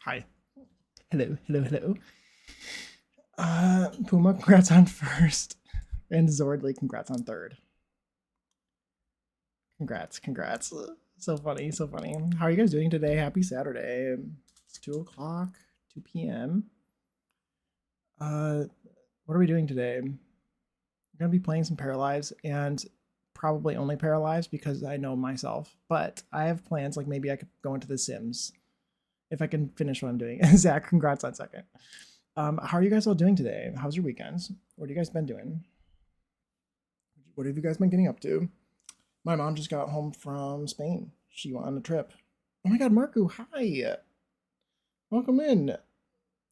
Hi. Hello, hello, hello. Puma, congrats on first. And Zordly, congrats on third. Congrats, congrats. So funny, so funny. How are you guys doing today? Happy Saturday. It's 2 o'clock, 2 p.m. Uh, what are we doing today? I'm gonna be playing some Paralives and probably only Paralives because I know myself. But I have plans, like maybe I could go into The Sims if I can finish what I'm doing. Zach, congrats on second. How are you guys all doing today? How's your weekends? What have you guys been doing? What have you guys been getting up to? My mom just got home from Spain. She went on a trip. Oh my god, Marco, hi. Welcome in.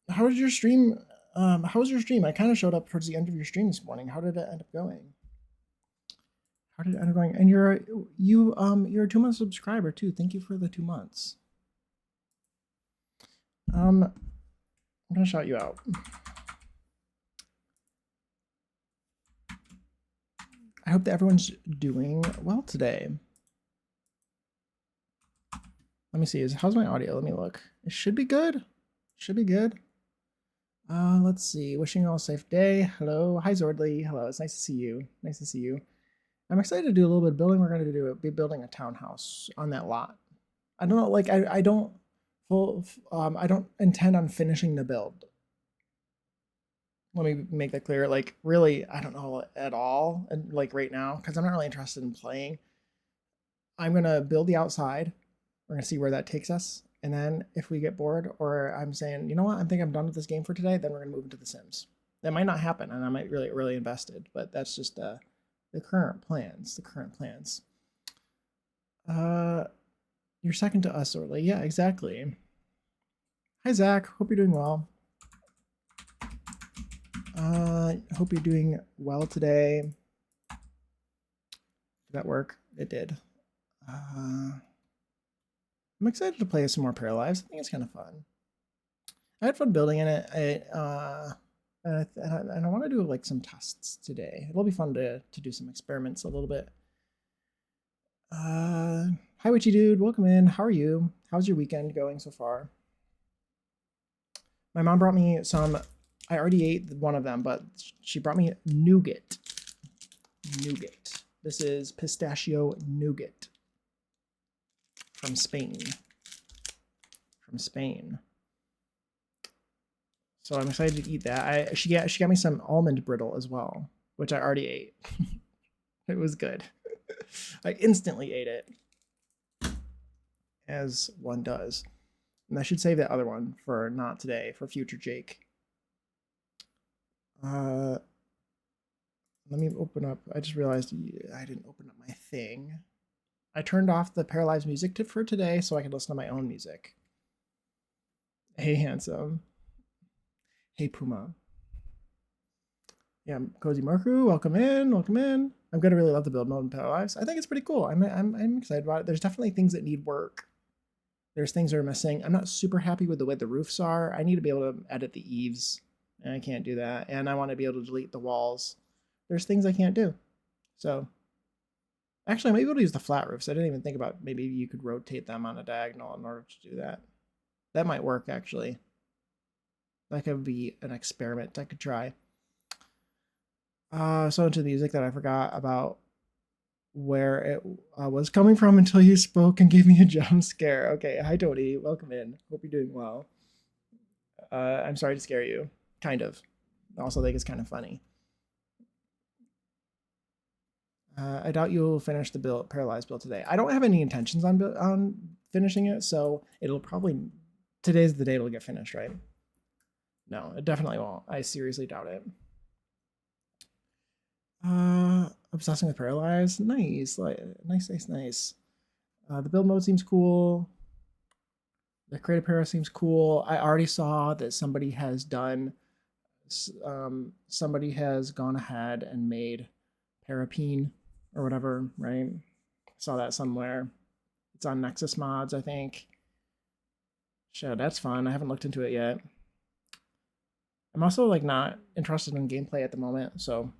How was your stream? How was your stream? I kind of showed up towards the end of your stream this morning. How did it end up going? How did it end up going? And you're a 2 month subscriber too. Thank you for the 2 months. I'm gonna shout you out. I hope that everyone's doing well today. Let me see. How's my audio? Let me look. It should be good. Should be good. Let's see. Wishing you all a safe day. Hello. Hi, Zordly. Hello. It's nice to see you. Nice to see you. I'm excited to do a little bit of building. We're going to be building a townhouse on that lot. I don't know. Like, I don't intend on finishing the build. Let me make that clear. Like, really, I don't know at all. And like right now, because I'm not really interested in playing. I'm going to build the outside. We're going to see where that takes us. And then if we get bored or I'm saying, you know what, I think I'm done with this game for today, then we're going to move into The Sims. That might not happen, and I might really invested, but that's just the current plans. The current plans. You're second to us, Orly. Yeah, exactly. Hi, Zach. Hope you're doing well. Hope you're doing well today. Did that work? It did. I'm excited to play some more Paralives. I think it's kind of fun. I had fun building in it. And I want to do like some tests today. It'll be fun to do some experiments a little bit. Hi, Witchy Dude. Welcome in. How are you? How's your weekend going so far? My mom brought me some. I already ate one of them, but she brought me nougat. Nougat. This is pistachio nougat from Spain. From Spain. So I'm excited to eat that. She got me some almond brittle as well, which I already ate. It was good. I instantly ate it, as one does. And I should save that other one for not today, for future Jake. Let me open up. I just realized I didn't open up my thing. I turned off the Paralives music for today so I could listen to my own music. Hey, handsome. Hey, Puma. Yeah, Cozy Marku, welcome in, welcome in. I'm gonna really love the build mode in Paralives. I think it's pretty cool. I'm excited about it. There's definitely things that need work. There's things that are missing. I'm not super happy with the way the roofs are. I need to be able to edit the eaves, and I can't do that. And I want to be able to delete the walls. There's things I can't do. So, actually, I might be able to use the flat roofs. I didn't even think about maybe you could rotate them on a diagonal in order to do that. That might work, actually. That could be an experiment I could try. So into the music that I forgot about where it was coming from until you spoke and gave me a jump scare. Okay, hi Tony, welcome in. Hope you're doing well. I'm sorry to scare you, kind of. Also, think it's kind of funny. I doubt you'll finish the Paralyzed build today. I don't have any intentions on finishing it, so it'll probably today's the day it'll get finished, right? No, it definitely won't. I seriously doubt it. Obsessing with Paralyzed. Nice. Nice. The build mode seems cool. The creative para seems cool. I already saw that somebody has gone ahead and made Parapine or whatever, right? Saw that somewhere. It's on Nexus Mods, I think. Shit, that's fun. I haven't looked into it yet. I'm also like not interested in gameplay at the moment, so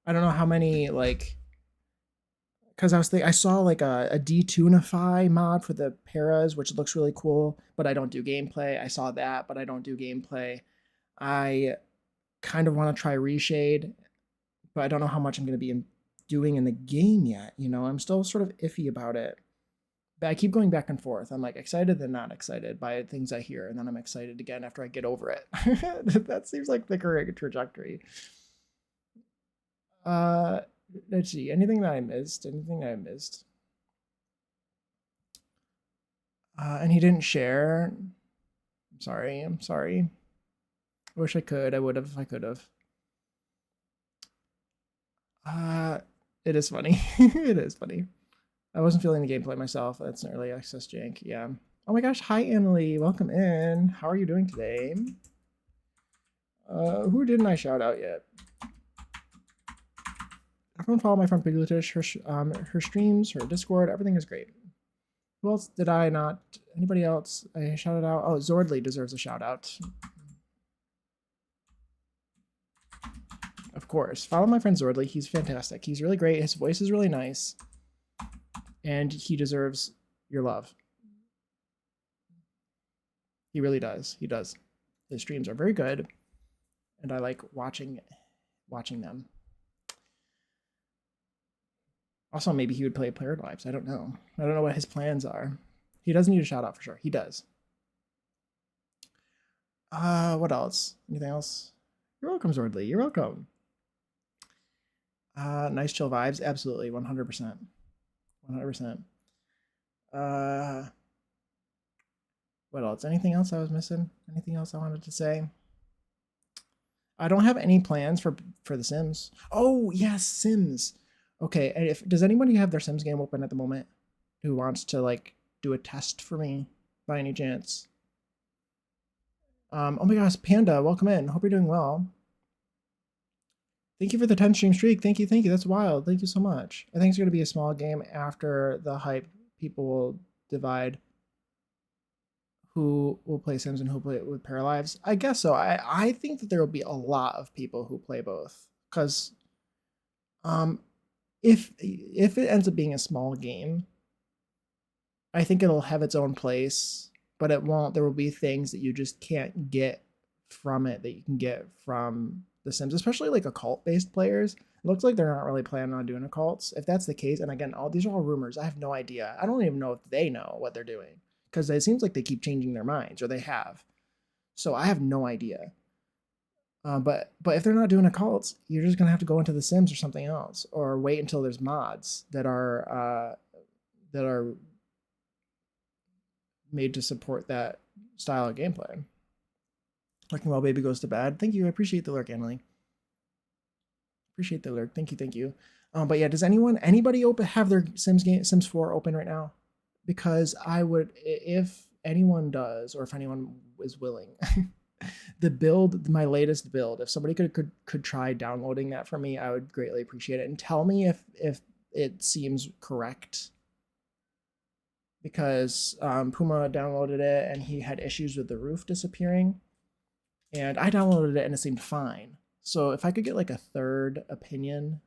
I don't know how many like because I saw like a detunify mod for the paras, which looks really cool, but I don't do gameplay. I saw that, but I don't do gameplay. I kind of want to try reshade, but I don't know how much I'm going to be doing in the game yet. You know, I'm still sort of iffy about it. But I keep going back and forth. I'm like excited then not excited by things I hear, and then I'm excited again after I get over it. That seems like the correct trajectory. Let's see. Anything that I missed? Anything that I missed? And he didn't share. I'm sorry. I'm sorry. I wish I could. I would have if I could have. It is funny. It is funny. I wasn't feeling the gameplay myself. That's an early access jank. Yeah. Oh my gosh. Hi, Annalie. Welcome in. How are you doing today? Who didn't I shout out yet? Everyone follow my friend Pigletish. Her streams, her Discord, everything is great. Who else did I not? Anybody else I shouted out? Oh, Zordly deserves a shout out. Of course. Follow my friend Zordly. He's fantastic. He's really great. His voice is really nice. And he deserves your love. He really does. He does. His streams are very good. And I like watching them. Also, maybe he would play Paralives. I don't know. I don't know what his plans are. He does need a shout out for sure. He does. What else? Anything else? You're welcome, Zordly. You're welcome. Nice chill vibes. Absolutely. 100%. 100%. What else? Anything else I was missing? Anything else I wanted to say? I don't have any plans for The Sims. Oh, yes, Sims. Okay, and does anybody have their Sims game open at the moment who wants to like do a test for me by any chance? Oh my gosh, Panda, welcome in. Hope you're doing well. Thank you for the 10 stream streak. Thank you. That's wild. Thank you so much. I think it's going to be a small game after the hype. People will divide who will play Sims and who will play it with Paralives. I guess so. I think that there will be a lot of people who play both because if it ends up being a small game, I think it'll have its own place, but it won't. There will be things that you just can't get from it that you can get from The Sims, especially like occult-based players. It looks like they're not really planning on doing occults. If that's the case, and again, these are all rumors. I have no idea. I don't even know if they know what they're doing because it seems like they keep changing their minds, or they have. So I have no idea. But if they're not doing occults, you're just gonna have to go into The Sims or something else, or wait until there's mods that are made to support that style of gameplay. Looking while baby goes to bed. Thank you. I appreciate the lurk, Annalie. Appreciate the lurk. Thank you. But yeah, does anybody have their Sims 4 open right now? Because I would, if anyone does, or if anyone is willing, my latest build, if somebody could try downloading that for me, I would greatly appreciate it. And tell me if it seems correct. Because Puma downloaded it and he had issues with the roof disappearing. And I downloaded it and it seemed fine. So if I could get like a third opinion,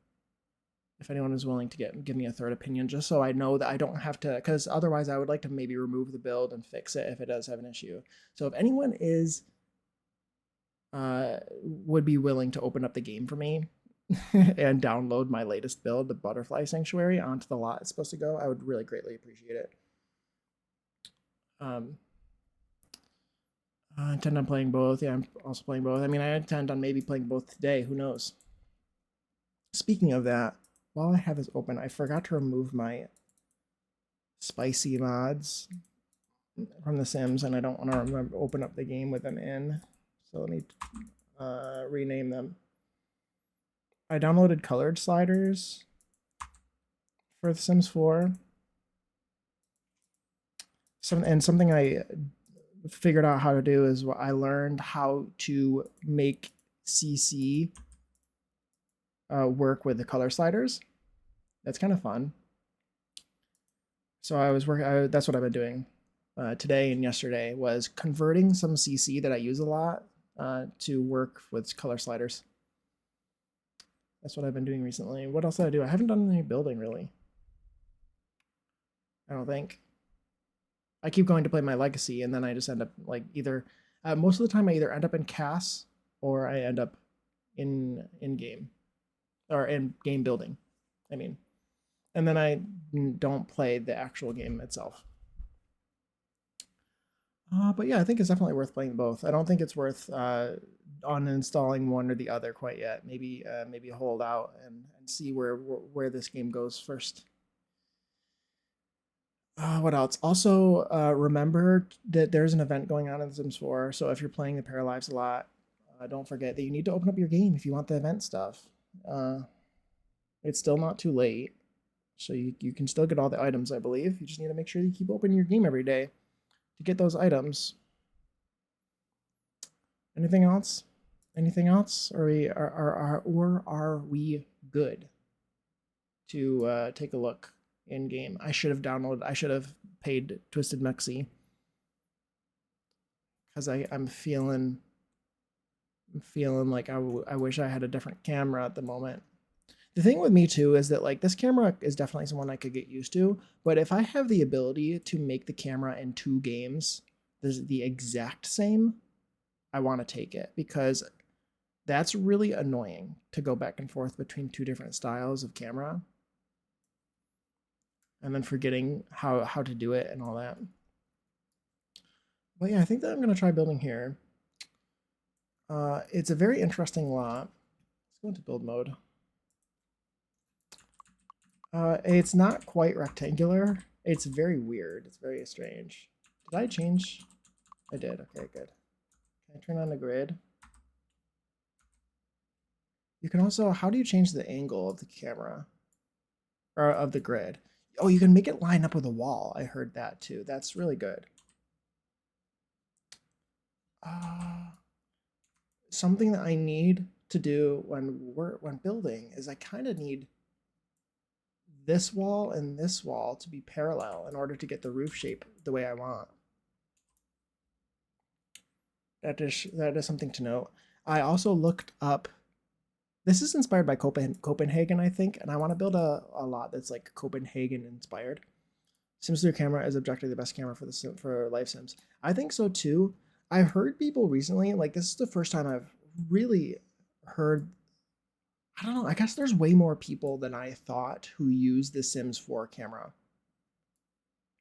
if anyone is willing to give me a third opinion, just so I know that I don't have to, because otherwise I would like to maybe remove the build and fix it if it does have an issue. So if anyone would be willing to open up the game for me and download my latest build, the Butterfly Sanctuary, onto the lot it's supposed to go, I would really greatly appreciate it. I intend on playing both. Yeah, I'm also playing both. I mean, I intend on maybe playing both today. Who knows? Speaking of that, while I have this open, I forgot to remove my spicy mods from The Sims, and I don't want to open up the game with them in. So let me rename them. I downloaded colored sliders for The Sims 4. Something I figured out how to do is I learned how to make CC work with the color sliders. That's kind of fun. So I was working. That's what I've been doing today and yesterday, was converting some CC that I use a lot to work with color sliders. That's what I've been doing recently. What else did I do? I haven't done any building really. I don't think. I keep going to play my legacy, and then I just end up like either most of the time I either end up in CAS or I end up in game or in game building. I mean, and then I don't play the actual game itself. But yeah, I think it's definitely worth playing both. I don't think it's worth uninstalling one or the other quite yet. Maybe hold out and see where this game goes first. What else? Also, remember that there's an event going on in The Sims 4. So if you're playing the Paralives a lot, don't forget that you need to open up your game if you want the event stuff. It's still not too late. So you can still get all the items, I believe. You just need to make sure you keep opening your game every day to get those items. Anything else? Anything else? Or are we good to take a look in game? I should have paid Twisted Mexi because I'm feeling like I wish I had a different camera at the moment. The thing with me too is that like this camera is definitely someone I could get used to, but if I have the ability to make the camera in 2 games the exact same, I want to take it because that's really annoying to go back and forth between 2 different styles of camera and then forgetting how to do it and all that. But yeah, I think that I'm going to try building here. It's a very interesting lot. Let's go into build mode. It's not quite rectangular. It's very weird. It's very strange. Did I change? I did. Okay, good. Can I turn on the grid? You can also, how do you change the angle of the camera? Or of the grid? Oh, you can make it line up with a wall. I heard that too. That's really good. Something that I need to do when building is I kind of need this wall and this wall to be parallel in order to get the roof shape the way I want. That is something to note. I also looked up. This is inspired by Copenhagen, I think, and I want to build a lot that's like Copenhagen inspired. Sims 3 camera is objectively the best camera for life sims. I think so too. I've heard people recently, like this is the first time I've really heard, I don't know, I guess there's way more people than I thought who use the Sims 4 camera.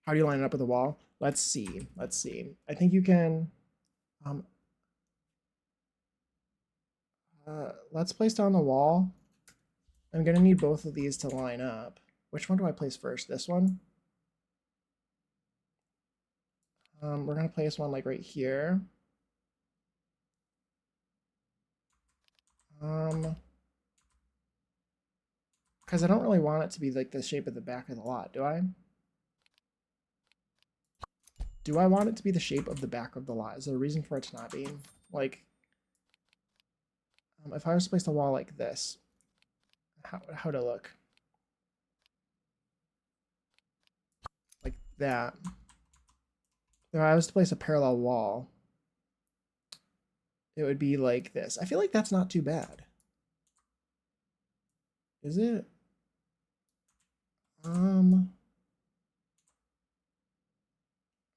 How do you line it up with the wall? Let's see. I think you can, let's place down the wall. I'm gonna need both of these to line up. Which one do I place first? This one? We're gonna place one like right here. Because I don't really want it to be like the shape of the back of the lot, do I? Do I want it to be the shape of the back of the lot? Is there a reason for it to not be? Like, if I was to place the wall like this, how would it look? Like that. If I was to place a parallel wall, it would be like this. I feel like that's not too bad. Is it? And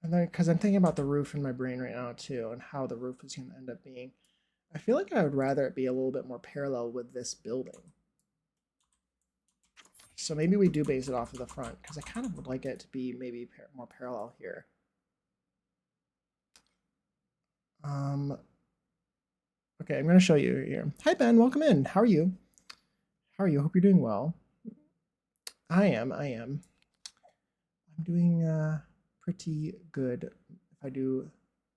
then, because I'm thinking about the roof in my brain right now too, and how the roof is going to end up being. I feel like I would rather it be a little bit more parallel with this building. So maybe we do base it off of the front, because I kind of would like it to be maybe more parallel here. Okay, I'm going to show you here. Hi, Ben. Welcome in. How are you? How are you? Hope you're doing well. I am. I'm doing pretty good. If I do,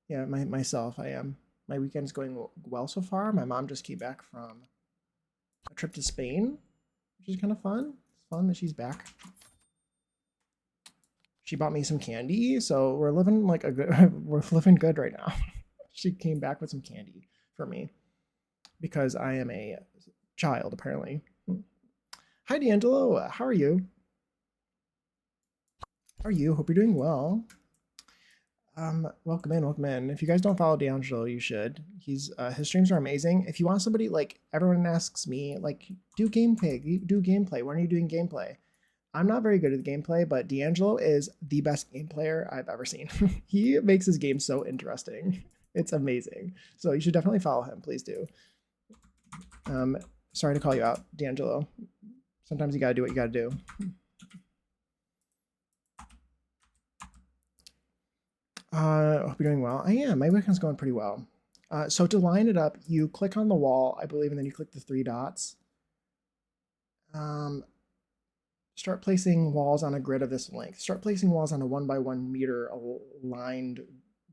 yeah, myself, I am. My weekend's going well so far. My mom just came back from a trip to Spain, which is kind of fun. It's fun that she's back. She bought me some candy, so we're living like a good. We're living good right now. She came back with some candy for me because I am a child, apparently. Hi, D'Angelo. How are you? How are you? Hope you're doing well. Welcome in. If you guys don't follow D'Angelo, you should. His streams are amazing. If you want somebody, like everyone asks me, like do gameplay. When are you doing gameplay? I'm not very good at the gameplay, but D'Angelo is the best game player I've ever seen. He makes his game so interesting. It's amazing. So you should definitely follow him. Please do. Sorry to call you out, D'Angelo. Sometimes you gotta do what you gotta do. I hope you're doing well. I am. My weekend's going pretty well. So to line it up, you click on the wall, I believe, and then you click the 3 dots. Start placing walls on a grid of this length. Start placing walls on a 1x1 meter aligned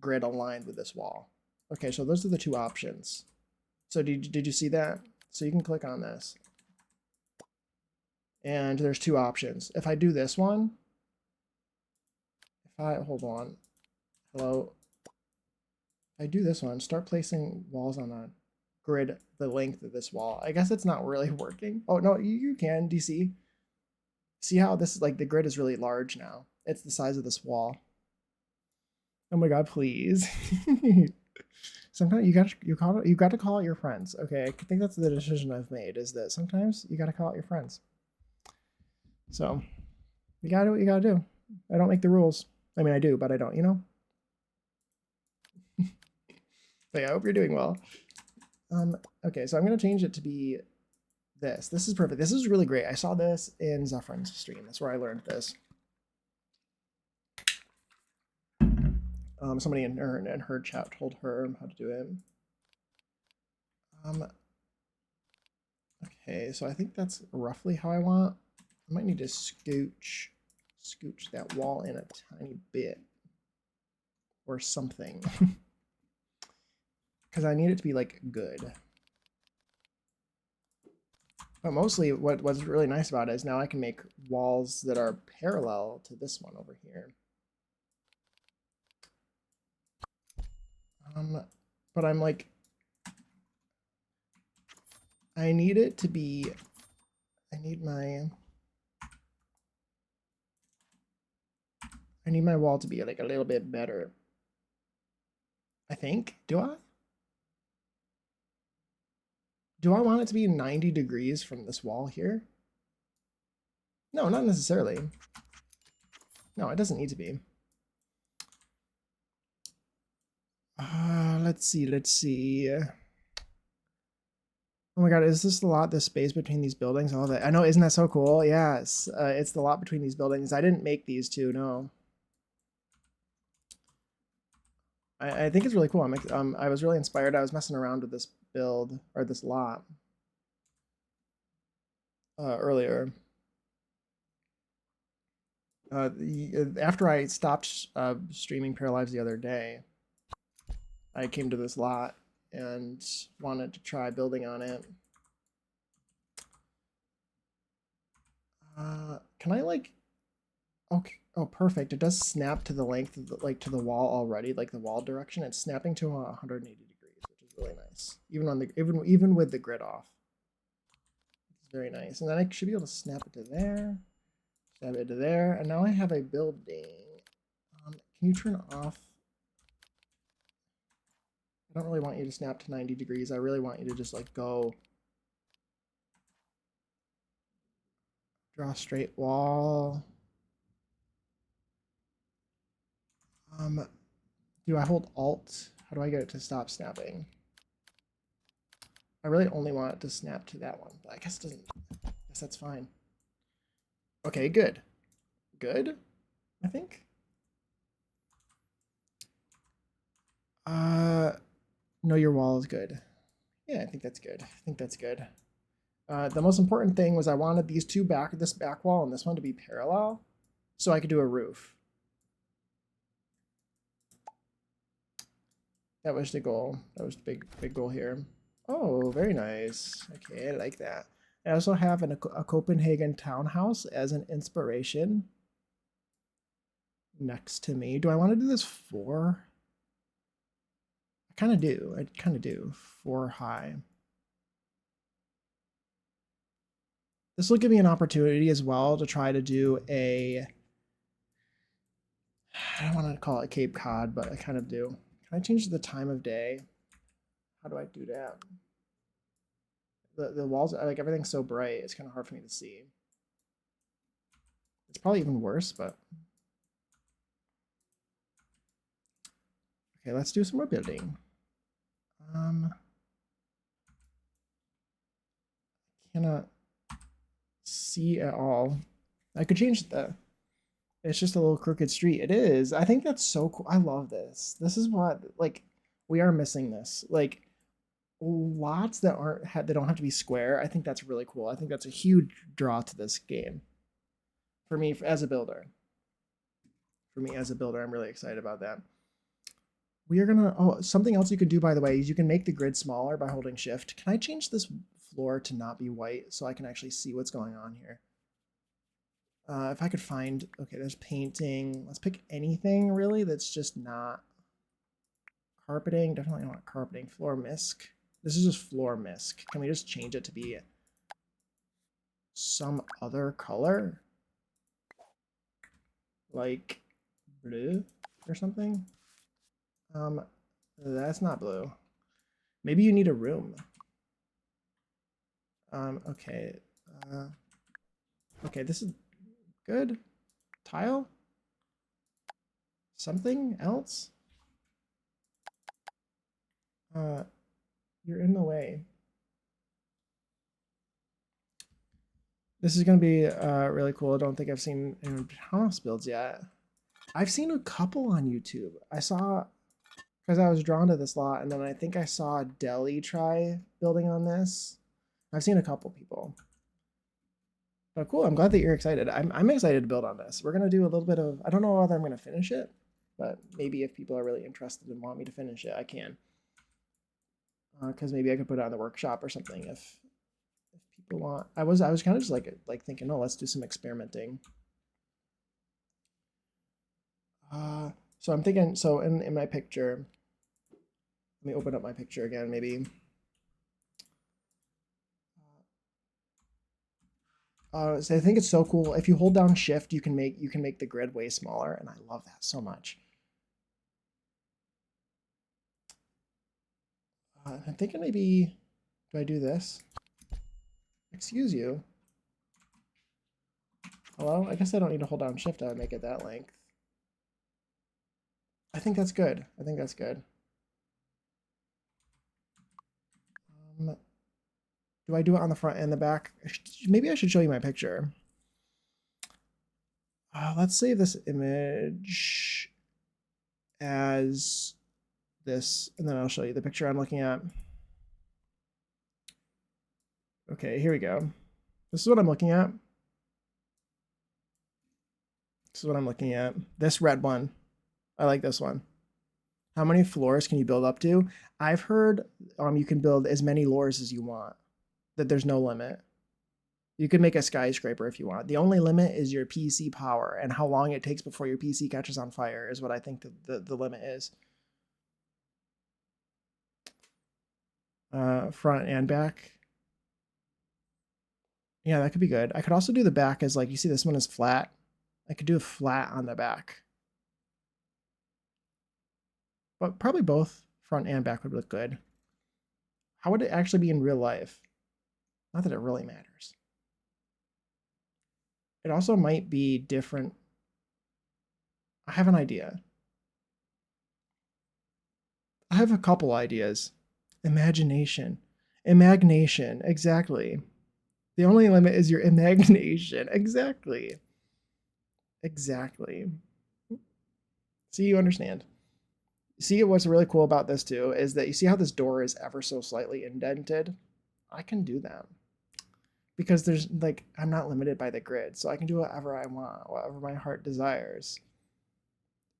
grid aligned with this wall. Okay, so those are the 2 options. So did you see that? So you can click on this. And there's 2 options. If I do this one, hold on. Hello. If I do this one, start placing walls on a grid the length of this wall. I guess it's not really working. Oh, no, you can, DC. See how this is like the grid is really large now. It's the size of this wall. Oh my god, please. Sometimes you got to call out your friends. Okay, I think that's the decision I've made, is that sometimes you got to call out your friends. So you got to do what you got to do. I don't make the rules. I mean, I do, but I don't, you know? But yeah, I hope you're doing well. Okay, so I'm going to change it to be this. This is perfect. This is really great. I saw this in Zephyrin's stream. That's where I learned this. Somebody in her chat told her how to do it. Okay, so I think that's roughly how I want. I might need to scooch that wall in a tiny bit or something. Because I need it to be like good. But mostly what's really nice about it is now I can make walls that are parallel to this one over here. But I'm like, I need it to be, I need my wall to be like a little bit better. I think. Do I? Do I want it to be 90 degrees from this wall here? No, not necessarily. No, it doesn't need to be. Let's see. Oh my god, is this the lot, the space between these buildings? All of it. I know, isn't that so cool? Yes, it's the lot between these buildings. I didn't make these two, no. I think it's really cool. I was really inspired. I was messing around with this build, or this lot, earlier. After I stopped streaming Paralives the other day, I came to this lot and wanted to try building on it. Can I like, okay, oh perfect, it does snap to the length of the, like to the wall already, like the wall direction. It's snapping to 180 degrees, which is really nice, even on the even with the grid off. It's very nice. And then I should be able to snap it to there, snap it to there, and now I have a building. Can you turn off? I don't really want you to snap to 90 degrees. I really want you to just like go draw a straight wall. Do I hold Alt? How do I get it to stop snapping? I really only want it to snap to that one, but I guess it doesn't. I guess that's fine. Okay, good. Good, I think. No, your wall is good. Yeah, I think that's good. I think that's good. The most important thing was I wanted these two this back wall and this one to be parallel, so I could do a roof. That was the goal. That was the big goal here. Oh, very nice. Okay, I like that. I also have a Copenhagen townhouse as an inspiration next to me. Do I want to do this 4? I kind of do. I kind of do. 4 high. This will give me an opportunity as well to try to do a, I don't want to call it Cape Cod, but I kind of do. Can I change the time of day? How do I do that? The walls, like everything's so bright, it's kind of hard for me to see. It's probably even worse, but okay, let's do some more building. Cannot see at all. I could change the. It's just a little crooked street. It is. I think that's so cool. I love this. This is what like we are missing this. Like lots that aren't they don't have to be square. I think that's really cool. I think that's a huge draw to this game for me as a builder. For me as a builder, I'm really excited about that. We are gonna. Oh, something else you can do by the way is you can make the grid smaller by holding shift. Can I change this floor to not be white so I can actually see what's going on here? If I could find, okay, there's painting. Let's pick anything really that's just not carpeting. Definitely not carpeting. Floor misc. This is just floor misc. Can we just change it to be some other color? Like blue or something? That's not blue. Maybe you need a room. Okay. Okay, this is good. Tile? Something else? You're in the way. This is going to be really cool. I don't think I've seen any Townhouse builds yet. I've seen a couple on YouTube. I saw, because I was drawn to this lot, and then I think I saw Deli try building on this. I've seen a couple people. But cool, I'm glad that you're excited. I'm excited to build on this. We're going to do a little bit of, I don't know whether I'm going to finish it, but maybe if people are really interested and want me to finish it, I can. Because maybe I could put it on the workshop or something if people want. I was kind of just like thinking, oh, let's do some experimenting. So I'm thinking, so in my picture, let me open up my picture again, maybe. So I think it's so cool. If you hold down shift, you can make the grid way smaller, and I love that so much. I'm thinking maybe, do I do this? Excuse you. Hello? I guess I don't need to hold down shift to make it that length. I think that's good. I think that's good. Do I do it on the front and the back? Maybe I should show you my picture. Let's save this image as this, and then I'll show you the picture I'm looking at. Okay, here we go. This is what I'm looking at. This is what I'm looking at. This red one. I like this one. How many floors can you build up to? I've heard you can build as many floors as you want, that there's no limit. You can make a skyscraper if you want. The only limit is your PC power and how long it takes before your PC catches on fire is what I think the limit is. Front and back. Yeah, that could be good. I could also do the back as like, you see this one is flat. I could do a flat on the back. But probably both front and back would look good. How would it actually be in real life? Not that it really matters. It also might be different. I have an idea. I have a couple ideas. Imagination. Imagination. Exactly. The only limit is your imagination. Exactly. Exactly. See, you understand. See, what's really cool about this too is that you see how this door is ever so slightly indented? I can do that. Because there's like, I'm not limited by the grid, so I can do whatever I want, whatever my heart desires.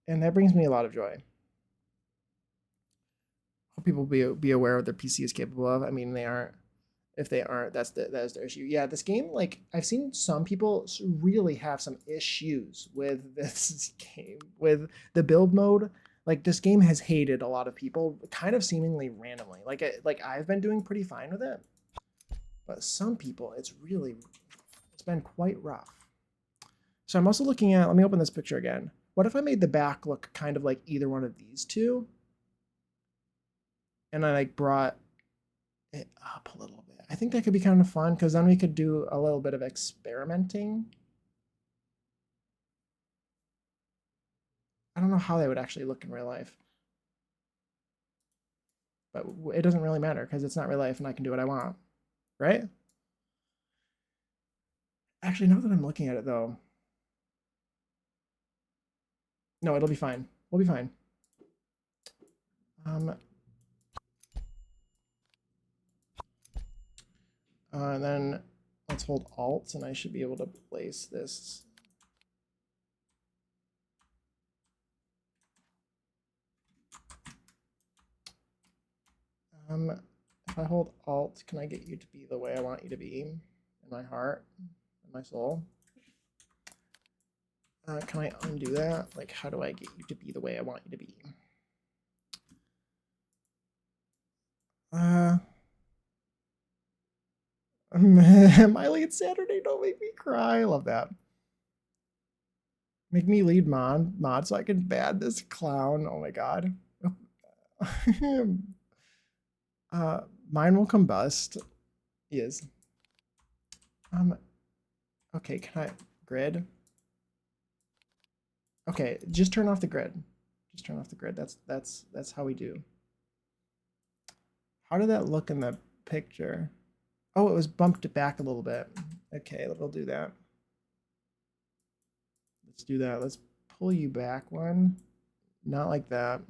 And that brings me a lot of joy. Hope people be aware of what their PC is capable of. I mean, they aren't. If they aren't, that is their issue. Yeah, this game, like, I've seen some people really have some issues with this game, with the build mode. Like, this game has hated a lot of people, kind of seemingly randomly. Like I've been doing pretty fine with it, but some people, it's been quite rough. So I'm also looking at, let me open this picture again. What if I made the back look kind of like either one of these two? And I like brought it up a little bit. I think that could be kind of fun because then we could do a little bit of experimenting. I don't know how they would actually look in real life. But it doesn't really matter because it's not real life and I can do what I want, right? Actually, now that I'm looking at it though, no, it'll be fine. We'll be fine. And then let's hold Alt and I should be able to place this. If I hold Alt, can I get you to be the way I want you to be in my heart, in my soul? Can I undo that? Like, how do I get you to be the way I want you to be? Miley, it's Saturday. Don't make me cry. I love that. Make me lead mod so I can ban this clown. Oh my god. Mine will combust. Yes. Okay, can I grid? Okay, just turn off the grid. Just turn off the grid. That's how we do. How did that look in the picture? Oh, it was bumped back a little bit. Okay, we'll do that. Let's do that. Let's pull you back one. Not like that.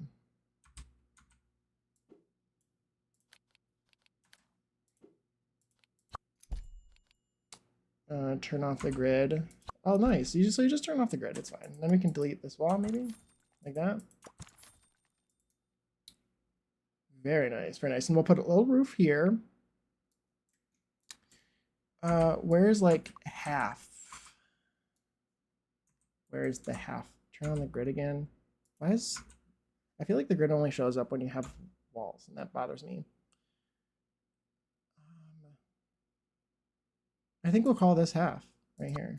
Turn off the grid. Oh, nice. So you just turn off the grid. It's fine. Then we can delete this wall, maybe? Like that. Very nice. Very nice. And we'll put a little roof here. Where's like half? Where's the half? Turn on the grid again. Why is... I feel like the grid only shows up when you have walls, and that bothers me. I think we'll call this half right here.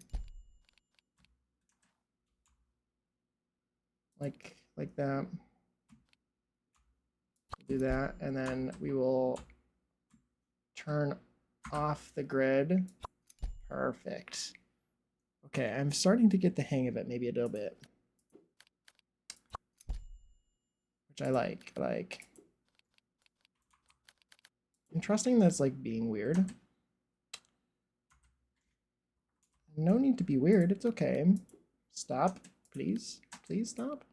Like that. Do that, and then we will turn off the grid. Perfect. Okay, I'm starting to get the hang of it, maybe a little bit. Which I like. I'm trusting that's like being weird. No need to be weird, it's okay. Stop, please. Please stop.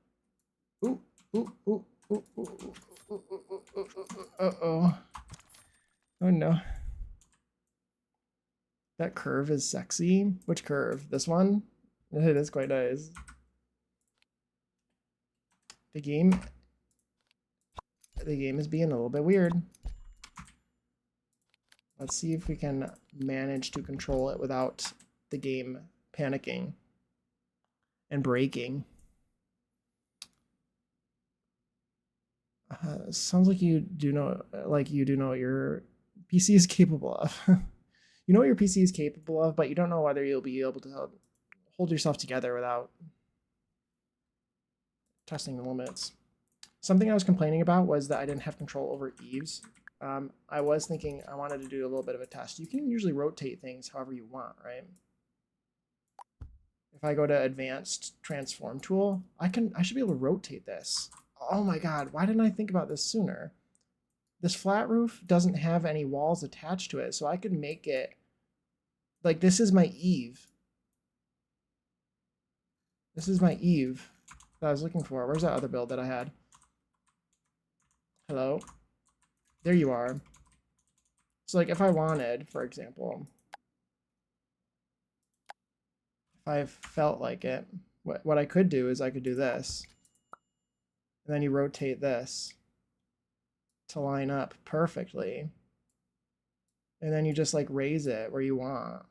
Ooh, ooh, ooh, ooh, ooh, ooh, ooh, ooh, ooh, ooh, uh-oh. Oh no. That curve is sexy. Which curve? This one? It is quite nice. The game is being a little bit weird. Let's see if we can manage to control it without the game panicking and breaking. Sounds like you do know what your PC is capable of. You know what your PC is capable of, but you don't know whether you'll be able to hold yourself together without testing the limits. Something I was complaining about was that I didn't have control over eaves. I was thinking I wanted to do a little bit of a test. You can usually rotate things however you want, right? If I go to advanced transform tool, I should be able to rotate this. Oh my god, why didn't I think about this sooner? This flat roof doesn't have any walls attached to it, so I could make it like this is my eave. This is my eave that I was looking for. Where's that other build that I had? Hello? There you are. So like if I wanted, for example, if I felt like it, what I could do is I could do this. And then you rotate this to line up perfectly. And then you just like raise it where you want.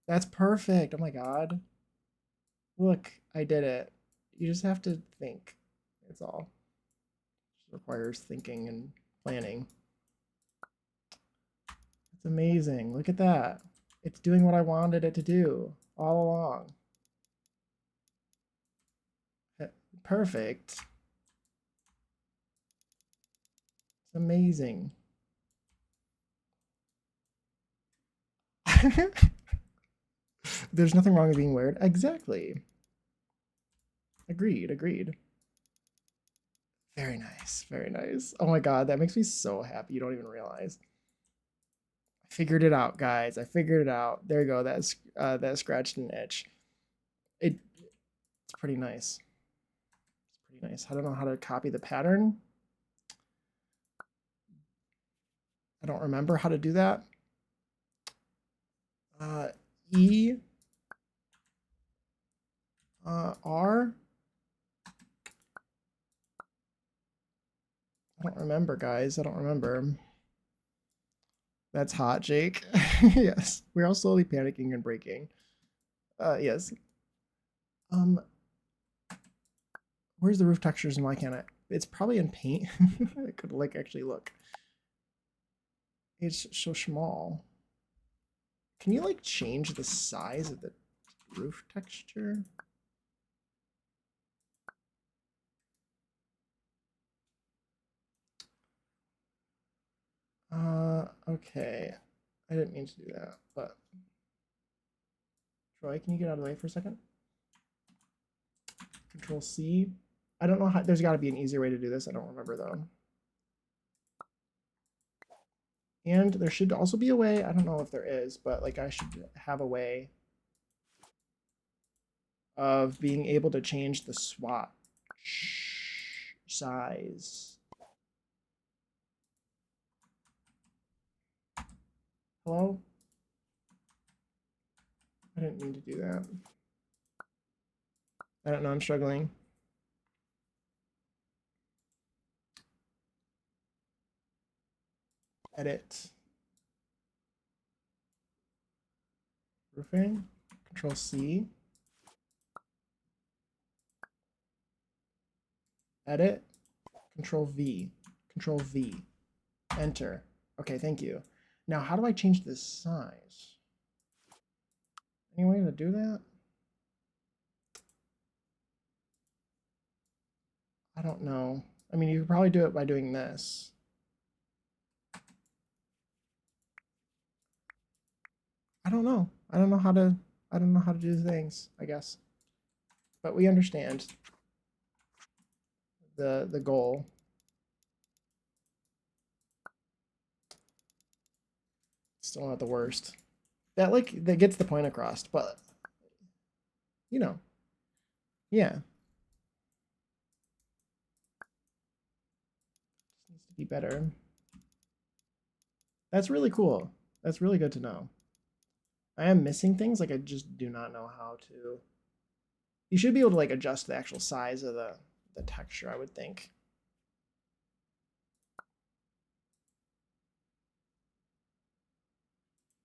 That's perfect. Oh my god. Look, I did it. You just have to think. It's all. It requires thinking and planning. It's amazing. Look at that. It's doing what I wanted it to do all along. Perfect. It's amazing. There's nothing wrong with being weird. Exactly. Agreed. Very nice. Very nice. Oh my God, that makes me so happy. You don't even realize. I figured it out, guys. I figured it out. There you go. That scratched an itch. It's pretty nice. It's pretty nice. I don't know how to copy the pattern. I don't remember how to do that. Uh, E R. I don't remember, guys. I don't remember. That's hot, Jake. Yes, we're all slowly panicking and breaking. Yes. Um, where's the roof textures and why can't I? It's probably in paint. I could like actually look. It's so small. Can you like change the size of the roof texture? Okay. I didn't mean to do that, but Troy, can you get out of the way for a second? Control C. I don't know how, there's got to be an easier way to do this. I don't remember though. And there should also be a way, I don't know if there is, but like I should have a way of being able to change the swatch size. Hello? I didn't mean to do that. I don't know, I'm struggling. Edit. Roofing. Control C. Edit. Control V. Control V. Enter. Okay, thank you. Now, how do I change this size? Any way to do that? I don't know. I mean, you could probably do it by doing this. I don't know. I don't know how to do things, I guess. But we understand the goal. Still not the worst. That gets the point across, but you know, yeah. Just needs to be better. That's really cool. That's really good to know. I am missing things, like I just do not know how to. You should be able to like adjust the actual size of the texture, I would think.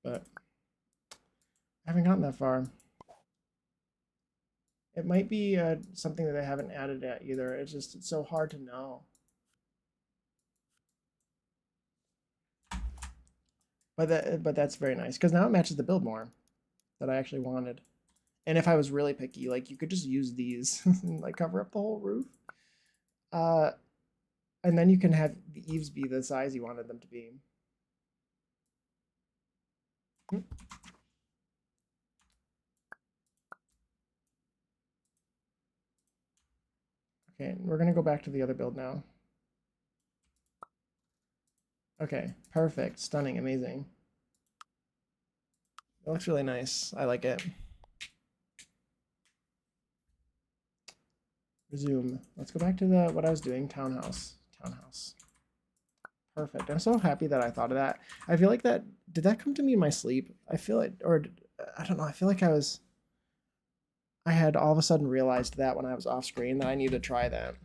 But I haven't gotten that far. It might be something that I haven't added yet either. It's so hard to know. But that's very nice because now it matches the build more that I actually wanted. And if I was really picky, like you could just use these and like cover up the whole roof. Uh, and then you can have the eaves be the size you wanted them to be. Okay, we're gonna go back to the other build now. Okay, perfect, stunning, amazing. It looks really nice. I like it. Resume. Let's go back to the what I was doing. Townhouse. Townhouse. Perfect. I'm so happy that I thought of that. I feel like that did that come to me in my sleep? I feel like, or I don't know. I feel like I had all of a sudden realized that when I was off screen that I need to try that.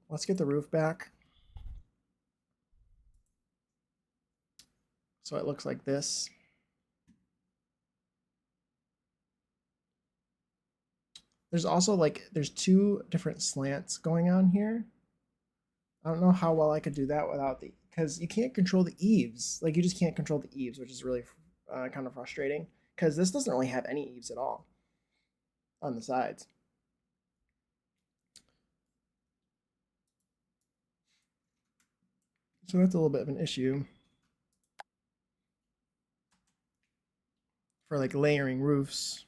Let's get the roof back. So it looks like this. There's also like, there's two different slants going on here. I don't know how well I could do that without because you can't control the eaves. Like you just can't control the eaves, which is really kind of frustrating because this doesn't really have any eaves at all on the sides. So that's a little bit of an issue for like layering roofs.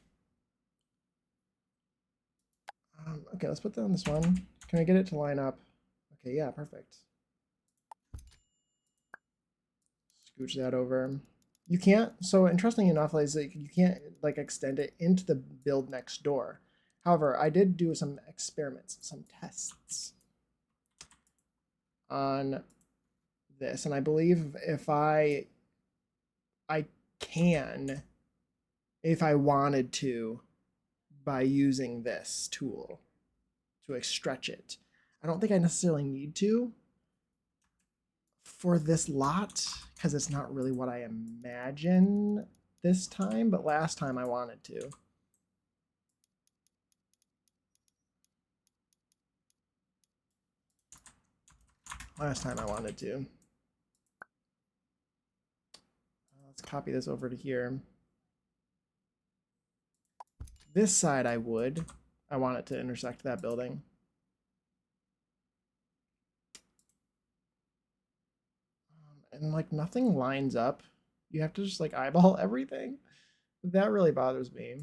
Okay, let's put that on this one. Can I get it to line up? Okay, yeah, perfect. Scooch that over. You can't, so interesting enough, is like you can't like extend it into the build next door. However, I did do some experiments, some tests on this, and I believe if I can, if I wanted to, by using this tool to stretch it. I don't think I necessarily need to for this lot because it's not really what I imagine this time, but last time I wanted to. Last time I wanted to. Let's copy this over to here. This side I would. I want it to intersect that building. And like nothing lines up. You have to just like eyeball everything. That really bothers me.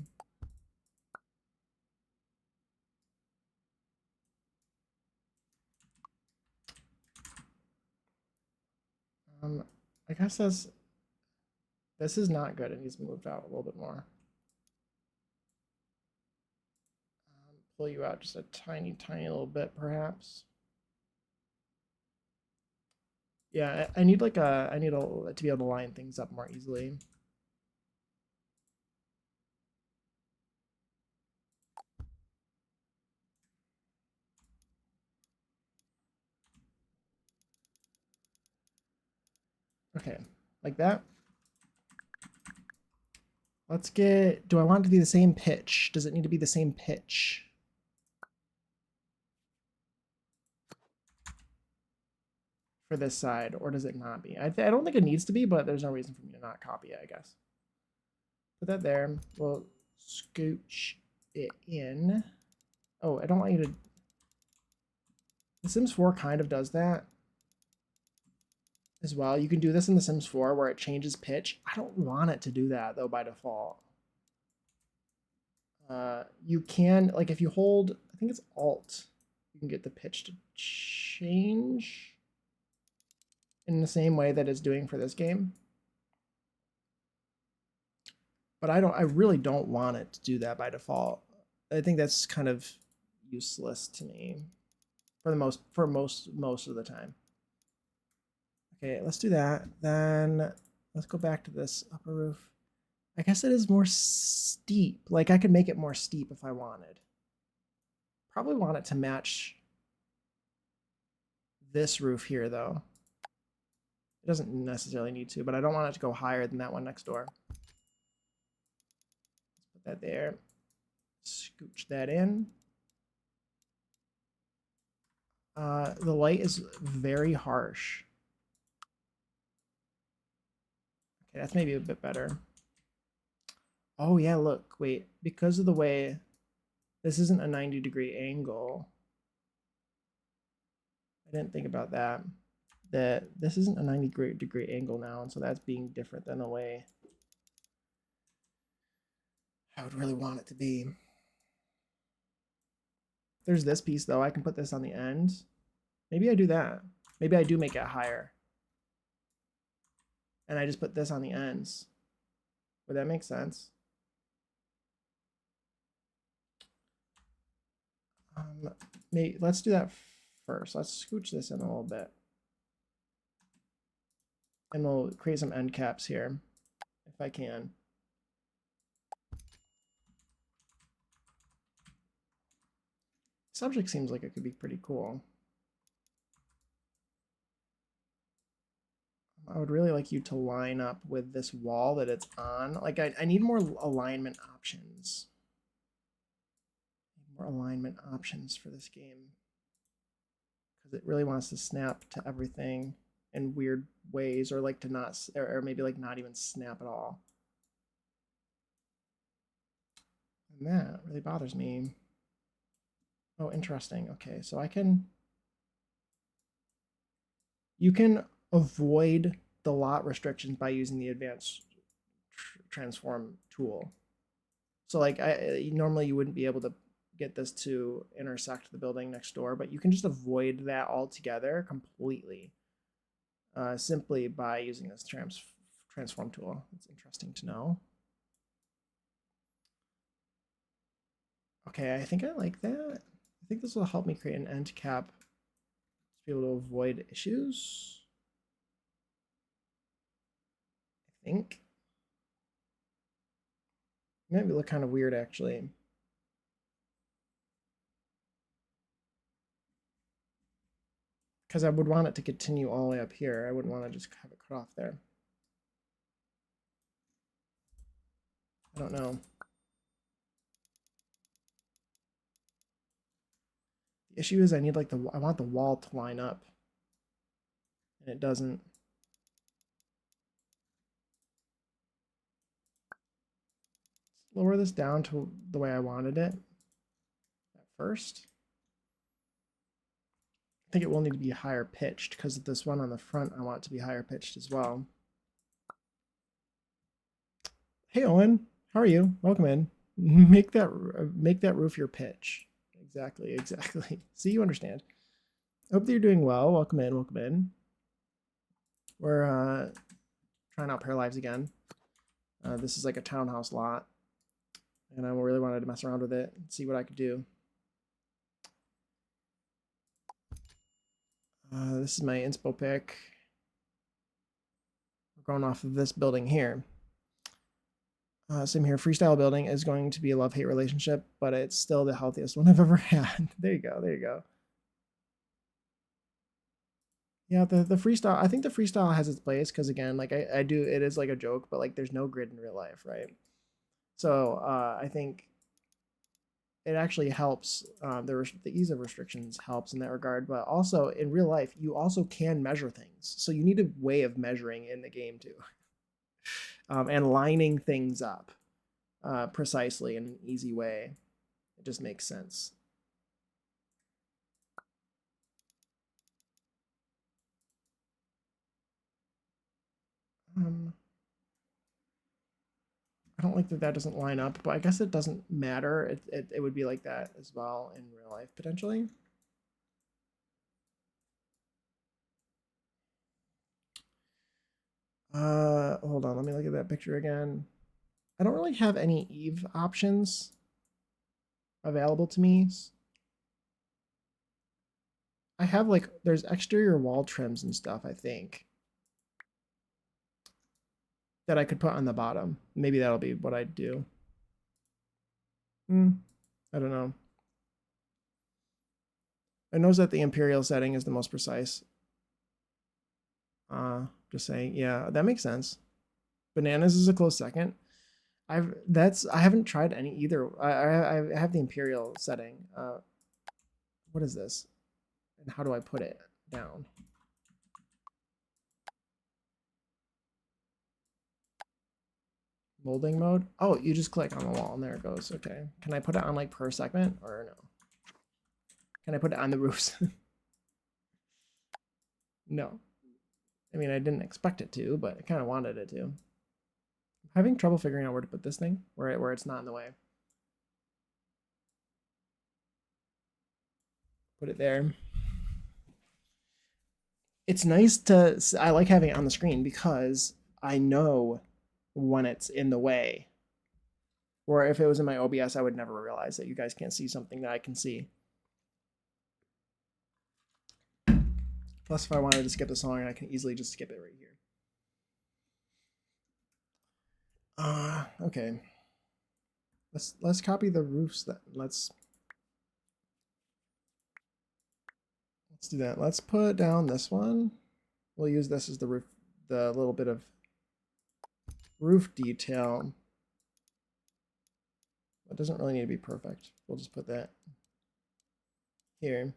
I guess this is not good. It needs moved out a little bit more. Pull you out just a tiny, tiny little bit, perhaps. Yeah, I need like I need to be able to line things up more easily. Okay, like that. Let's get, do I want it to be the same pitch? Does it need to be the same pitch? For this side, or does it not be? I don't think it needs to be, but there's no reason for me to not copy it, I guess. Put that there. We'll scooch it in. Oh, I don't want you to... The Sims 4 kind of does that as well. You can do this in The Sims 4 where it changes pitch. I don't want it to do that, though, by default. You can, like, if you hold, I think it's Alt, you can get the pitch to change in the same way that it's doing for this game. But I really don't want it to do that by default. I think that's kind of useless to me for most of the time. Okay, let's do that. Then let's go back to this upper roof. I guess it is more steep. Like I could make it more steep if I wanted. Probably want it to match this roof here though. It doesn't necessarily need to, but I don't want it to go higher than that one next door. Let's put that there. Scooch that in. The light is very harsh. Okay, that's maybe a bit better. Oh yeah, look, wait, because of the way this isn't a 90-degree angle. I didn't think about that. That this isn't a 90-degree angle now, and so that's being different than the way I would really want it to be. There's this piece though, I can put this on the end. Maybe I do that. Maybe I do make it higher. And I just put this on the ends. Would that make sense? Maybe, let's do that first. Let's scooch this in a little bit. And we'll create some end caps here, if I can. Subject seems like it could be pretty cool. I would really like you to line up with this wall that it's on. Like I need more alignment options. More alignment options for this game. Because it really wants to snap to everything in weird ways, or like to not, or maybe like not even snap at all. And that really bothers me. Oh, interesting. Okay, so you can avoid the lot restrictions by using the advanced transform tool. So like normally you wouldn't be able to get this to intersect the building next door, but you can just avoid that altogether completely simply by using this transform tool. It's interesting to know. Okay, I think I like that. I think this will help me create an end cap to be able to avoid issues. I think. Maybe look kind of weird actually. Because I would want it to continue all the way up here. I wouldn't want to just have it cut off there. I don't know. The issue is I need like I want the wall to line up. And it doesn't. Lower this down to the way I wanted it at first. I think it will need to be higher pitched because this one on the front I want it to be higher pitched as well. Hey Owen, how are you? Welcome in. Make that roof your pitch. Exactly. See, you understand. I hope that you're doing well. Welcome in. We're trying out Paralives again. This is like a townhouse lot, and I really wanted to mess around with it and see what I could do. This is my inspo pick. We're going off of this building here. Same here. Freestyle building is going to be a love-hate relationship, but it's still the healthiest one I've ever had. There you go. Yeah, the freestyle. I think the freestyle has its place because again, like I do, it is like a joke, but like there's no grid in real life, right? So I think it actually helps. The ease of restrictions helps in that regard, but also in real life, you also can measure things. So you need a way of measuring in the game too. And lining things up precisely in an easy way. It just makes sense. I don't like that doesn't line up, but I guess it doesn't matter. It would be like that as well in real life, potentially. Hold on, let me look at that picture again. I don't really have any Eve options available to me. I have like, there's exterior wall trims and stuff, I think, that I could put on the bottom. Maybe that'll be what I'd do. I don't know. I know that the Imperial setting is the most precise. Just saying, yeah, that makes sense. Bananas is a close second. I haven't tried any either. I have the Imperial setting. What is this? And how do I put it down? Molding mode. Oh, you just click on the wall and there it goes. Okay. Can I put it on like per segment or no? Can I put it on the roofs? No. I mean, I didn't expect it to, but I kind of wanted it to. I'm having trouble figuring out where to put this thing, where it's not in the way. Put it there. It's nice to, I like having it on the screen because I know when it's in the way. Or if it was in my OBS, I would never realize that you guys can't see something that I can see. Plus, if I wanted to skip the song, I can easily just skip it right here. Okay. Let's copy the roofs then. Let's do that. Let's put down this one. We'll use this as the roof, the little bit of roof detail. It doesn't really need to be perfect. We'll just put that here.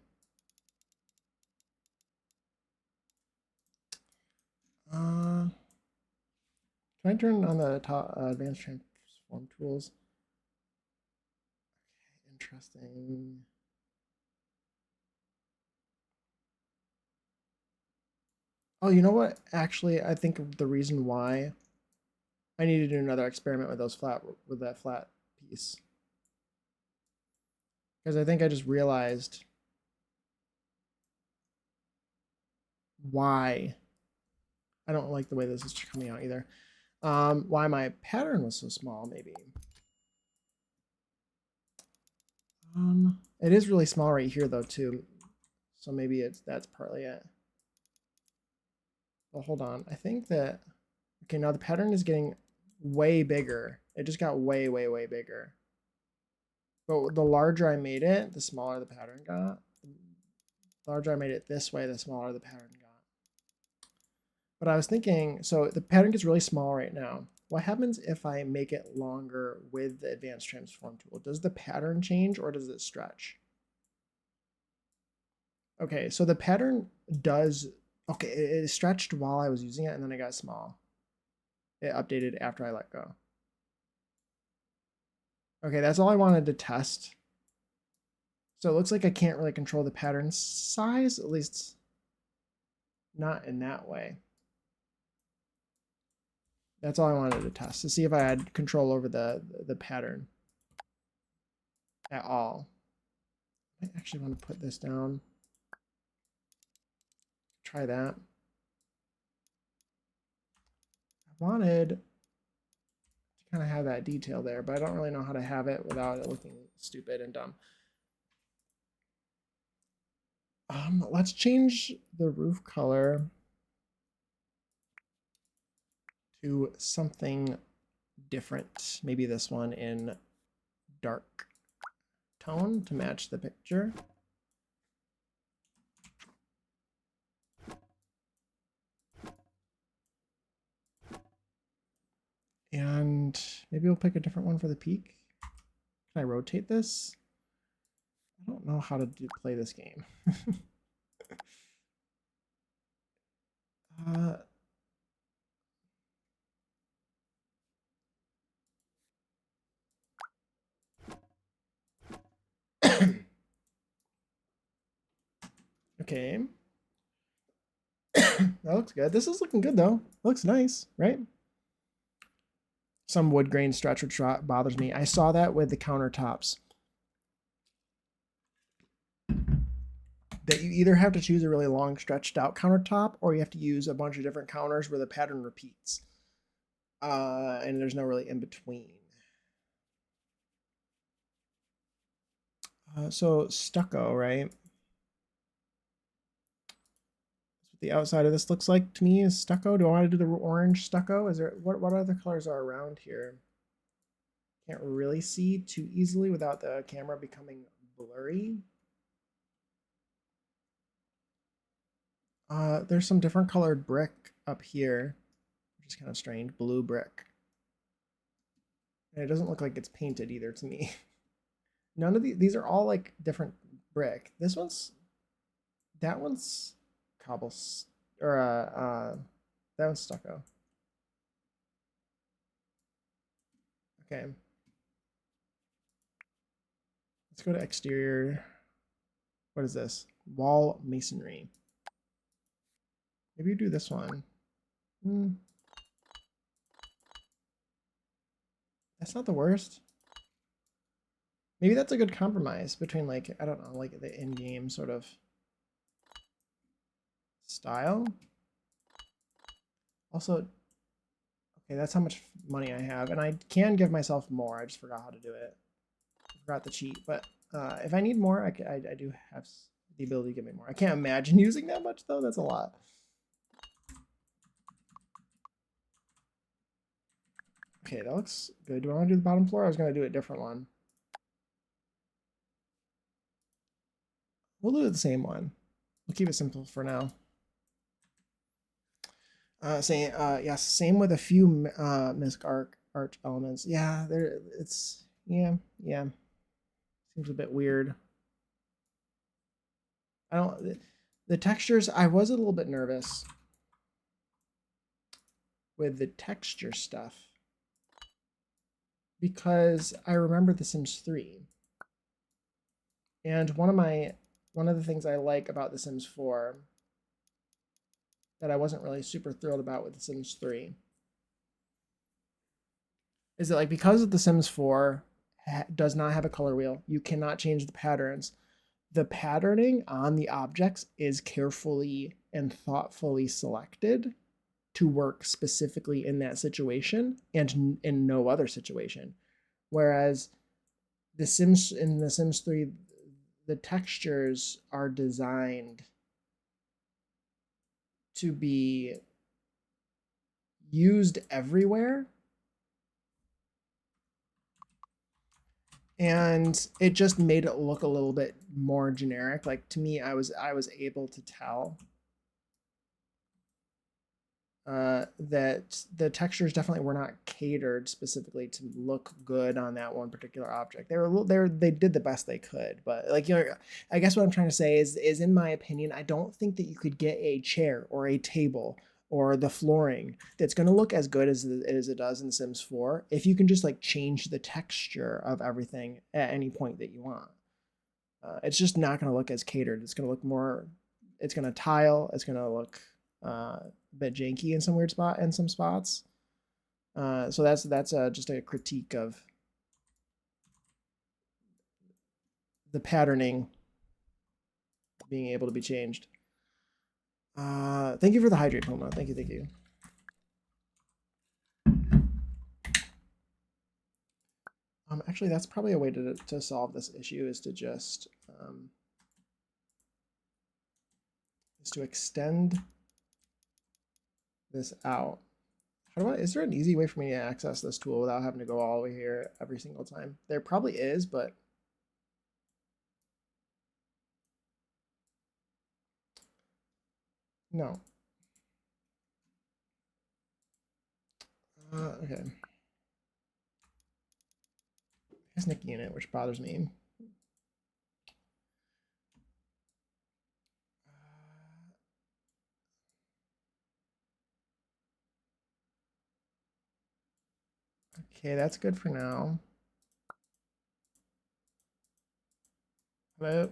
Can I turn on the top advanced transform tools? Okay, interesting. Oh, you know what? Actually, I think the reason why I need to do another experiment with that flat piece. Because I think I just realized why I don't like the way this is coming out either. Why my pattern was so small, maybe. It is really small right here though too, so maybe that's partly it. Well, hold on. I think that okay. Now the pattern is getting way bigger. It just got way, way, way bigger. But the larger I made it, the smaller the pattern got. The larger I made it this way, the smaller the pattern got. But I was thinking, so the pattern gets really small right now. What happens if I make it longer with the advanced transform tool? Does the pattern change or does it stretch? Okay, so the pattern does, okay, it stretched while I was using it and then it got small. It updated after I let go. Okay, that's all I wanted to test. So it looks like I can't really control the pattern size, at least not in that way. That's all I wanted to test, to see if I had control over the pattern at all. I actually want to put this down. Try that. I wanted to kind of have that detail there, but I don't really know how to have it without it looking stupid and dumb. Let's change the roof color to something different. Maybe this one in dark tone to match the picture. And maybe we'll pick a different one for the peak. Can I rotate this? I don't know how to play this game. Okay. That looks good. This is looking good though. Looks nice, right? Some wood grain stretch, which bothers me. I saw that with the countertops. That you either have to choose a really long stretched out countertop or you have to use a bunch of different counters where the pattern repeats. And there's no really in between. So stucco, right? That's what the outside of this looks like to me is stucco. Do I want to do the orange stucco? Is there what other colors are around here? Can't really see too easily without the camera becoming blurry. There's some different colored brick up here, which is kind of strange. Blue brick. And it doesn't look like it's painted either to me. None of these are all like different brick. That one's cobbles or that one's stucco. Okay. Let's go to exterior. What is this? Wall masonry. Maybe you do this one. That's not the worst. Maybe that's a good compromise between like, I don't know, like the in-game sort of style. Also, okay, that's how much money I have. And I can give myself more. I just forgot how to do it. I forgot the cheat. But if I need more, I do have the ability to give me more. I can't imagine using that much, though. That's a lot. Okay, that looks good. Do I want to do the bottom floor? I was going to do a different one. We'll do the same one. We'll keep it simple for now. Yes, same with a few misc arch elements. Yeah, yeah. Seems a bit weird. The textures, I was a little bit nervous with the texture stuff because I remember The Sims 3. And one of the things I like about The Sims 4 that I wasn't really super thrilled about with The Sims 3 is that like because The Sims 4 does not have a color wheel. You cannot change the patterns. The patterning on the objects is carefully and thoughtfully selected to work specifically in that situation and in no other situation. Whereas the Sims in the Sims 3, the textures are designed to be used everywhere, and it just made it look a little bit more generic. Like, to me, I was able to tell that the textures definitely were not catered specifically to look good on that one particular object. They did the best they could, but like, you know, I guess what I'm trying to say is in my opinion, I don't think that you could get a chair or a table or the flooring that's going to look as good as it does in Sims 4 if you can just like change the texture of everything at any point that you want. It's just not going to look as catered. It's going to look more. It's going to tile. It's going to look a bit janky in some weird spot in some spots. So that's just a critique of the patterning being able to be changed. Thank you for the hydrate, Poma. Thank you, thank you. Actually, that's probably a way to solve this issue is to just is to extend this out. Is there an easy way for me to access this tool without having to go all the way here every single time? There probably is, but no. Okay. It's Nick unit, which bothers me. Okay, that's good for now. Hello?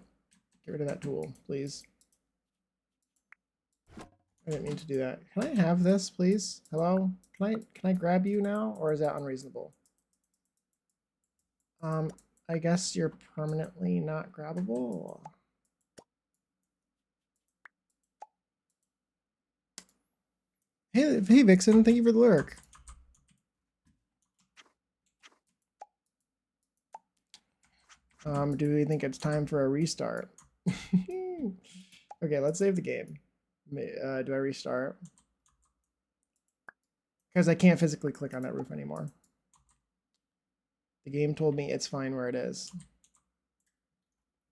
Get rid of that tool, please. I didn't mean to do that. Can I have this, please? Hello? Can I grab you now, or is that unreasonable? I guess you're permanently not grabbable. Hey, Vixen, thank you for the lurk. Do we think it's time for a restart? Okay, let's save the game. Do I restart? Because I can't physically click on that roof anymore. The game told me it's fine where it is.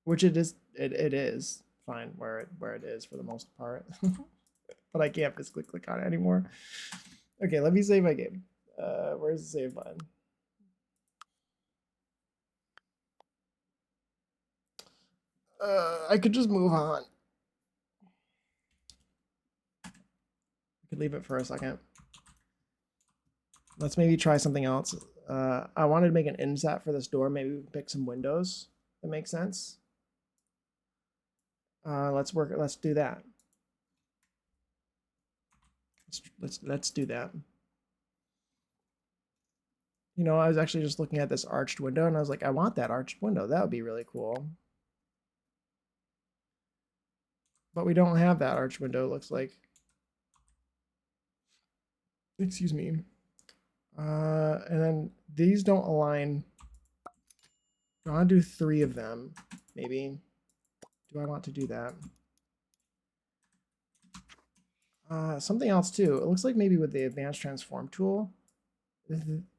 Which it is. It is fine where it is for the most part. But I can't physically click on it anymore. Okay, let me save my game. Where's the save button? I could just move on. I could leave it for a second. Let's maybe try something else. I wanted to make an inset for this door. Maybe we can pick some windows. That makes sense. Let's do that. Let's do that. You know, I was actually just looking at this arched window and I was like, I want that arched window. That would be really cool. But we don't have that arched window, it looks like. Excuse me. And then these don't align. I want to do 3 of them, maybe. Do I want to do that? Something else too. It looks like maybe with the advanced transform tool,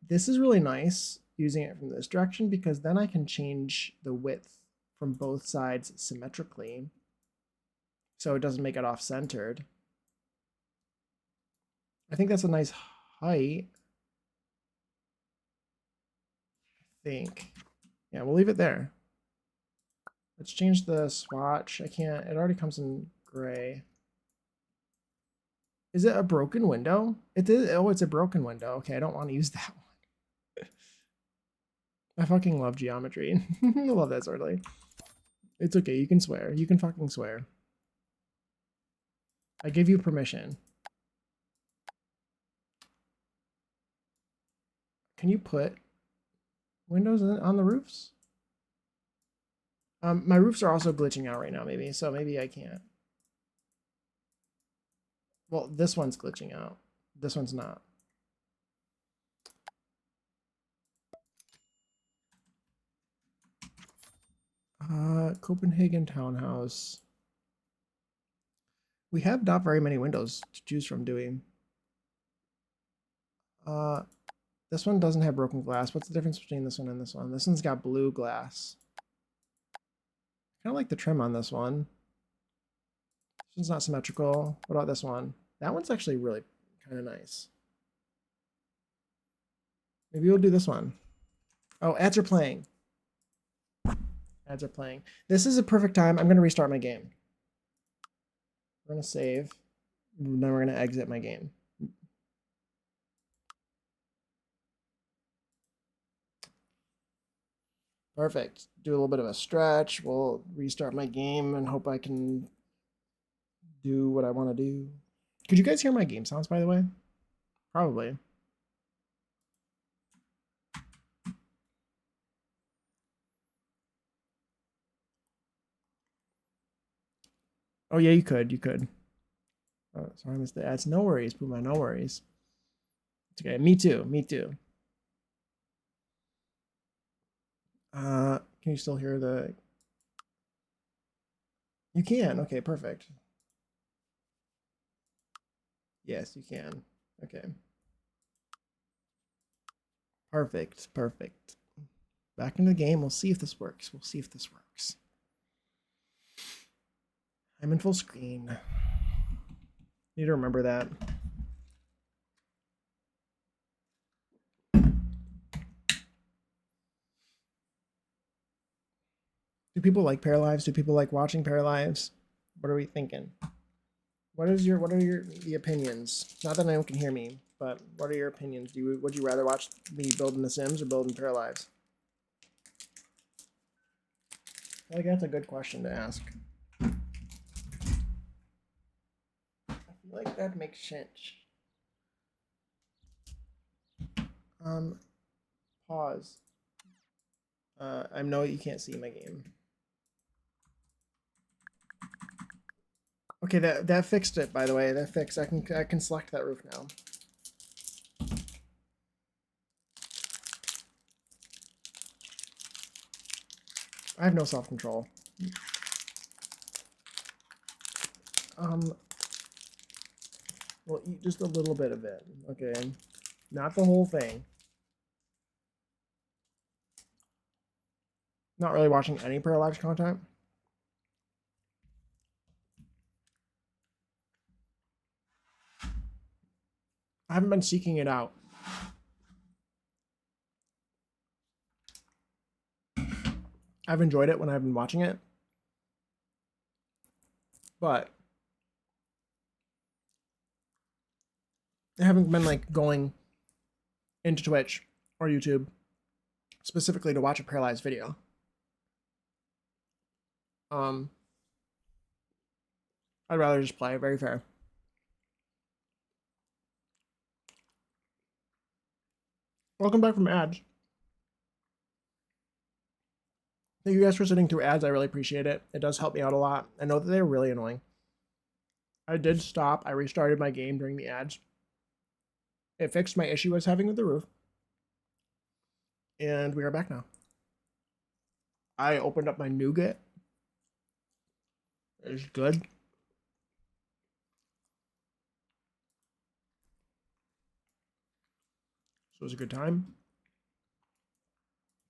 this is really nice using it from this direction because then I can change the width from both sides symmetrically so it doesn't make it off-centered. I think that's a nice height. I think. Yeah, we'll leave it there. Let's change the swatch. I can't, it already comes in gray. Is it a broken window? It is. Oh, it's a broken window. Okay, I don't want to use that one. I fucking love geometry. I love that sort of thing. It's okay. You can swear. You can fucking swear. I give you permission. Can you put windows on the roofs? My roofs are also glitching out right now, maybe. So maybe I can't. Well, this one's glitching out. This one's not. Copenhagen Townhouse. We have not very many windows to choose from, do we? This one doesn't have broken glass. What's the difference between this one and this one? This one's got blue glass. Kind of like the trim on this one. This one's not symmetrical. What about this one? That one's actually really kind of nice. Maybe we'll do this one. Oh, ads are playing. Ads are playing. This is a perfect time. I'm going to restart my game. We're going to save. Then we're going to exit my game. Perfect. Do a little bit of a stretch. We'll restart my game and hope I can do what I want to do. Could you guys hear my game sounds, by the way? Probably. Oh, yeah, you could. You could. Oh, sorry, I missed the ads. No worries, Puma. No worries. It's okay. Me too. Me too. Can you still hear the... You can. Okay, perfect. Yes, you can. Okay. Perfect. Perfect. Back into the game. We'll see if this works. We'll see if this works. I'm in full screen. Need to remember that. Do people like Paralives? Do people like watching Paralives? What are we thinking? What are the opinions? Not that anyone can hear me, but what are your opinions? Would you rather watch me building The Sims or building Paralives? I think that's a good question to ask. I feel like that makes sense. Pause. I know you can't see my game. Okay, that fixed it, by the way. That fixed. I can select that roof now. I have no self-control. Well, eat just a little bit of it, okay? Not the whole thing. Not really watching any Paralives content. I haven't been seeking it out. I've enjoyed it when I've been watching it. But I haven't been like going into Twitch or YouTube specifically to watch a Paralives video. I'd rather just play. Very fair. Welcome back from ads. Thank you guys for sitting through ads. I really appreciate it. It does help me out a lot. I know that they're really annoying. I did stop. I restarted my game during the ads. It fixed my issue I was having with the roof. And we are back now. I opened up my nougat. It's good. So it was a good time.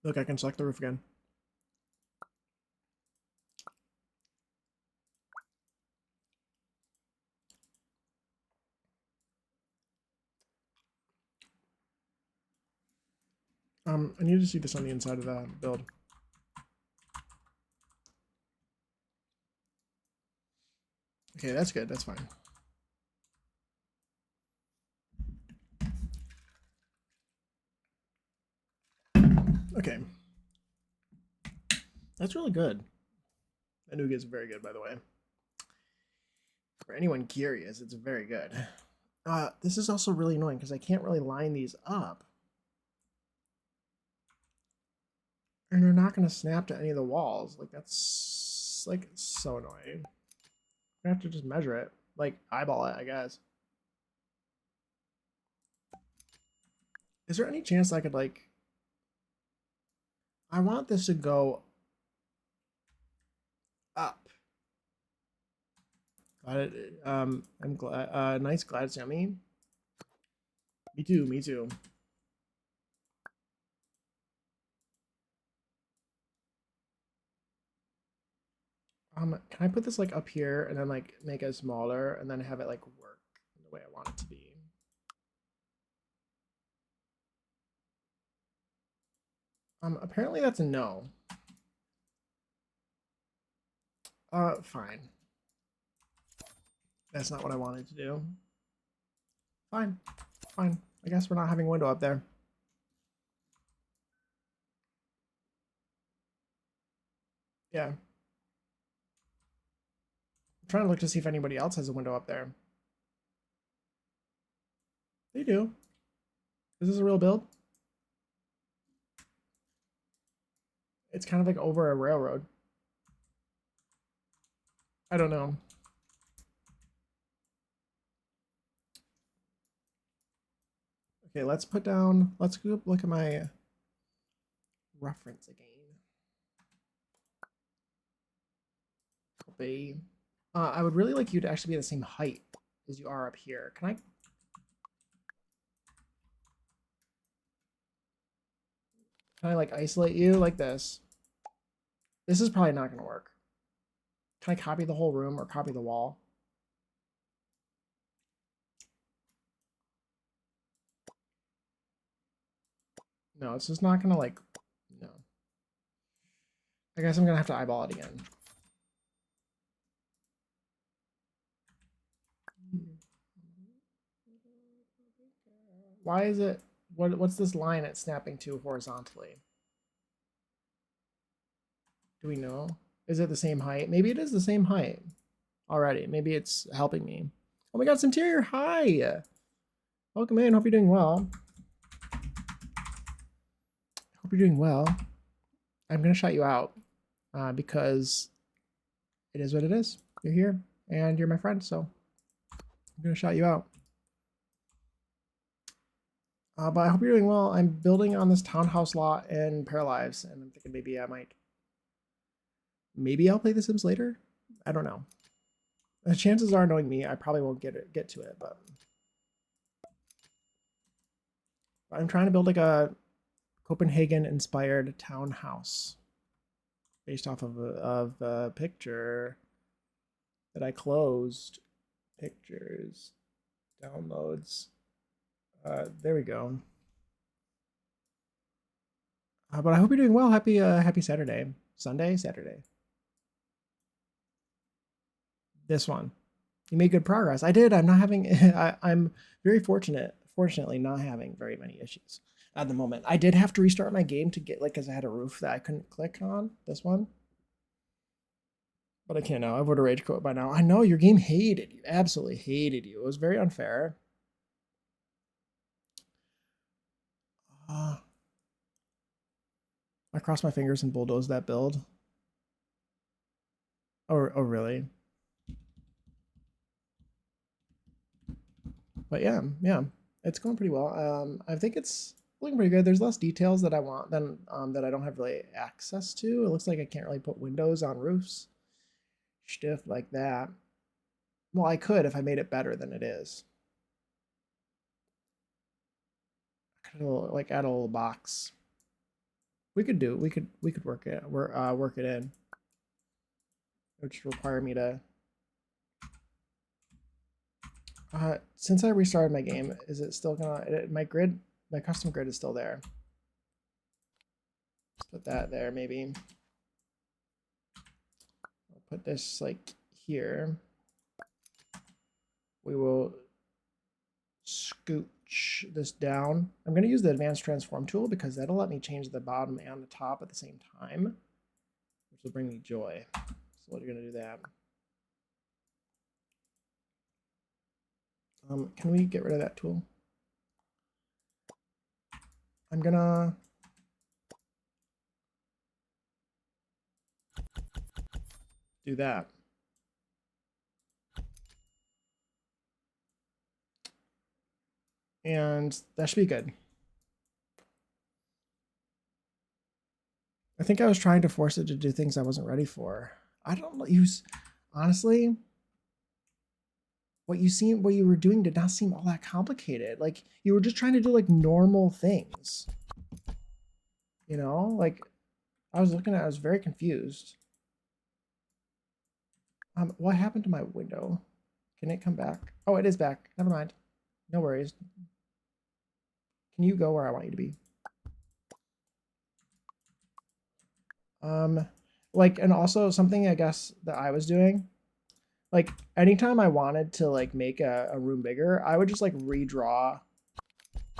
Look, I can select the roof again. I need to see this on the inside of the build. Okay, that's good. That's fine. Okay. That's really good. That nougat is very good, by the way. For anyone curious, it's very good. This is also really annoying because I can't really line these up. And they're not going to snap to any of the walls. Like, that's, like, so annoying. I have to just measure it. Like, eyeball it, I guess. Is there any chance I could, like... I want this to go up. Glad it, I'm glad, nice, glad it's yummy. Me too, me too. Can I put this like up here and then like make it smaller and then have it like work the way I want it to be? Apparently that's a no. Fine. That's not what I wanted to do. Fine, fine. I guess we're not having a window up there. Yeah. I'm trying to look to see if anybody else has a window up there. They do. Is this a real build? It's kind of like over a railroad. I don't know. Okay, let's put down, let's go look at my reference again. Copy. I would really like you to actually be the same height as you are up here. Can I like isolate you like this? This is probably not going to work. Can I copy the whole room or copy the wall? No, it's just not going to like, no. I guess I'm going to have to eyeball it again. Why is it, what's this line it's snapping to horizontally? Do we know? Is it the same height? Maybe it is the same height already. Maybe it's helping me. Oh my god, it's Interior. Hi. Welcome in. Hope you're doing well. Hope you're doing well. I'm going to shout you out because it is what it is. You're here and you're my friend, so I'm going to shout you out. But I hope you're doing well. I'm building on this townhouse lot in Paralives, and I'm thinking maybe I'll play The Sims later. I don't know. The chances are, knowing me, I probably won't get to it, but I'm trying to build like a Copenhagen-inspired townhouse based off of a picture that I closed. Pictures, downloads. There we go. But I hope you're doing well. Happy Saturday. Sunday? Saturday. This one. You made good progress. I did. I'm not having I'm very fortunately not having very many issues at the moment. I did have to restart my game to get like because I had a roof that I couldn't click on. This one. But I can't now. I would have rage quit by now. I know your game hated you. Absolutely hated you. It was very unfair. I crossed my fingers and bulldozed that build. Oh really? But yeah, it's going pretty well. I think it's looking pretty good. There's less details that I want than that I don't have really access to. It looks like I can't really put windows on roofs, stuff like that. Well, I could if I made it better than it is. I could like add a little box. We could do. We could work it in. Which require me to. Since I restarted my game, is it still gonna? My custom grid is still there. Let's put that there, maybe. I'll put this like here. We will scooch this down. I'm going to use the advanced transform tool because that'll let me change the bottom and the top at the same time, which will bring me joy. So we're going to do that. Can we get rid of that tool? I'm gonna do that. And that should be good. I think I was trying to force it to do things I wasn't ready for. I don't use, honestly, what you were doing did not seem all that complicated. Like you were just trying to do like normal things. You know, like I was very confused. What happened to my window? Can it come back? Oh, it is back. Never mind. No worries. Can you go where I want you to be? Like, and also something I guess that I was doing, like anytime I wanted to like make a room bigger, I would just like redraw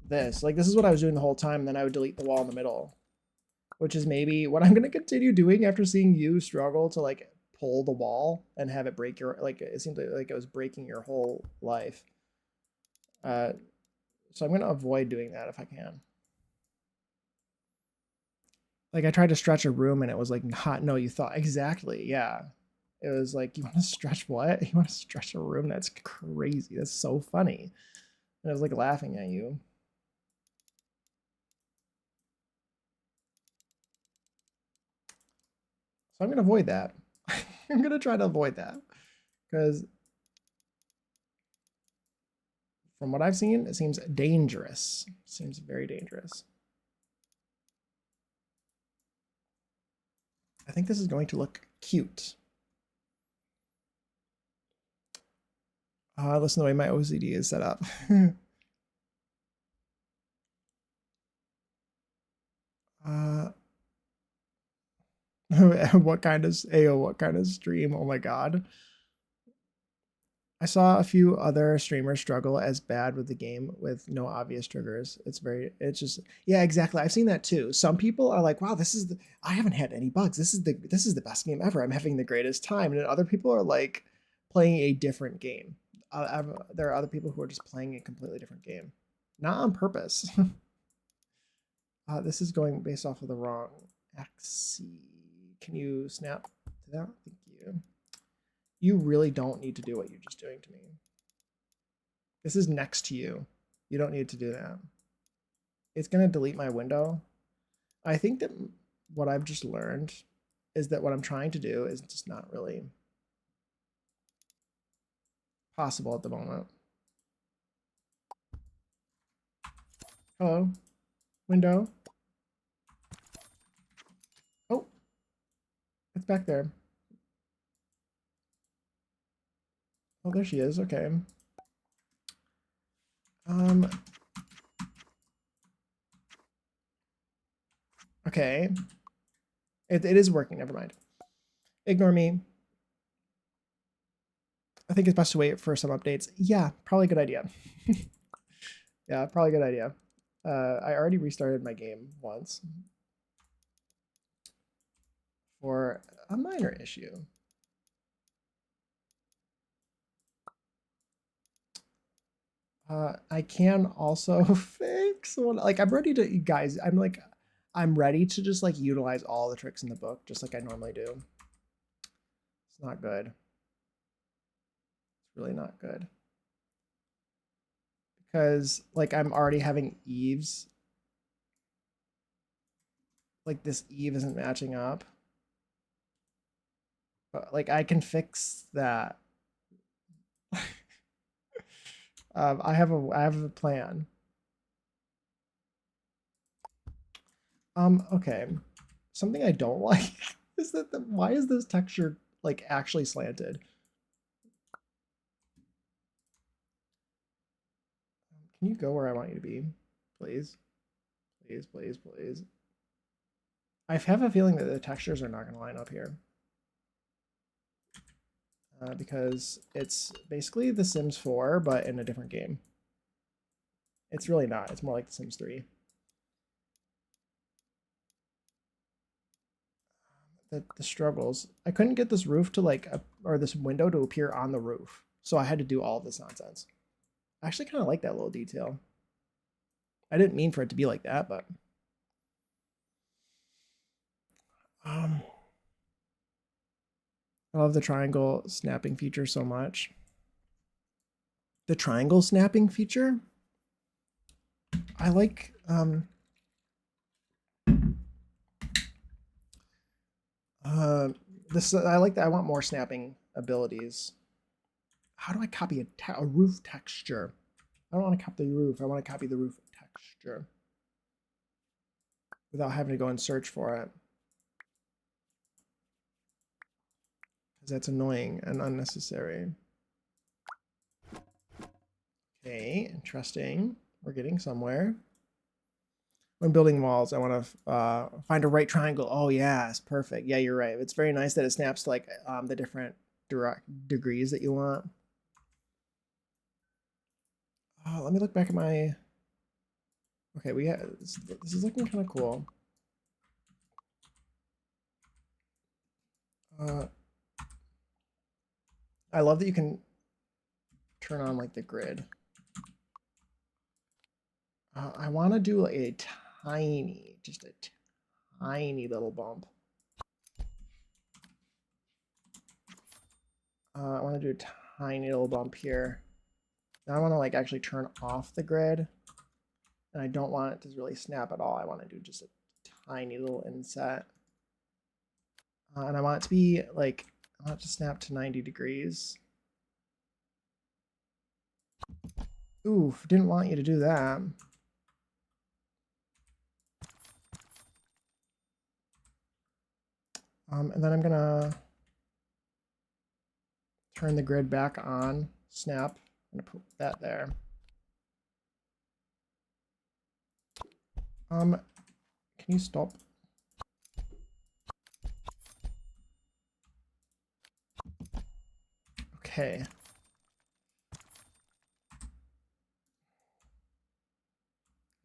this. Like this is what I was doing the whole time. And then I would delete the wall in the middle, which is maybe what I'm going to continue doing after seeing you struggle to like pull the wall and have it break your, like it seemed like it was breaking your whole life. So I'm going to avoid doing that if I can. Like I tried to stretch a room and it was like not, no, you thought exactly. Yeah. It was like, you want to stretch what? You want to stretch a room? That's crazy. That's so funny. And I was like laughing at you. So I'm going to avoid that. I'm going to try to avoid that because from what I've seen, it seems dangerous. It seems very dangerous. I think this is going to look cute. Listen to the way my OCD is set up. What kind of what kind of stream? Oh my god. I saw a few other streamers struggle as bad with the game with no obvious triggers. It's just, yeah, exactly. I've seen that too. Some people are like, wow, I haven't had any bugs. This is the best game ever. I'm having the greatest time. And then other people are like playing a different game. There are other people who are just playing a completely different game, not on purpose. This is going based off of the wrong axis. Can you snap to that? Thank you. You really don't need to do what you're just doing to me. This is next to you. You don't need to do that. It's going to delete my window. I think that what I've just learned is that what I'm trying to do is just not really possible at the moment. Hello, window. Oh, it's back there. Oh, there she is. Okay. Okay. It is working. Never mind. Ignore me. I think it's best to wait for some updates. Yeah, probably a good idea. Yeah, probably a good idea. I already restarted my game once for a minor issue. I can also fix one. Like I'm ready to, guys. I'm ready to just like utilize all the tricks in the book, just like I normally do. It's not good. It's really not good because like I'm already having eaves. Like this eve isn't matching up, but like I can fix that. I have a plan. Okay. Something I don't like is that why is this texture like actually slanted? Can you go where I want you to be? Please. Please, please, please. I have a feeling that the textures are not going to line up here. Because it's basically The Sims 4, but in a different game. It's really not. It's more like The Sims 3. The struggles. I couldn't get this roof to like, or this window to appear on the roof. So I had to do all of this nonsense. I actually kind of like that little detail. I didn't mean for it to be like that, but I love the triangle snapping feature so much. The triangle snapping feature? I like this. I like that. I want more snapping abilities. How do I copy a roof texture? I don't want to copy the roof. I want to copy the roof texture without having to go and search for it. Because that's annoying and unnecessary. Okay, interesting. We're getting somewhere. When building walls, I want to find a right triangle. Oh, yes, perfect. Yeah, you're right. It's very nice that it snaps to like the different degrees that you want. Let me look back at my... Okay, we have... This is looking kind of cool. I love that you can turn on like the grid. I want to do a tiny, just a tiny little bump. I want to do a tiny little bump here. Now I want to like actually turn off the grid. And I don't want it to really snap at all. I want to do just a tiny little inset. And I want it to be like, I want it to snap to 90 degrees. Oof, didn't want you to do that. And then I'm gonna turn the grid back on, snap, I'm gonna put that there. Can you stop? Okay.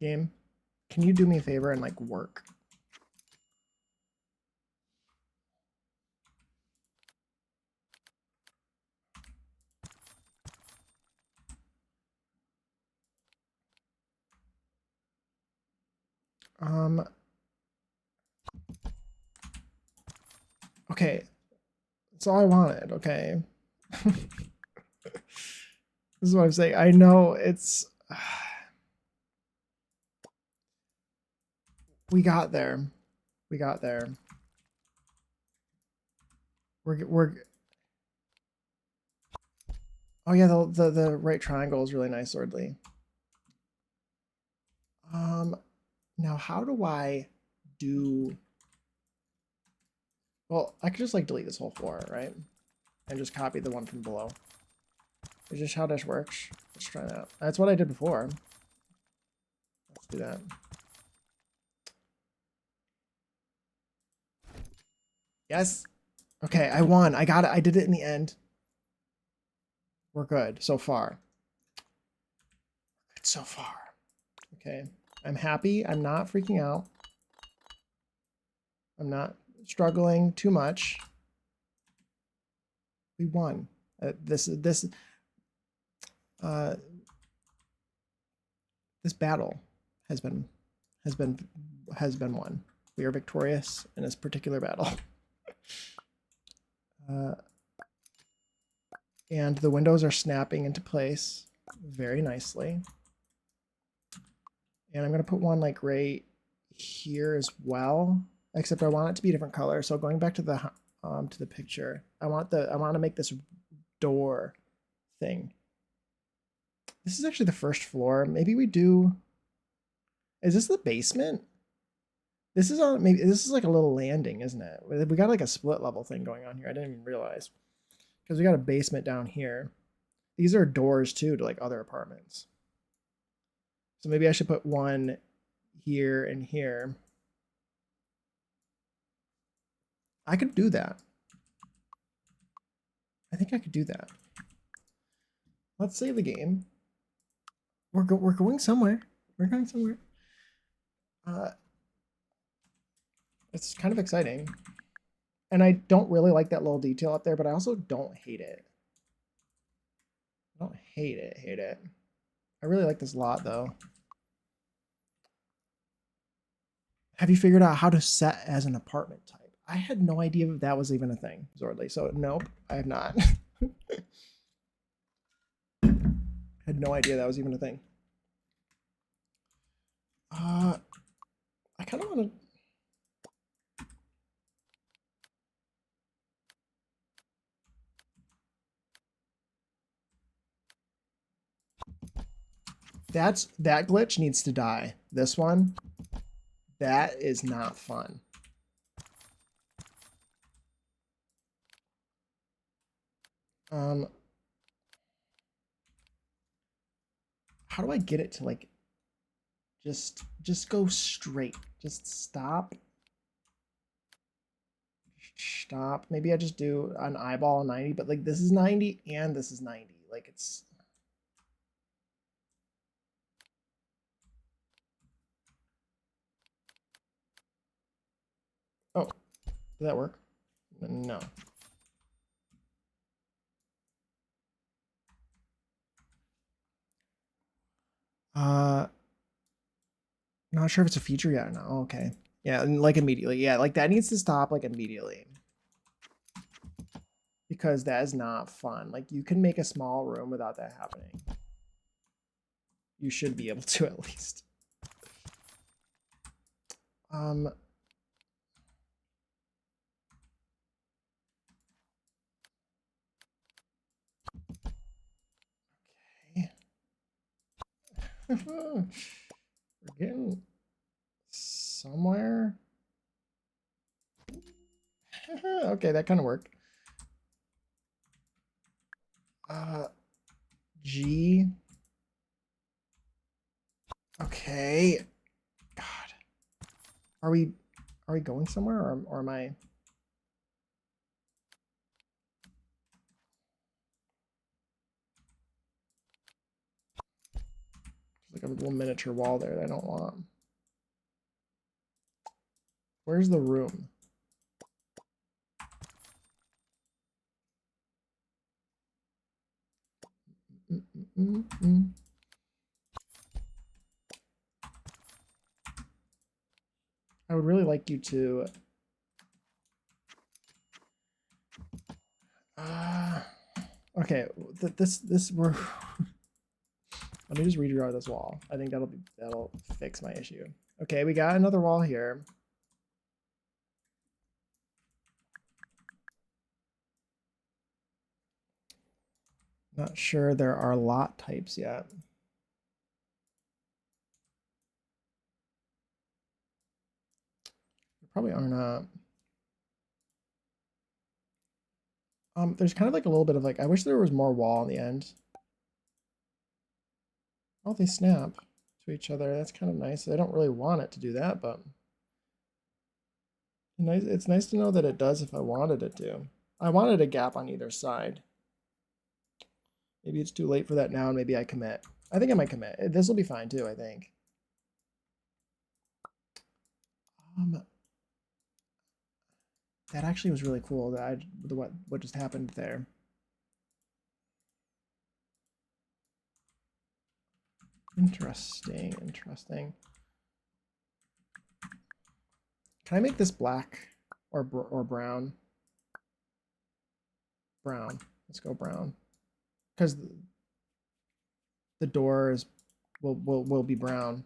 Game, can you do me a favor and like work? Okay. That's all I wanted, okay? This is what I'm saying. I know it's... We got there. We got there. We're... Oh yeah, the right triangle is really nice, Swordly. Now how do I do... Well, I could just like delete this whole floor, right? And just copy the one from below. Is this how this works? Let's try that. That's what I did before. Let's do that. Yes. Okay, I won. I got it. I did it in the end. We're good so far. Good so far. Okay. I'm happy. I'm not freaking out. I'm not struggling too much. We won. This battle has been won. We are victorious in this particular battle. And the windows are snapping into place very nicely. And I'm going to put one like right here as well, except I want it to be a different color. So going back to the picture, I want to make this door thing. This is actually the first floor. Maybe we do... Is this the basement? This is on, maybe this is like a little landing, isn't it? We got like a split level thing going on here. I didn't even realize. Because we got a basement down here. These are doors too to like other apartments. So maybe I should put one here and here. I could do that. I think I could do that. Let's save the game. We're going somewhere. We're going somewhere. It's kind of exciting. And I don't really like that little detail up there, but I also don't hate it. I don't hate it. I really like this lot though. Have you figured out how to set as an apartment type? I had no idea that that was even a thing, Zordly. So nope, I have not. Had no idea that was even a thing. I kind of want to. That glitch needs to die. This one, that is not fun. How do I get it to like just go straight? Just stop. Stop. Maybe I just do an eyeball 90, but like this is 90 and this is 90. Like it's oh, did that work? No. Not sure if it's a feature yet. No, okay. Yeah, and like immediately. Yeah, like that needs to stop like immediately. Because that is not fun. Like you can make a small room without that happening. You should be able to at least. Okay. We're getting somewhere. Okay, that kind of worked. G. Okay. God. Are we going somewhere or am I? There's like a little miniature wall there that I don't want. Where's the room? I would really like you to. Okay, this we're. Let me just redraw this wall. I think that'll fix my issue. Okay, we got another wall here. Not sure there are lot types yet. There probably are not. There's kind of like a little bit of like, I wish there was more wall in the end. Oh, they snap to each other. That's kind of nice. I don't really want it to do that, but it's nice to know that it does if I wanted it to. I wanted a gap on either side. Maybe it's too late for that now, and maybe I commit. I think I might commit. This will be fine too, I think. That actually was really cool. That what just happened there. Interesting, interesting. Can I make this black or brown? Brown. Let's go brown. Because the doors will be brown.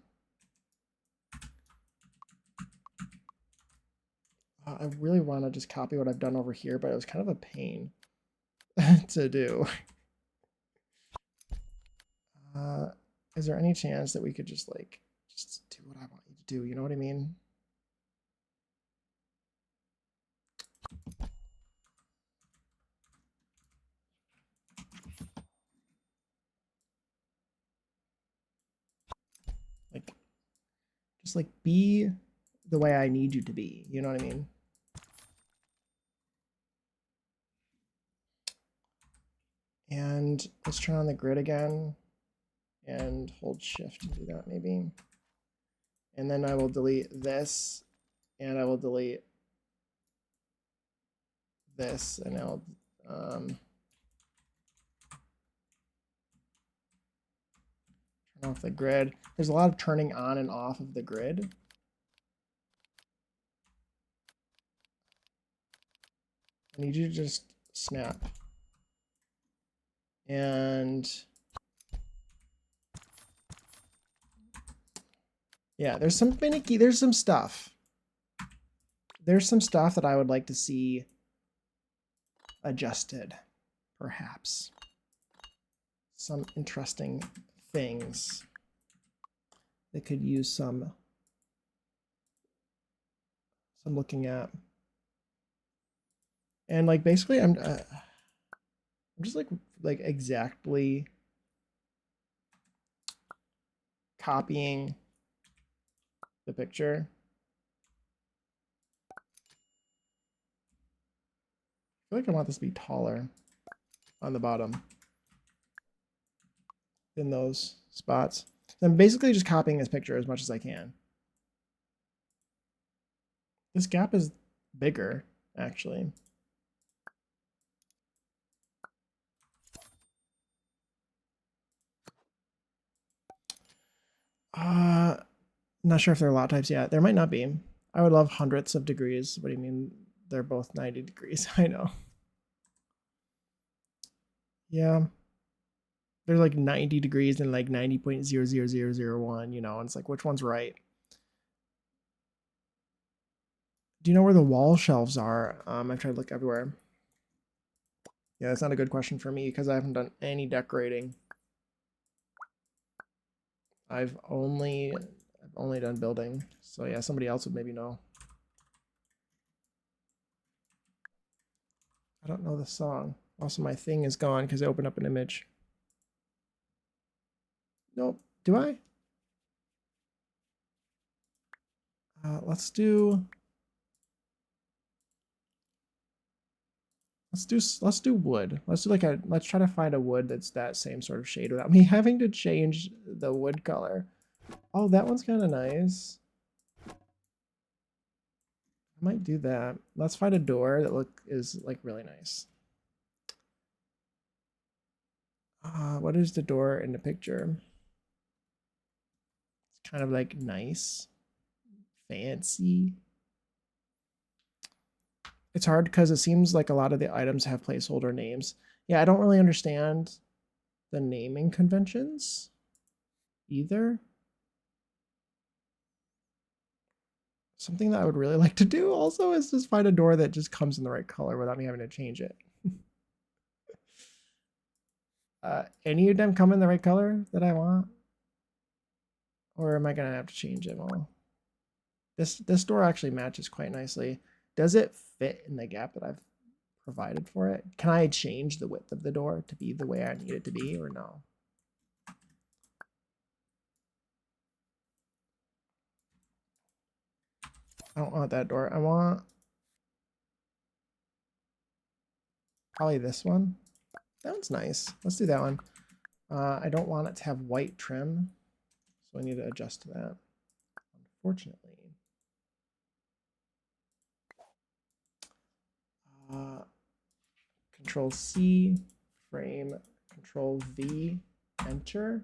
I really want to just copy what I've done over here, but it was kind of a pain to do. Is there any chance that we could just like just do what I want you to do? You know what I mean? Like, just like be the way I need you to be. You know what I mean? And let's turn on the grid again and hold shift to do that maybe. And then I will delete this and I will delete this and I'll turn off the grid. There's a lot of turning on and off of the grid. I need you to just snap. And yeah, there's some finicky, there's some stuff. There's some stuff that I would like to see adjusted, perhaps. Some interesting things that could use some looking at. And like basically I'm just like exactly copying the picture. I feel like I want this to be taller on the bottom in those spots. So I'm basically just copying this picture as much as I can. This gap is bigger, actually. Not sure if there are lot types yet. There might not be. I would love hundredths of degrees. What do you mean? They're both 90 degrees. I know. Yeah. There's like 90 degrees and like 90.00001, you know, and it's like, which one's right? Do you know where the wall shelves are? I've tried to look everywhere. Yeah, that's not a good question for me because I haven't done any decorating. I've only done building. So yeah, somebody else would maybe know. I don't know the song. Also, my thing is gone because I opened up an image. Nope. Do I? Let's do wood. Let's do let's try to find a wood that's that same sort of shade without me having to change the wood color. Oh, that one's kind of nice. I might do that. Let's find a door that is like really nice. What is the door in the picture? It's kind of like nice, fancy. It's hard because it seems like a lot of the items have placeholder names. Yeah, I don't really understand the naming conventions either. Something that I would really like to do also is just find a door that just comes in the right color without me having to change it. Any of them come in the right color that I want? Or am I gonna have to change them all? This door actually matches quite nicely. Does it fit in the gap that I've provided for it? Can I change the width of the door to be the way I need it to be or no? I don't want that door. I want probably this one. That one's nice. Let's do that one. I don't want it to have white trim, so I need to adjust to that. Unfortunately. Control C, frame, Control V, enter.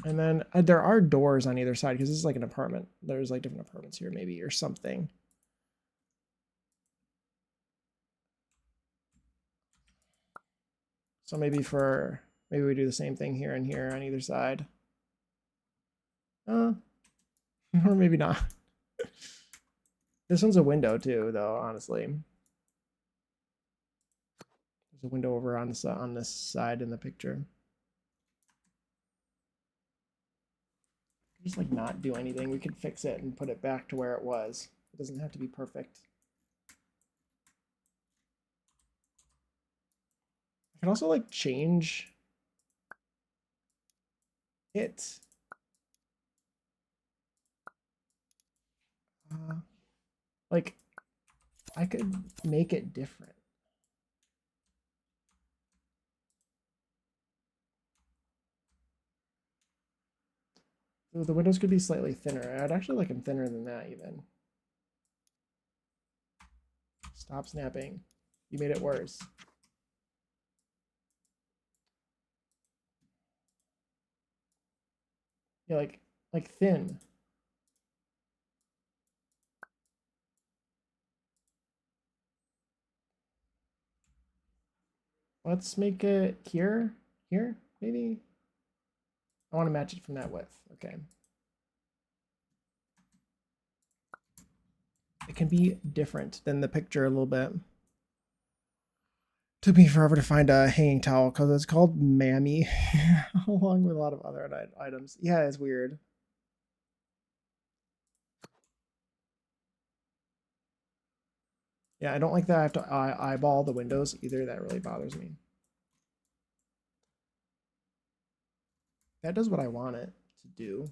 And then there are doors on either side because this is like an apartment. There's like different apartments here maybe or something. So maybe we do the same thing here and here on either side. Or maybe not. This one's a window too, though, honestly. There's a window over on this side in the picture. Just like not do anything. We could fix it and put it back to where it was. It doesn't have to be perfect. I can also like change it. Like I could make it different. So the windows could be slightly thinner. I'd actually like them thinner than that even. Stop snapping. You made it worse. Yeah, like thin. Let's make it here. Here, maybe? I want to match it from that width. Okay. It can be different than the picture a little bit. Took me forever to find a hanging towel because it's called Mammy, along with a lot of other items. Yeah, it's weird. Yeah, I don't like that I have to eyeball the windows either. That really bothers me. That does what I want it to do.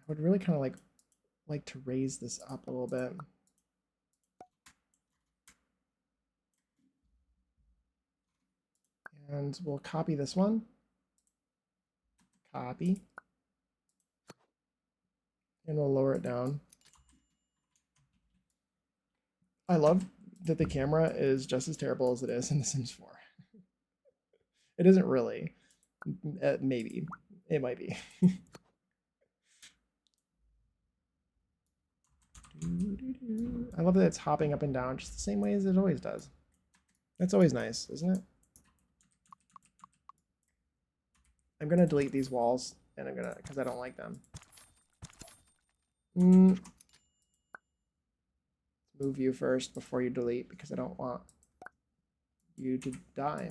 I would really kind of like to raise this up a little bit. And we'll copy this one. Copy. And we'll lower it down. I love that the camera is just as terrible as it is in The Sims 4. It isn't really. Maybe. It might be. I love that it's hopping up and down just the same way as it always does. That's always nice, isn't it? I'm gonna delete these walls, and I'm gonna, because I don't like them. Move you first before you delete, because I don't want you to die.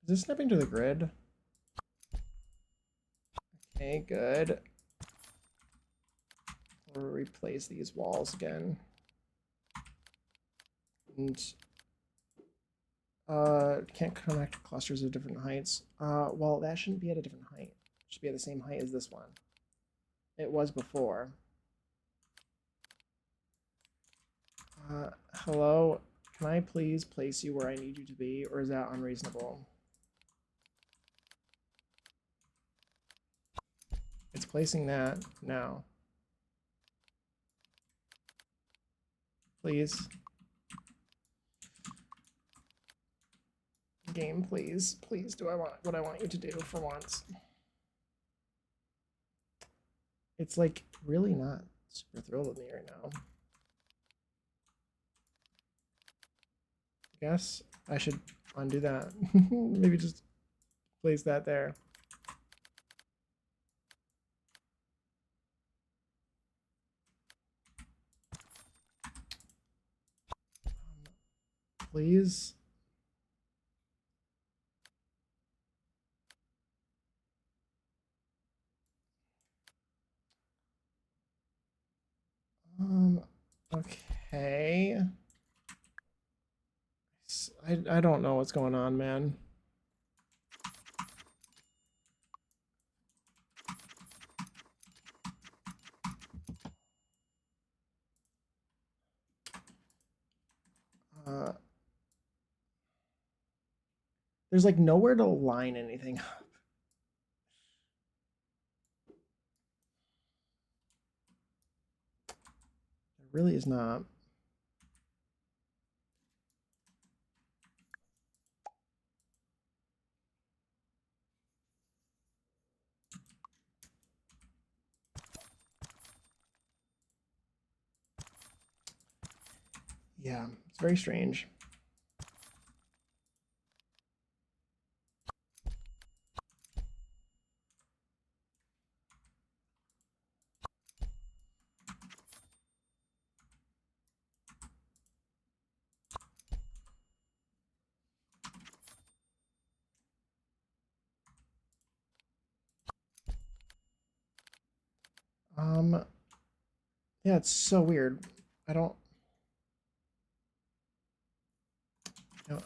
Is this snapping to the grid? Okay, good. We'll replace these walls again. And can't connect clusters of different heights. Well, that shouldn't be at a different height. It should be at the same height as this one. It was before. Hello, can I please place you where I need you to be, or is that unreasonable? It's placing that now. Please. Game, please. Please do I want what I want you to do for once. It's like really not super thrilled with me right now. I guess I should undo that. Maybe just place that there. Please. Okay. I don't know what's going on, man. There's like nowhere to line anything up. There really is not. Yeah, it's very strange. Yeah, it's so weird. I don't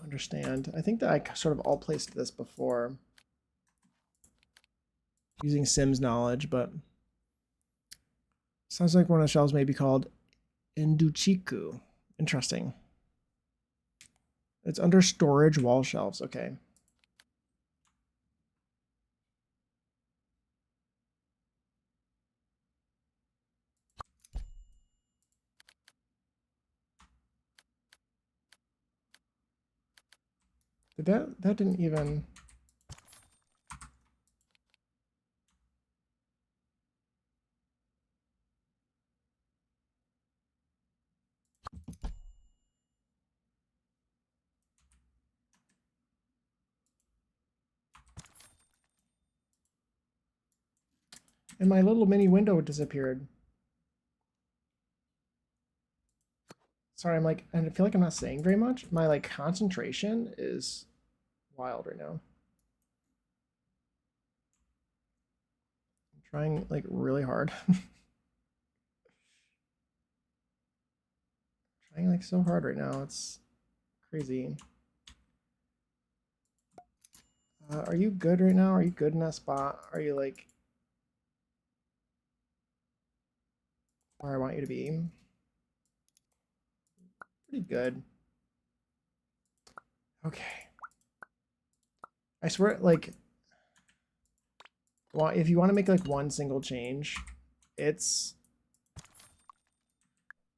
understand. I think that I sort of all placed this before using Sims knowledge, but sounds like one of the shelves may be called Induchiku. Interesting. It's under storage wall shelves. Okay. That didn't even... And my little mini window disappeared. Sorry, I'm like, I feel like I'm not saying very much. My like concentration is wild right now. I'm trying like really hard. Trying like so hard right now. It's crazy. Are you good right now? Are you good in that spot? Are you like where I want you to be? Pretty good. Okay. I swear, like, well, if you want to make like one single change, it's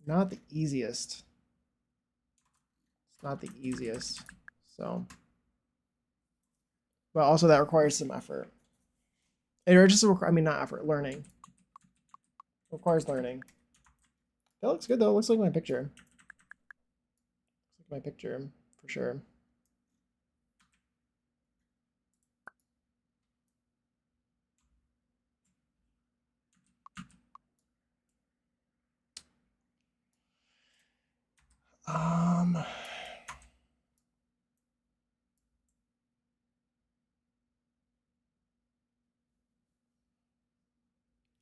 not the easiest. It's not the easiest. So, but also that requires some effort. It just I mean, not effort, learning. It requires learning. That looks good though. It looks like my picture. Looks like my picture for sure.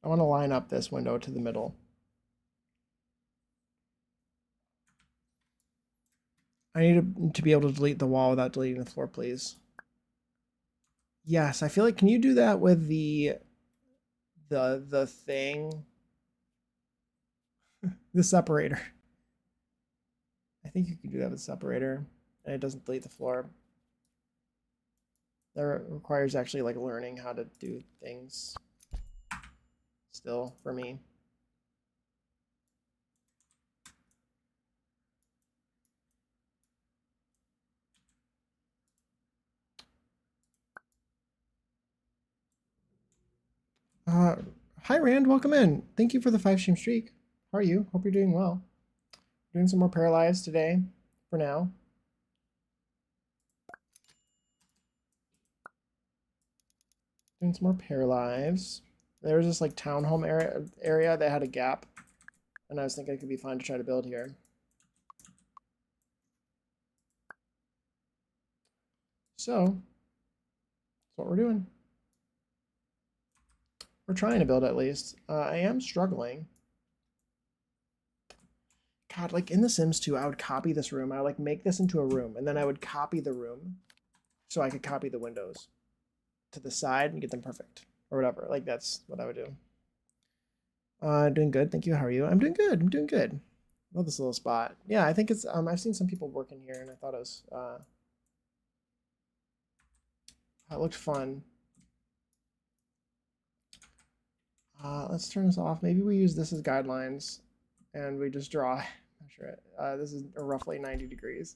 I want to line up this window to the middle. I need to be able to delete the wall without deleting the floor, please. Yes, I feel like, can you do that with the thing? The separator. I think you can do that with the separator, and it doesn't delete the floor. That requires actually like learning how to do things still for me. Hi Rand, welcome in. Thank you for the 5-stream streak. How are you? Hope you're doing well. Doing some more Paralives today for now. Doing some more Paralives. There was this like townhome area that had a gap, and I was thinking it could be fun to try to build here. So that's what we're doing. We're trying to build at least. I am struggling. God, like in The Sims 2, I would copy this room. I would like make this into a room, and then I would copy the room so I could copy the windows to the side and get them perfect or whatever. Like that's what I would do. Doing good. Thank you. How are you? I'm doing good. I'm doing good. Love this little spot. Yeah, I think it's I've seen some people working here and I thought it looked fun. Let's turn this off. Maybe we use this as guidelines and we just draw. I'm sure this is roughly 90 degrees.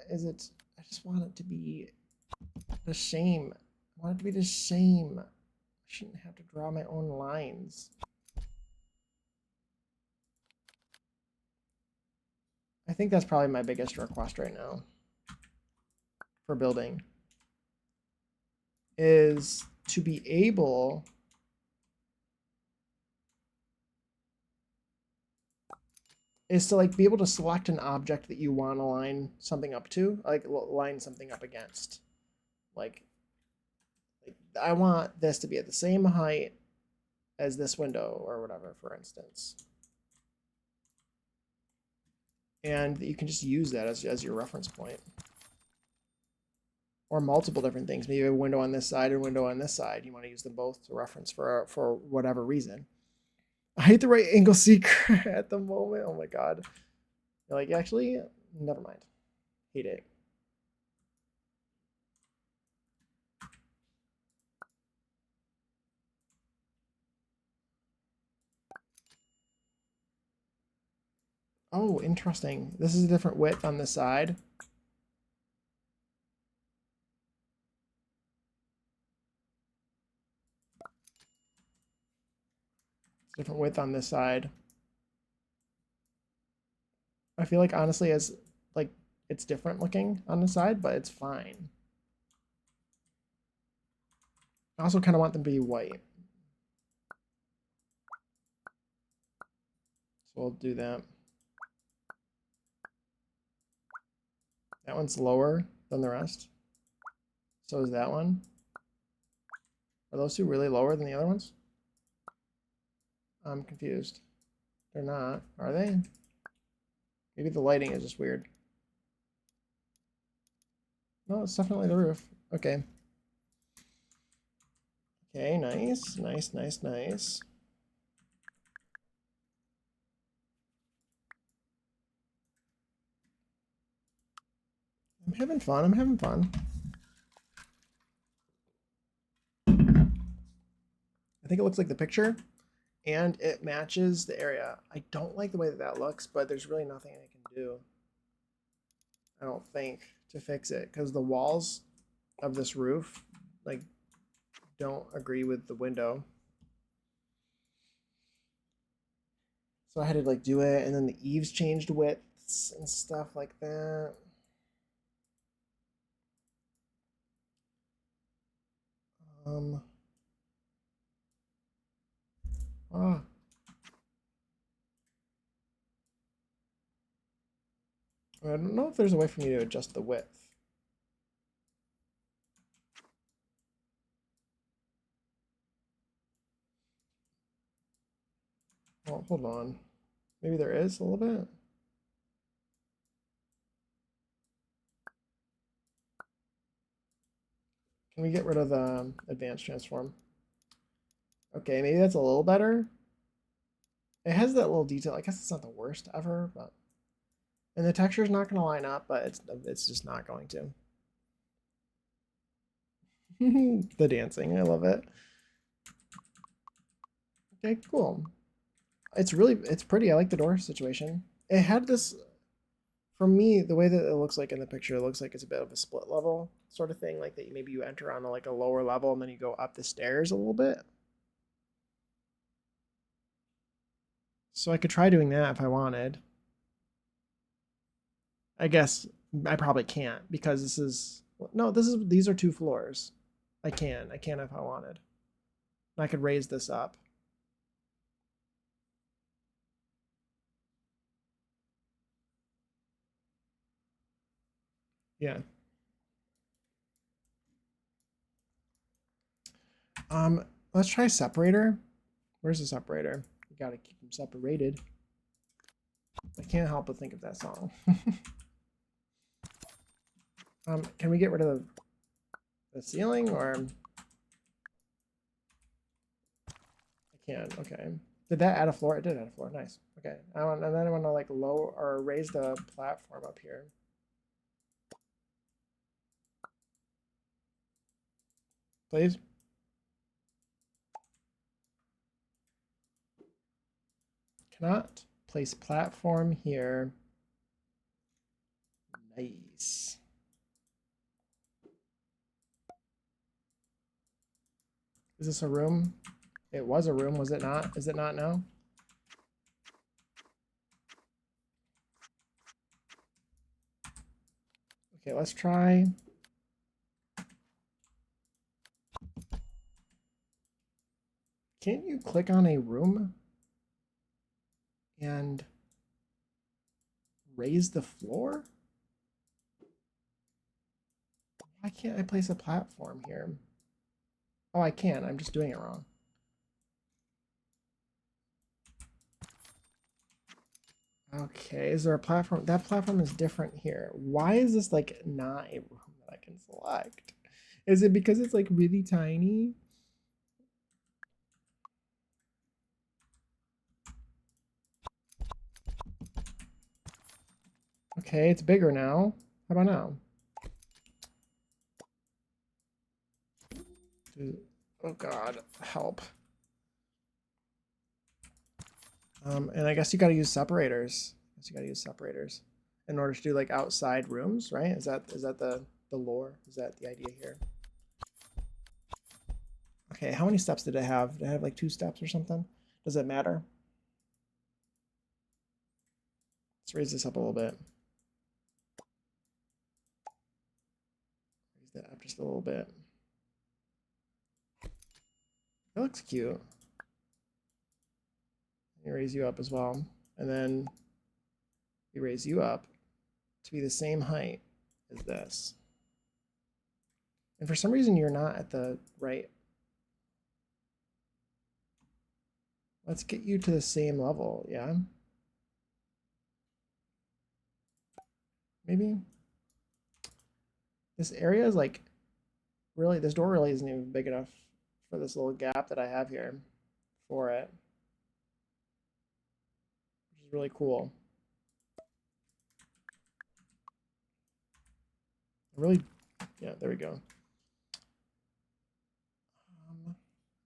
Is it? I just want it to be the same. I want it to be the same. I shouldn't have to draw my own lines. I think that's probably my biggest request right now for building is to be able is to like be able to select an object that you want to line something up to, like line something up against. Like I want this to be at the same height as this window or whatever, for instance. And you can just use that as your reference point. Or multiple different things. Maybe a window on this side and a window on this side. You want to use them both to reference for whatever reason. I hate the right angle seeker at the moment. Oh my god. You're like, actually, never mind. Hate it. Oh, interesting. This is a different width on this side. Different width on this side. I feel like honestly as like it's different looking on the side, but it's fine. I also kind of want them to be white. So we'll do that. That one's lower than the rest. So is that one. Are those two really lower than the other ones? I'm confused. They're not, are they? Maybe the lighting is just weird. No, it's definitely the roof. Okay. Okay, nice, nice, nice, nice. I'm having fun, I'm having fun. I think it looks like the picture, and it matches the area. I don't like the way that that looks, but there's really nothing I can do, I don't think, to fix it, because the walls of this roof, like, don't agree with the window. So I had to, like, do it, and then the eaves changed widths and stuff like that. Ah. I don't know if there's a way for me to adjust the width. Well, hold on. Maybe there is a little bit. Can we get rid of the advanced transform? Okay, maybe that's a little better. It has that little detail. I guess it's not the worst ever, but and the texture is not going to line up, but it's just not going to. The dancing, I love it. Okay, cool. It's pretty. I like the door situation. It had this, for me, the way that it looks like in the picture, it looks like it's a bit of a split level sort of thing, like that maybe you enter on like a lower level and then you go up the stairs a little bit. So I could try doing that if I wanted. I guess I probably can't because this is no, these are 2 floors. I can if I wanted. I could raise this up. Yeah. Let's try separator. Where's the separator? You gotta keep them separated. I can't help but think of that song. Can we get rid of the ceiling or? I can. Okay. Did that add a floor? It did add a floor. Nice. Okay. And then I want to like lower or raise the platform up here. Please. Cannot place platform here. Nice. Is this a room? It was a room, was it not? Is it not now? Okay, let's try. Can't you click on a room and raise the floor? Why can't I place a platform here? Oh, I can. I'm just doing it wrong. Okay, is there a platform? That platform is different here. Why is this like not a room that I can select? Is it because it's like really tiny? Okay, it's bigger now. How about now? Oh God, help. And I guess you got to use separators. I guess you got to use separators in order to do like outside rooms, right? Is that the lore? Is that the idea here? Okay, how many steps did it have? Did it have like 2 steps or something? Does it matter? Let's raise this up a little bit. Raise that up just a little bit. That looks cute. Let me raise you up as well. And then we raise you up to be the same height as this. And for some reason, you're not at the right. Let's get you to the same level, yeah? Maybe? This area is like, really, this door really isn't even big enough for this little gap that I have here for it. Which is really cool. Really, yeah, there we go.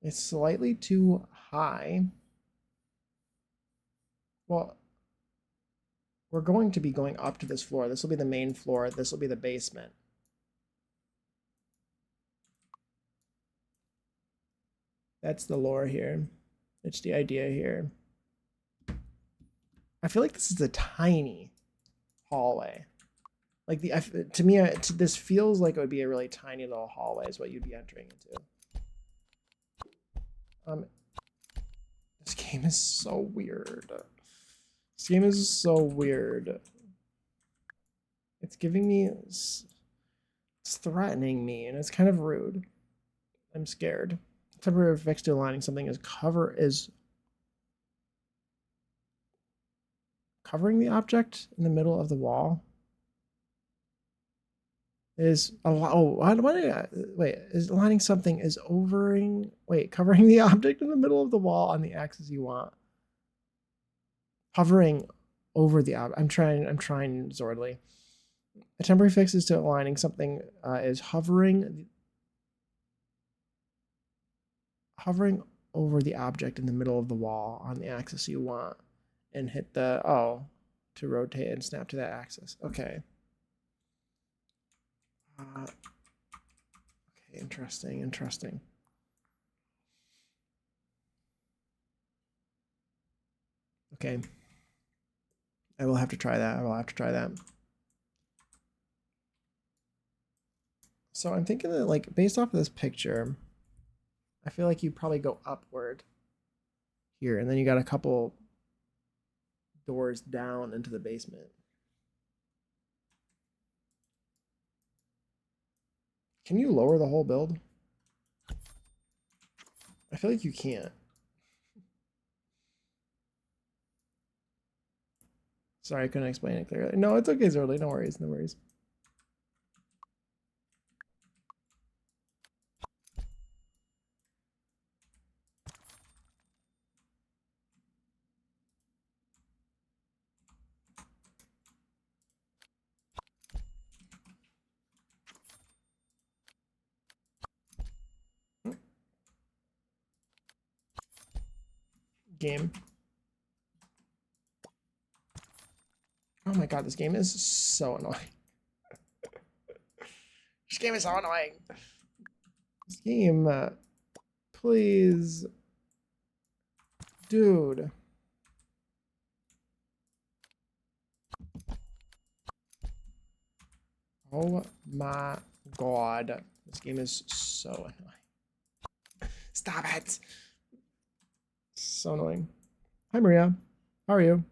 It's slightly too high. Well, we're going to be going up to this floor. This will be the main floor. This will be the basement. That's the lore here. It's the idea here. I feel like this is a tiny hallway. Like to me, this feels like it would be a really tiny little hallway is what you'd be entering into. This game is so weird. This game is so weird. It's giving me, it's threatening me, and it's kind of rude. I'm scared. Temporary fix to aligning something is covering the object in the middle of the wall. Is a lot. Oh, wait, is aligning something is covering the object in the middle of the wall on the axis you want. Hovering over the object. I'm trying Zordly. A temporary fix is to aligning something is hovering over the object in the middle of the wall on the axis you want, and hit the to rotate and snap to that axis. Okay. Okay, interesting. Okay. I will have to try that. So I'm thinking that, like, based off of this picture, I feel like you probably go upward here, and then you got a couple doors down into the basement. Can you lower the whole build? I feel like you can't. Sorry, I couldn't explain it clearly. No, it's okay, Zorly. No worries. Game. Oh my god, this game is so annoying. This game is so annoying. This game, please. Dude. Oh my god. This game is so annoying. Stop it. So annoying. Hi, Maria. How are you?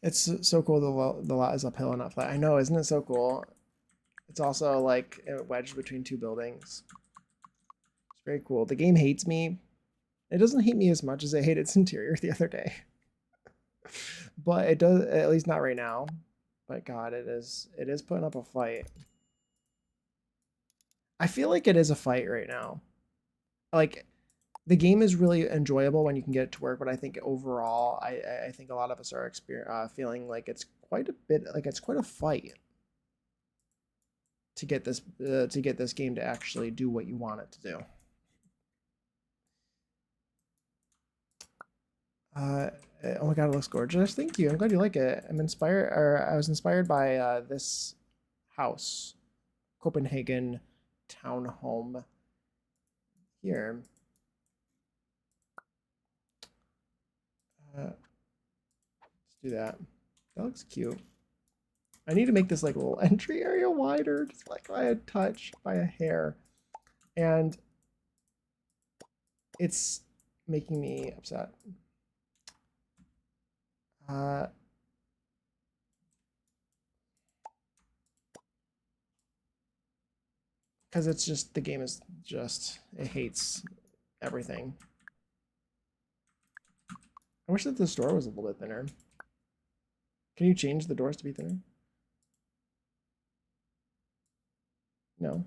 It's so cool the lot is uphill and not flat. I know, isn't it so cool? It's also like wedged between two buildings. It's very cool. The game hates me. It doesn't hate me as much as it hated its interior the other day. But it does, at least not right now. But god, it is putting up a fight. I feel like it is a fight right now. Like, the game is really enjoyable when you can get it to work, but I think overall, I think a lot of us are feeling like it's quite a bit, like it's quite a fight to get this game to actually do what you want it to do. Oh my god, it looks gorgeous. Thank you. I'm glad you like it. I was inspired by this house, Copenhagen townhome here. Let's do that. That looks cute. I need to make this like a little entry area wider, just like by a touch, by a hair. And it's making me upset. Because it's just, the game is just, it hates everything. I wish that this door was a little bit thinner. Can you change the doors to be thinner? No.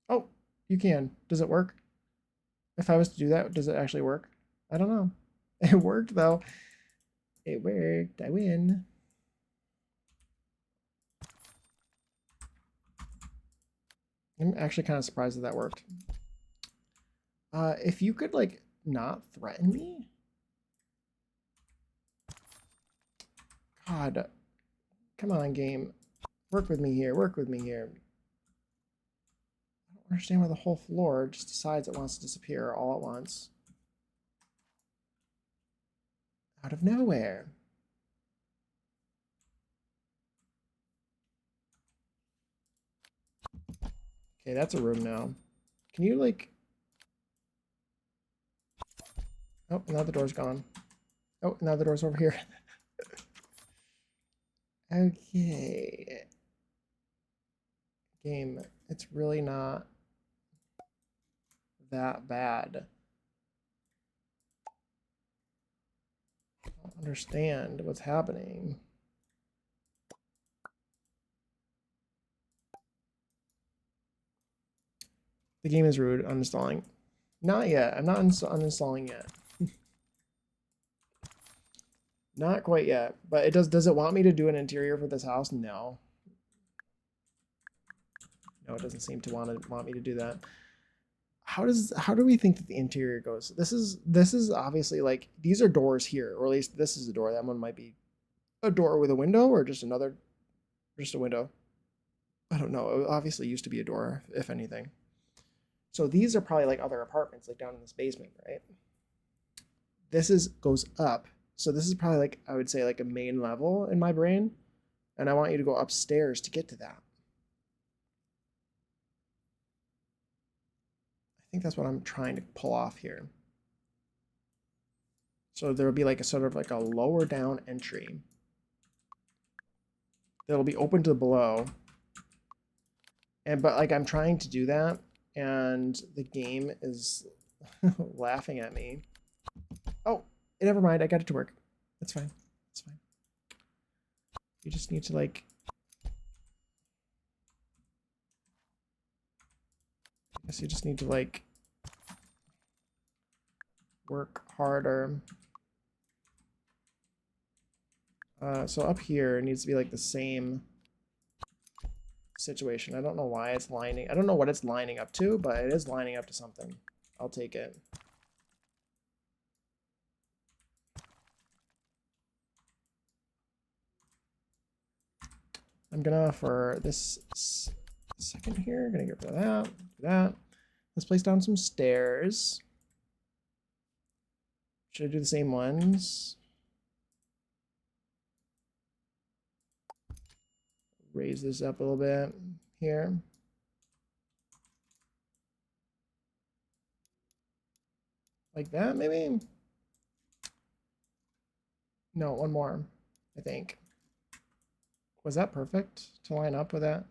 Oh, you can. Does it work? If I was to do that, does it actually work? I don't know. It worked though. It worked. I win. I'm actually kind of surprised that that worked. If you could like not threaten me. God. Come on, game. Work with me here. Work with me here. I don't understand why the whole floor just decides it wants to disappear all at once. Out of nowhere. Okay, that's a room now. Can you like... Oh, now the door's gone. Oh, now the door's over here. Okay. Game, it's really not that bad. I don't understand what's happening. The game is rude. Uninstalling. Not yet. I'm not uninstalling yet. Not quite yet. But it does it want me to do an interior for this house? No. No, it doesn't seem to want me to do that. How do we think that the interior goes? This is obviously like, these are doors here, or at least this is a door. That one might be a door with a window, or just a window. I don't know. It obviously used to be a door, if anything. So these are probably like other apartments, like down in this basement, right? This goes up. So this is probably like, I would say like a main level in my brain. And I want you to go upstairs to get to that. I think that's what I'm trying to pull off here. So there will be like a sort of like a lower down entry that'll be open to below. But like I'm trying to do that, and the game is laughing at me. Oh, never mind. I got it to work. That's fine. It's fine. You just need to like... I guess you just need to like work harder. So up here it needs to be like the same situation. I don't know why it's lining. I don't know what it's lining up to, but it is lining up to something. I'll take it. I'm gonna, for this second here, gonna get rid of that, that. Let's place down some stairs. Should I do the same ones? Raise this up a little bit here. Like that, maybe? No, one more, I think. Was that perfect to line up with that?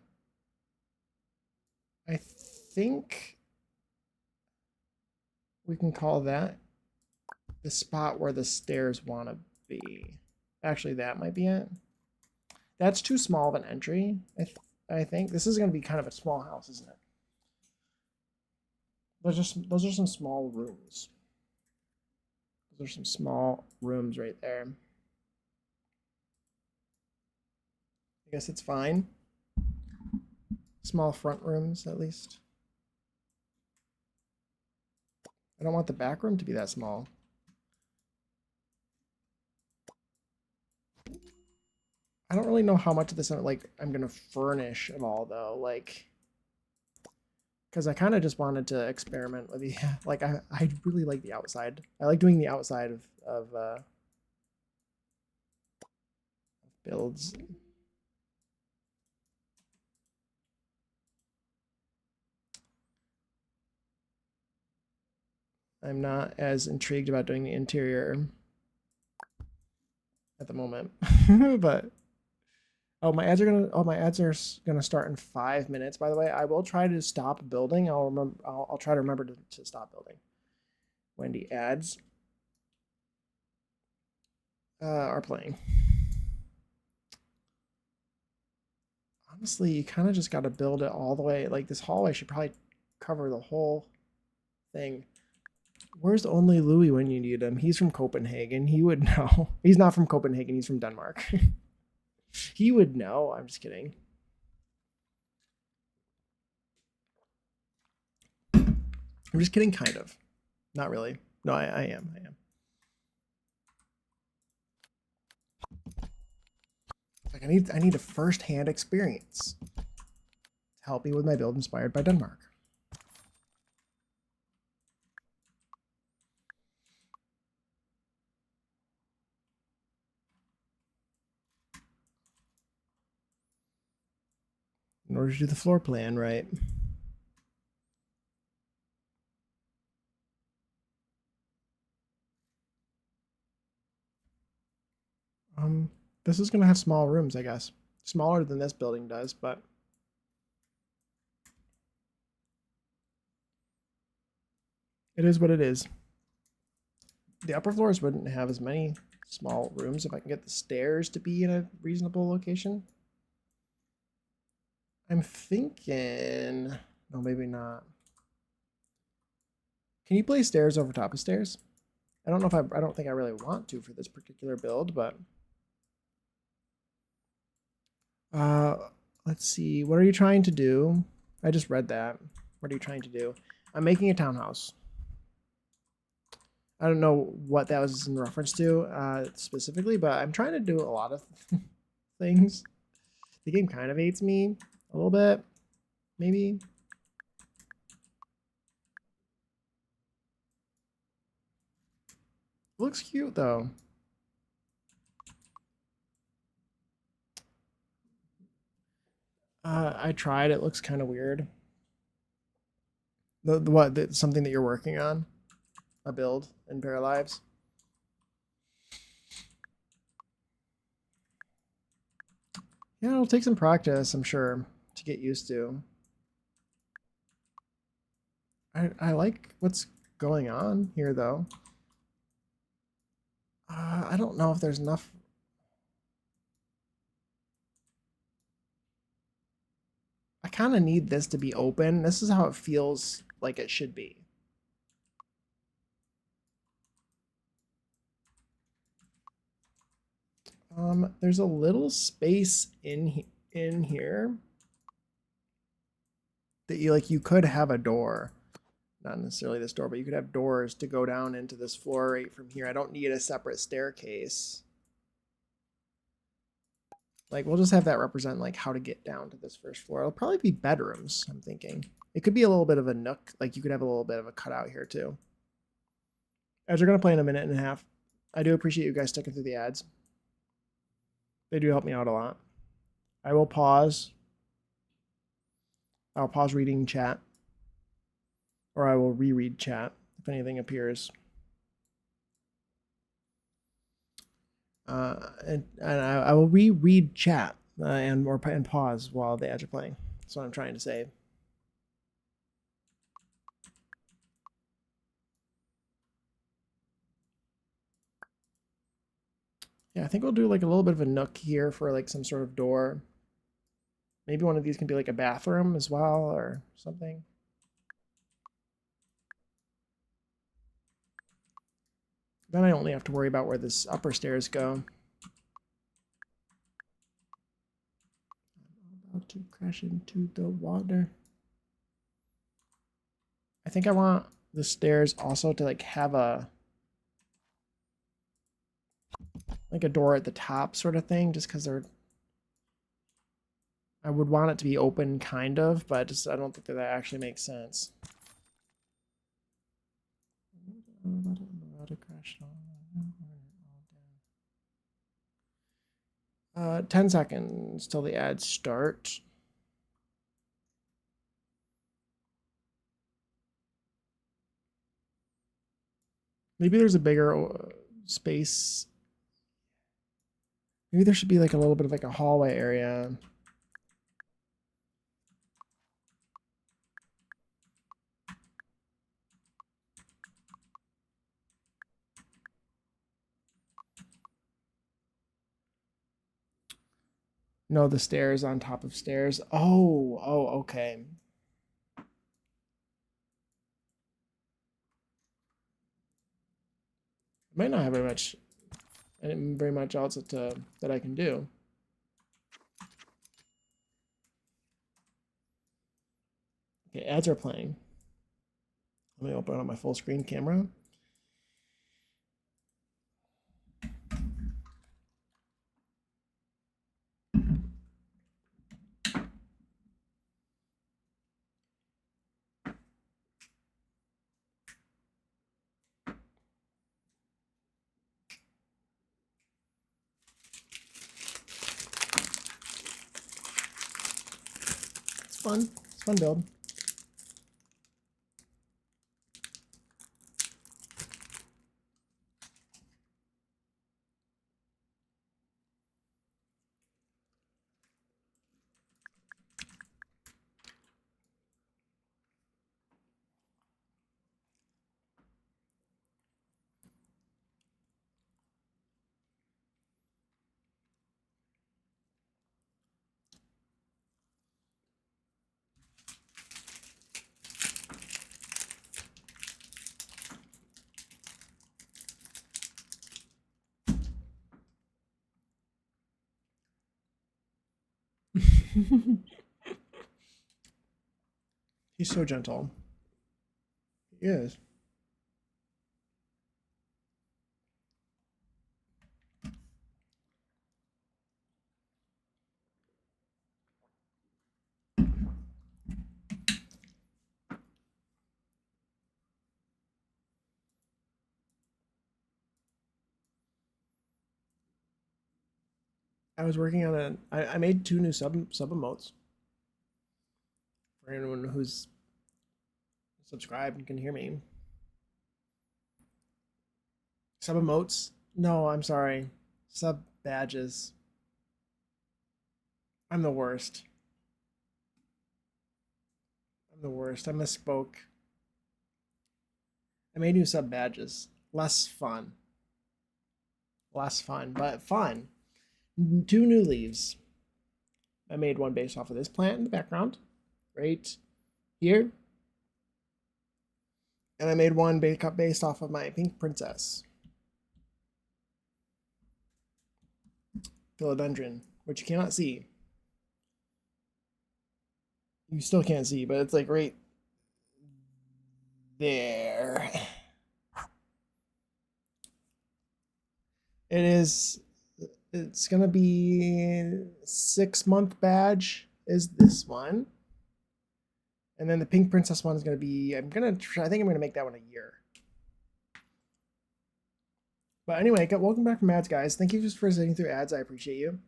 I think we can call that the spot where the stairs want to be. Actually, that might be it. That's too small of an entry, I think. This is going to be kind of a small house, isn't it? Those are some small rooms. Those are some small rooms right there. I guess it's fine. Small front rooms, at least. I don't want the back room to be that small. I don't really know how much of this like I'm gonna furnish at all though. Like, because I kind of just wanted to experiment with the like I really like the outside. I like doing the outside of builds. I'm not as intrigued about doing the interior at the moment, but oh, my ads are gonna start in 5 minutes. By the way, I will try to stop building. I'll remember. I'll try to remember to stop building when the ads are playing. Honestly, you kind of just got to build it all the way. Like this hallway should probably cover the whole thing. Where's only Louis when you need him? He's from Copenhagen. He would know. He's not from Copenhagen. He's from Denmark. He would know. I'm just kidding. I'm just kidding, kind of. Not really. No, I am. I am. Like I need a first-hand experience to help me with my build inspired by Denmark. In order to do the floor plan right. This is gonna have small rooms, I guess. Smaller than this building does, but it is what it is. The upper floors wouldn't have as many small rooms if I can get the stairs to be in a reasonable location. I'm thinking, no, maybe not. Can you place stairs over top of stairs? I don't know if I don't think I really want to for this particular build, but let's see. What are you trying to do? I just read that. What are you trying to do? I'm making a townhouse. I don't know what that was in reference to specifically, but I'm trying to do a lot of things. The game kind of hates me a little bit, maybe. Looks cute though. I tried. It looks kind of weird. Something that you're working on? A build in Paralives? Yeah, it'll take some practice, I'm sure, to get used to. I like what's going on here, though. I don't know if there's enough. I kind of need this to be open. This is how it feels like it should be. There's a little space in here that you could have a door. Not necessarily this door, but you could have doors to go down into this floor right from here. I don't need a separate staircase. Like, we'll just have that represent like how to get down to this first floor. It'll probably be bedrooms, I'm thinking. It could be a little bit of a nook. Like, you could have a little bit of a cutout here too. As we're going to play in a minute and a half. I do appreciate you guys sticking through the ads. They do help me out a lot. I will pause. I'll pause reading chat. Or I will reread chat if anything appears. And I will reread chat and pause while the ads are playing. That's what I'm trying to say. Yeah, I think we'll do like a little bit of a nook here for like some sort of door. Maybe one of these can be like a bathroom as well or something. Then I only have to worry about where this upper stairs go. I'm about to crash into the water. I think I want the stairs also to like have a door at the top sort of thing, just because they're, I would want it to be open, kind of, but I don't think that actually makes sense. 10 seconds till the ads start. Maybe there's a bigger space. Maybe there should be like a little bit of like a hallway area. No, the stairs on top of stairs. Oh, okay. I might not have very much else that I can do. Okay, ads are playing. Let me open up my full screen camera. It's fun. It's a fun build. He's so gentle. He is. I was working on I made 2 new sub emotes for anyone who's subscribed and can hear me. Sub emotes? No, I'm sorry. Sub badges. I'm the worst. I'm the worst. I misspoke. I made new sub badges. Less fun. Less fun, but fun. 2 new leaves. I made one based off of this plant in the background, right here. And I made one based off of my pink princess. Philodendron, which you cannot see. You still can't see, but it's like right there. It's gonna be 6-month badge is this one. And then the pink princess one is gonna be, I think I'm gonna make that one a year. But anyway, welcome back from ads, guys. Thank you just for sitting through ads. I appreciate you.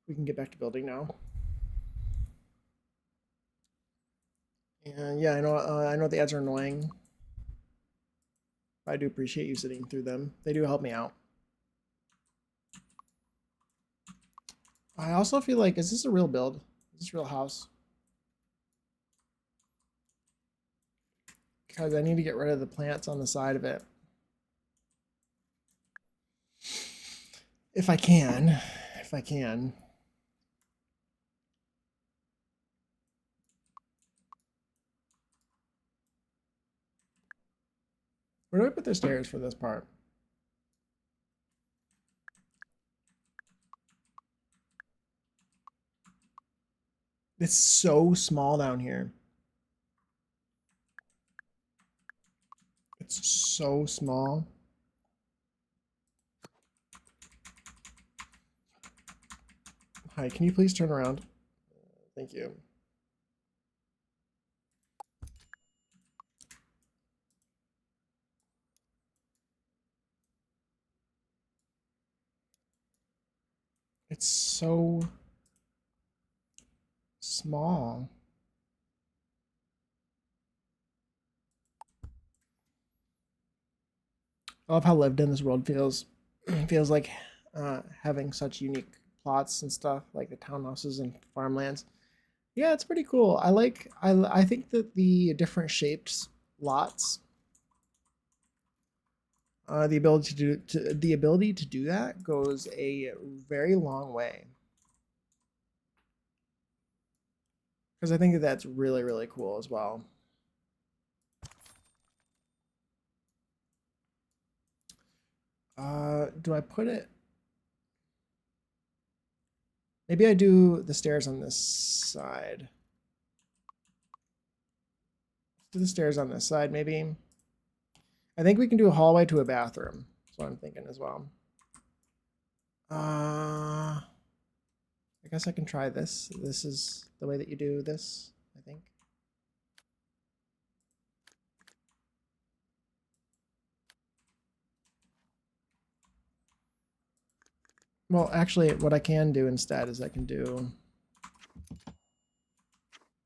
We can get back to building now. And yeah, I know the ads are annoying. I do appreciate you sitting through them. They do help me out. I also feel like, is this a real build? Is this a real house? Because I need to get rid of the plants on the side of it. If I can. If I can. Where do I put the stairs for this part? It's so small down here. It's so small. Hi, can you please turn around? Thank you. It's so small. I love how lived in this world feels. Feels like having such unique plots and stuff, like the townhouses and farmlands. Yeah, it's pretty cool. I think that the different shaped lots, the ability to do that goes a very long way. Because I think that that's really, really cool as well. Do I put it? Maybe I do the stairs on this side. Let's do the stairs on this side, maybe. I think we can do a hallway to a bathroom. That's what I'm thinking as well. I guess I can try this. This is the way that you do this, I think. Well, actually, what I can do instead is I can do...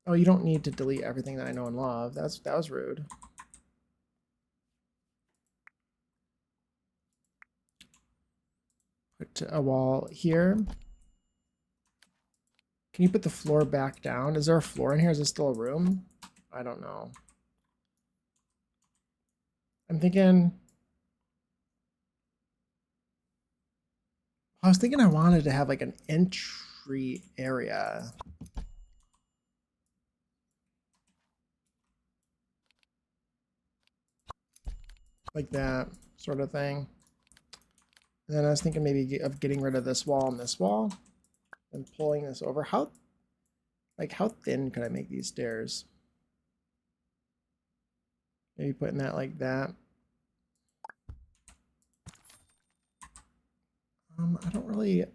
Oh, you don't need to delete everything that I know and love. That was rude. Put a wall here. Can you put the floor back down? Is there a floor in here? Is this still a room? I don't know. I'm thinking... I was thinking I wanted to have like an entry area. Like that sort of thing. And then I was thinking maybe of getting rid of this wall and this wall and pulling this over. How thin could I make these stairs? Maybe putting that like that. I don't really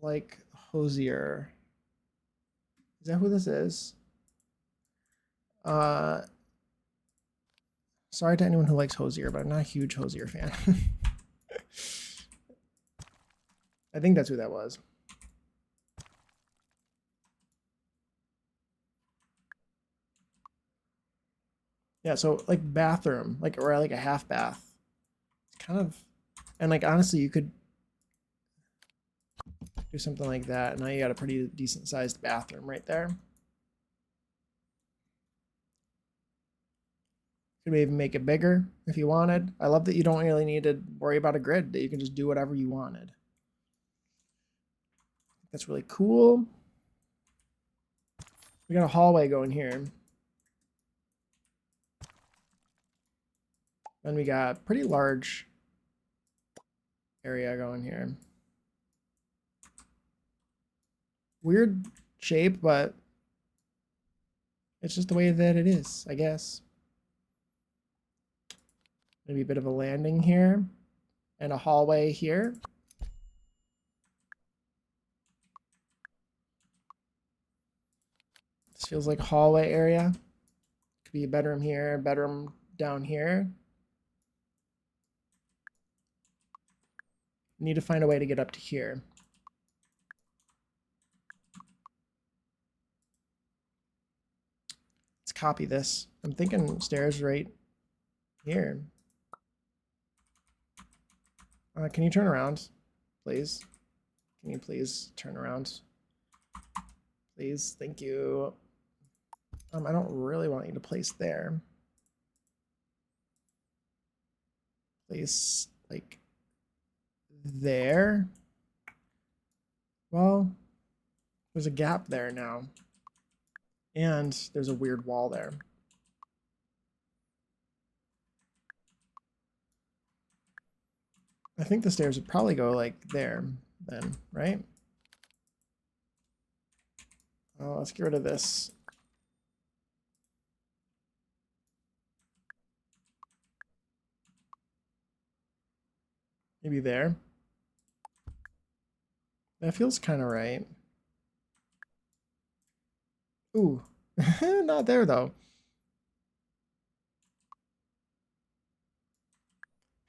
like Hosier. Is that who this is? Sorry to anyone who likes Hosier, but I'm not a huge Hosier fan. I think that's who that was. Yeah, so like bathroom, like or like a half bath. It's kind of, and like honestly, you could do something like that. Now you got a pretty decent sized bathroom right there. Could even make it bigger if you wanted. I love that you don't really need to worry about a grid, that you can just do whatever you wanted. That's really cool. We got a hallway going here. And we got pretty large area going here. Weird shape, but it's just the way that it is, I guess. Maybe a bit of a landing here and a hallway here. This feels like a hallway area. Could be a bedroom here, bedroom down here. Need to find a way to get up to here. Let's copy this. I'm thinking stairs right here. Can you turn around, please? Can you please turn around? Please, thank you. I don't really want you to place there. Place like there. Well, there's a gap there now. And there's a weird wall there. I think the stairs would probably go like there then, right? Oh, let's get rid of this. Maybe there. That feels kind of right. Ooh, not there though.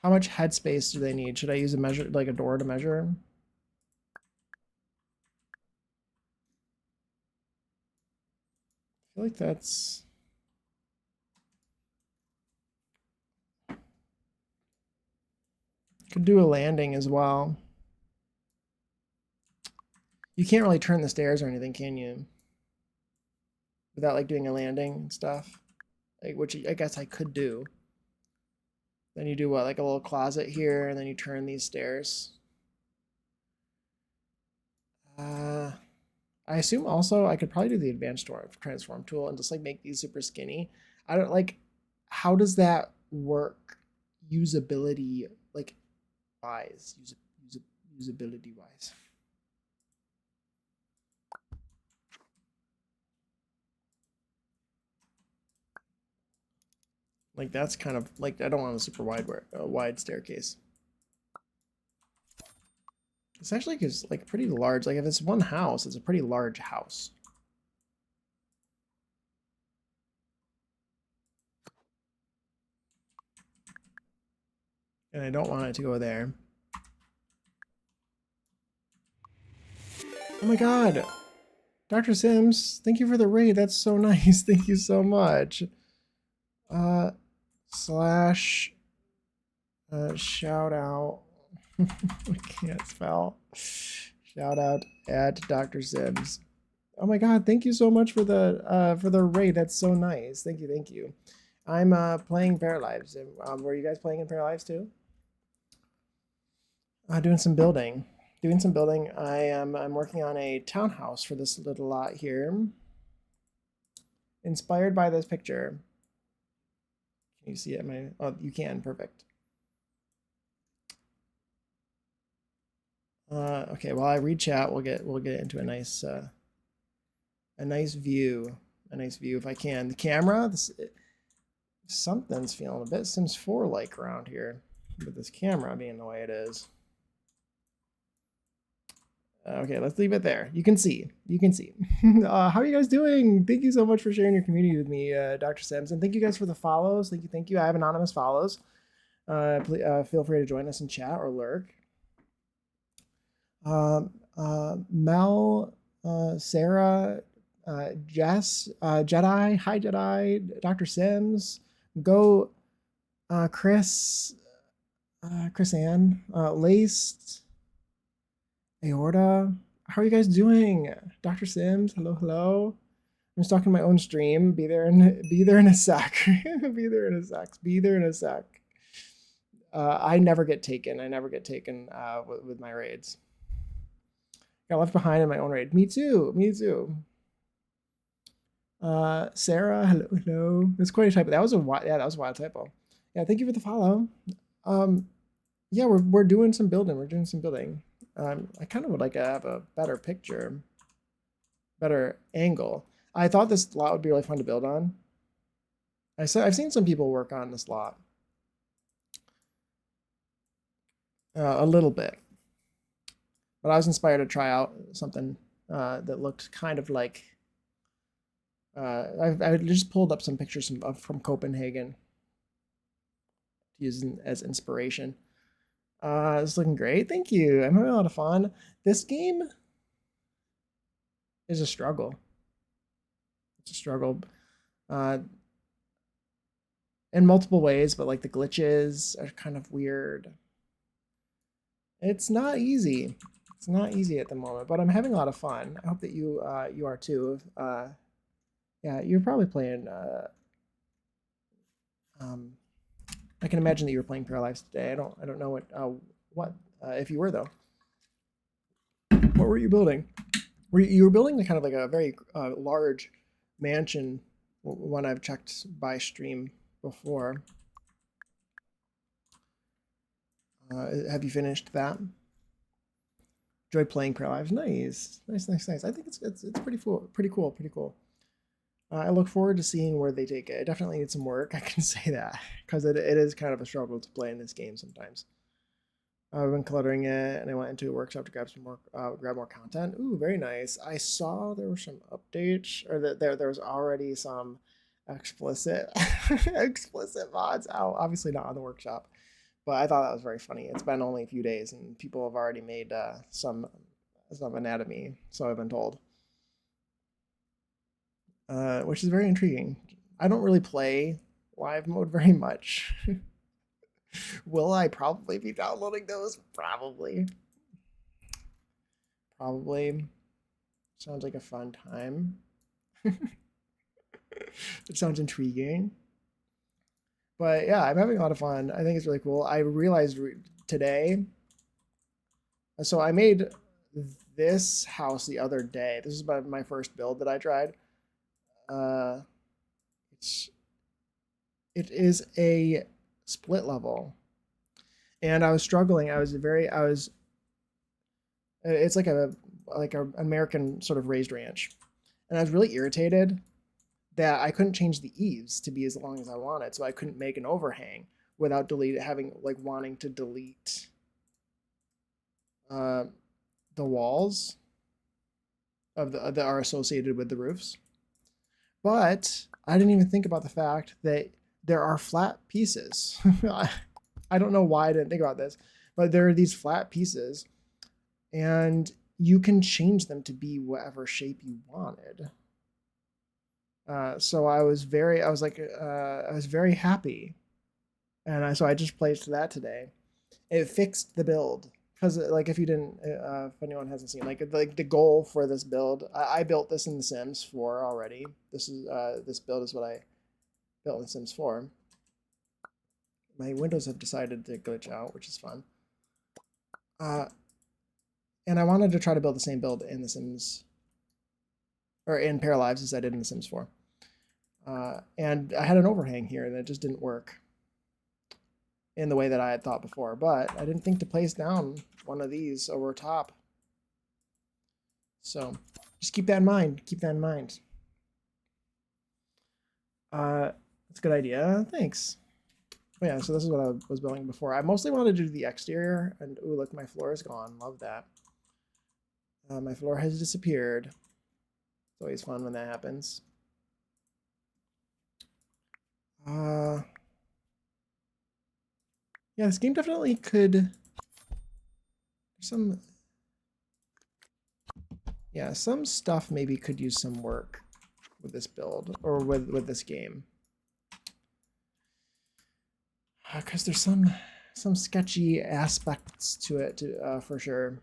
How much headspace do they need? Should I use a measure, like a door to measure? I feel like that's... Could do a landing as well. You can't really turn the stairs or anything, can you? Without like doing a landing and stuff. Like, which I guess I could do. Then you do what, like a little closet here, and then you turn these stairs. I assume also I could probably do the advanced transform tool and just like make these super skinny. I don't like, how does that work usability like wise, usability wise? Like that's kind of like, I don't want a super wide staircase. It's actually is like pretty large. Like if it's one house, it's a pretty large house. And I don't want it to go there. Oh my god. Dr. Sims, thank you for the raid. That's so nice. Thank you so much. Slash shout out. I can't spell. Shout out at Dr. Sims. Oh my god, thank you so much for the raid. That's so nice. Thank you, thank you. I'm playing Paralives. Were you guys playing in Paralives too? Doing some building. Doing some building. I'm working on a townhouse for this little lot here. Inspired by this picture. Can you see it? Oh, you can. Perfect. Okay, while I read chat, we'll get into a nice view. A nice view if I can. The camera, something's feeling a bit Sims 4 like around here with this camera being the way it is. Okay, let's leave it there. You can see. You can see. How are you guys doing? Thank you so much for sharing your community with me, Dr. Sims. And thank you guys for the follows. Thank you. Thank you. I have anonymous follows. Please, feel free to join us in chat or lurk. Mel, Sarah, Jess, Jedi, hi Jedi, Dr. Sims, Go, Chris, Chris Ann, Laced, Aorta. How are you guys doing? Dr. Sims, hello, hello. I'm stalking my own stream. Be there in a sec. Be there in a sec. Be there in a sec. I never get taken. I never get taken with my raids. Got left behind in my own raid. Me too. Me too. Sarah, hello, hello. That's quite a typo. That was a wild typo. Yeah, thank you for the follow. Yeah, we're doing some building. We're doing some building. I kind of would like to have a better picture, better angle. I thought this lot would be really fun to build on. I've seen some people work on this lot a little bit, but I was inspired to try out something that looked kind of like. I just pulled up some pictures from Copenhagen to use as inspiration. It's looking great. Thank you. I'm having a lot of fun. This game is a struggle. It's a struggle in multiple ways, but like the glitches are kind of weird. It's not easy. It's not easy at the moment, but I'm having a lot of fun. I hope that you are too. Yeah, you're probably playing. I can imagine that you were playing Paralives today. I don't know what if you were though. What were you building? You were building the kind of like a very large mansion when I've checked by stream before. Have you finished that? Enjoyed playing Paralives. Nice, nice, nice, nice. I think it's pretty cool, pretty cool, pretty cool. I look forward to seeing where they take it. It definitely needs some work. I can say that because it is kind of a struggle to play in this game sometimes. I've been cluttering it, and I went into a workshop to grab more content. Ooh, very nice. I saw there were some updates, or that there was already some explicit explicit mods out. Obviously not on the workshop, but I thought that was very funny. It's been only a few days, and people have already made some anatomy, so I've been told, which is very intriguing. I don't really play live mode very much. Will I probably be downloading those? Probably. Probably. Sounds like a fun time. It sounds intriguing. But yeah, I'm having a lot of fun. I think it's really cool. I realized today, so I made this house the other day. This is my first build that I tried. Uh, it is a split level, and I was struggling. It's like a American sort of raised ranch, and I was really irritated that I couldn't change the eaves to be as long as I wanted, so I couldn't make an overhang without wanting to delete uh, the walls of the that are associated with the roofs. But I didn't even think about the fact that there are flat pieces. I don't know why I didn't think about this, but there are these flat pieces, and you can change them to be whatever shape you wanted. So I was very happy, and so I just placed that today. It fixed the build because like if anyone hasn't seen like the goal for this build, I built this in The Sims 4 already. This build is what I built in The Sims 4. My windows have decided to glitch out, which is fun. And I wanted to try to build the same build in The Sims, or in Paralives, as I did in The Sims 4. And I had an overhang here, and it just didn't work in the way that I had thought before. But I didn't think to place down one of these over top. So just keep that in mind. Keep that in mind. That's a good idea. Thanks. But yeah, so this is what I was building before. I mostly wanted to do the exterior, and ooh, look, my floor is gone. Love that. My floor has disappeared. It's always fun when that happens. Yeah, this game definitely could. Some stuff maybe could use some work with this build or with this game. Because there's some sketchy aspects to it for sure.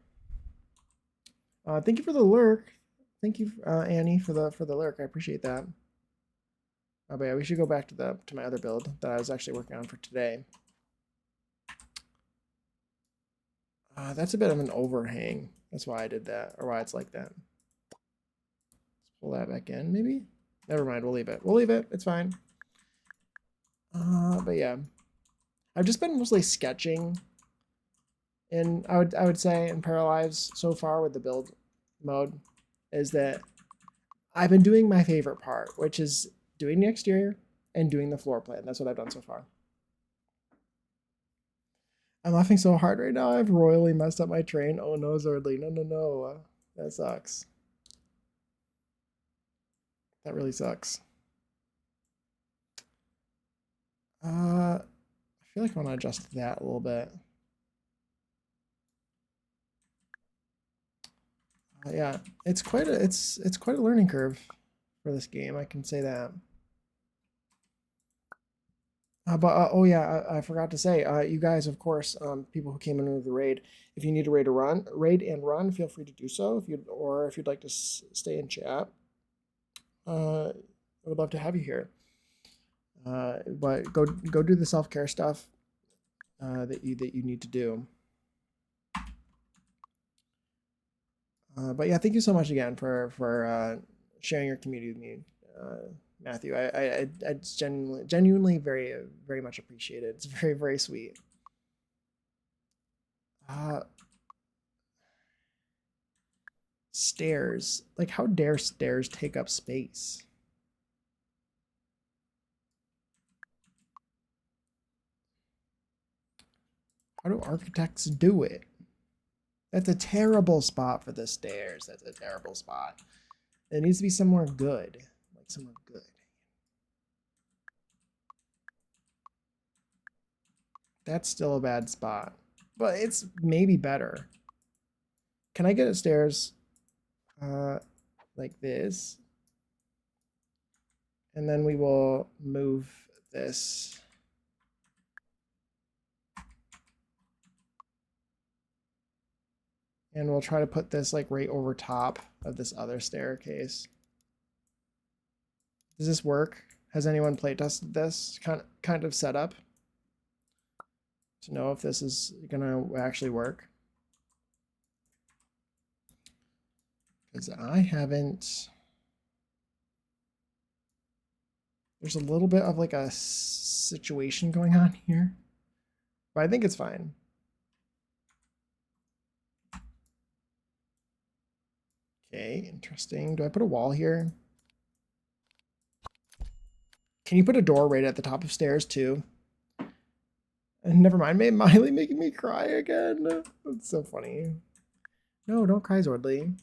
Thank you for the lurk. Thank you, Annie, for the lurk. I appreciate that. But yeah, we should go back to my other build that I was actually working on for today. That's a bit of an overhang. That's why I did that, or why it's like that. Let's pull that back in, maybe? Never mind, we'll leave it. We'll leave it, it's fine. But yeah. I've just been mostly sketching, and I would say in Paralives so far with the build mode is that I've been doing my favorite part, which is doing the exterior and doing the floor plan. That's what I've done so far. I'm laughing so hard right now. I've royally messed up my train. Oh no, Zordly. No. That sucks. That really sucks. I feel like I want to adjust that a little bit. Yeah, it's quite a learning curve for this game. I can say that. But oh yeah, I forgot to say, you guys, of course, people who came into the raid, if you need a raid and run, feel free to do so. If you'd like to stay in chat, I would love to have you here. But go do the self-care stuff that you need to do. But yeah, thank you so much again for sharing your community with me, Matthew. It's genuinely very very much appreciated. It's very very sweet. Stairs, like how dare stairs take up space? How do architects do it? That's a terrible spot for the stairs. That's a terrible spot. It needs to be somewhere good. Like somewhere good. That's still a bad spot. But it's maybe better. Can I get stairs like this? And then we will move this. And we'll try to put this like right over top of this other staircase. Does this work? Has anyone playtested this kind of setup to know if this is gonna actually work? Because I haven't. There's a little bit of like a situation going on here, but I think it's fine. Okay, interesting. Do I put a wall here? Can you put a door right at the top of stairs too? And never mind, Miley making me cry again. That's so funny. No, don't cry, Zordly.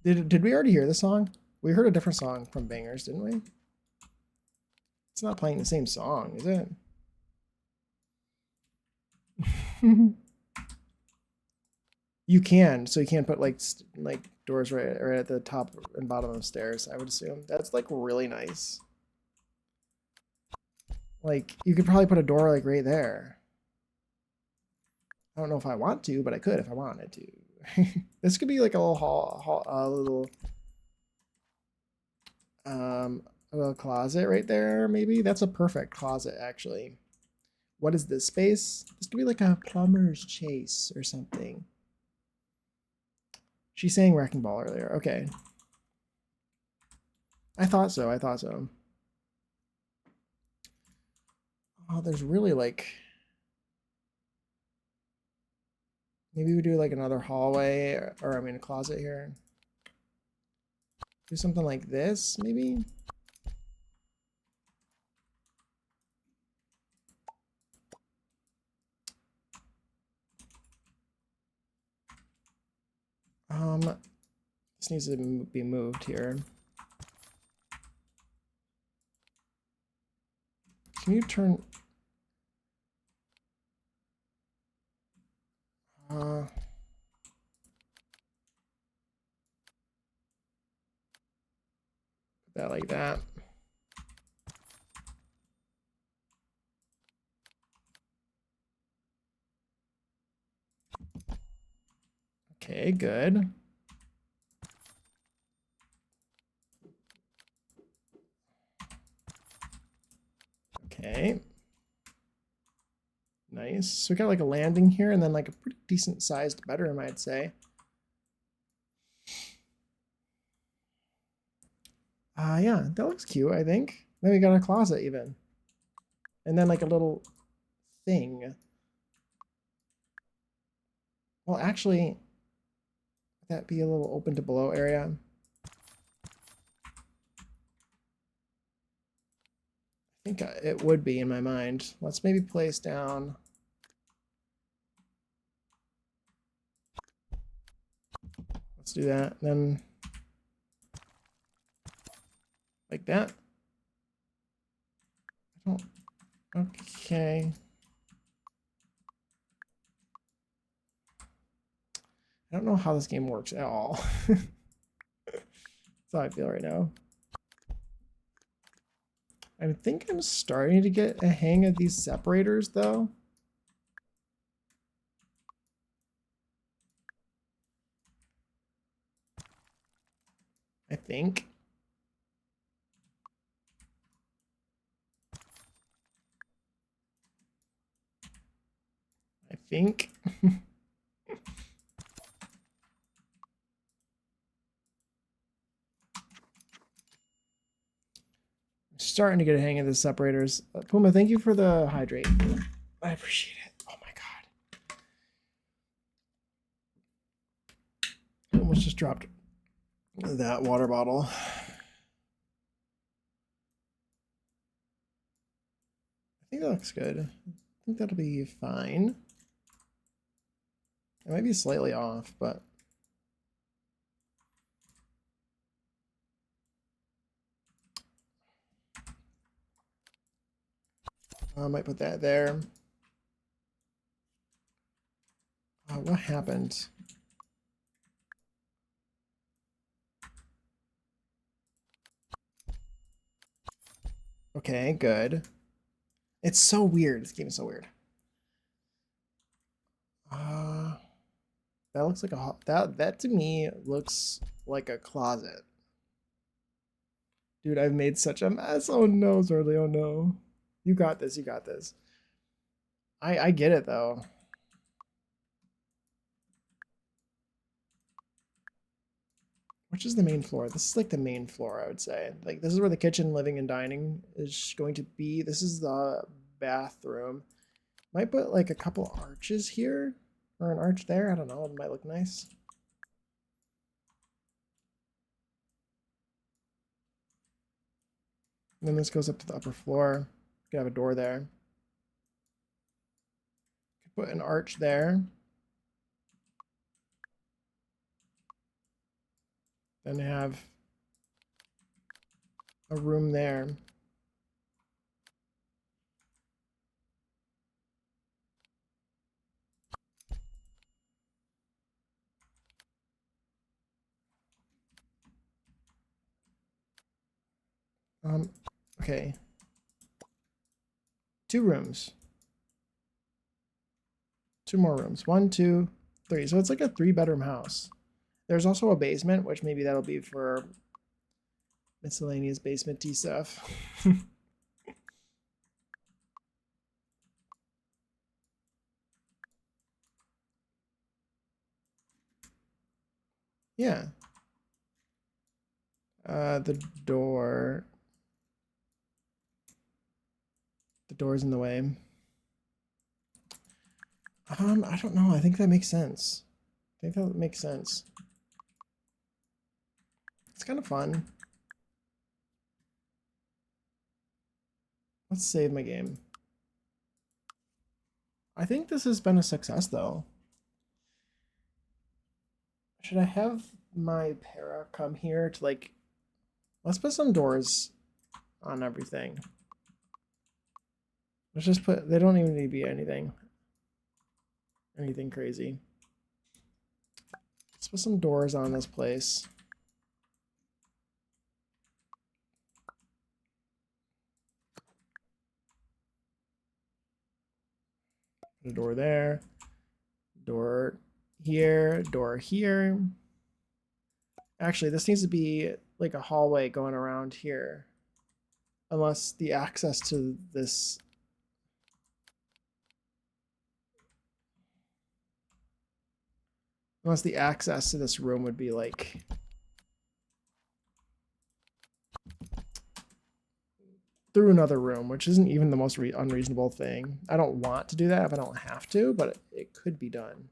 Did we already hear the song? We heard a different song from Bangers, didn't we? It's not playing the same song, is it? You can, so you can put like doors right at the top and bottom of the stairs, I would assume. That's like really nice. Like you could probably put a door like right there. I don't know if I want to, but I could if I wanted to. This could be like a little a little closet right there, maybe. That's a perfect closet, actually. What is this space? This could be like a plumber's chase or something. She's saying wrecking ball earlier. Okay. I thought so. I thought so. Oh, there's really like. Maybe we do like another hallway or I mean a closet here. Do something like this, maybe. This needs to be moved here. Can you turn? Put that like that. Okay, good. Okay. Nice. So we got like a landing here and then like a pretty decent sized bedroom, I'd say. Yeah, that looks cute, I think. Then we got a closet even. And then like a little thing. Well, actually, would that be a little open to below area? I think it would be in my mind. Let's maybe place down. Let's do that. Then like that. I don't. Okay. I don't know how this game works at all. That's how I feel right now. I think I'm starting to get a hang of these separators though. I think. I think. Starting to get a hang of the separators. Puma, thank you for the hydrate. I appreciate it. Oh my god. Almost just dropped that water bottle. I think that looks good. I think that'll be fine. It might be slightly off, but I might put that there. What happened? Okay, good. It's so weird. This game is so weird. That looks like that to me looks like a closet. Dude, I've made such a mess. Oh no, Zorley, oh no. You got this, you got this. I get it though. Which is the main floor? This is like the main floor, I would say. Like this is where the kitchen, living, and dining is going to be. This is the bathroom. Might put like a couple arches here or an arch there. I don't know. It might look nice. And then this goes up to the upper floor. You could have a door there. Could put an arch there. Then have a room there. Okay. 2 rooms. 2 more rooms. 1, 2, 3. So it's like a 3-bedroom house. There's also a basement, which maybe that'll be for miscellaneous basement-y stuff. Yeah. The door. The door's in the way. I don't know. I think that makes sense. I think that makes sense. It's kind of fun. Let's save my game. I think this has been a success, though. Should I have my para come here to, like... Let's put some doors on everything. Let's just put... They don't even need to be anything crazy. Let's put some doors on this place. Put a door there. Door here. Door here. Actually, this needs to be like a hallway going around here. Unless the access to this... Unless the access to this room would be like... through another room, which isn't even the most unreasonable thing. I don't want to do that if I don't have to, but it could be done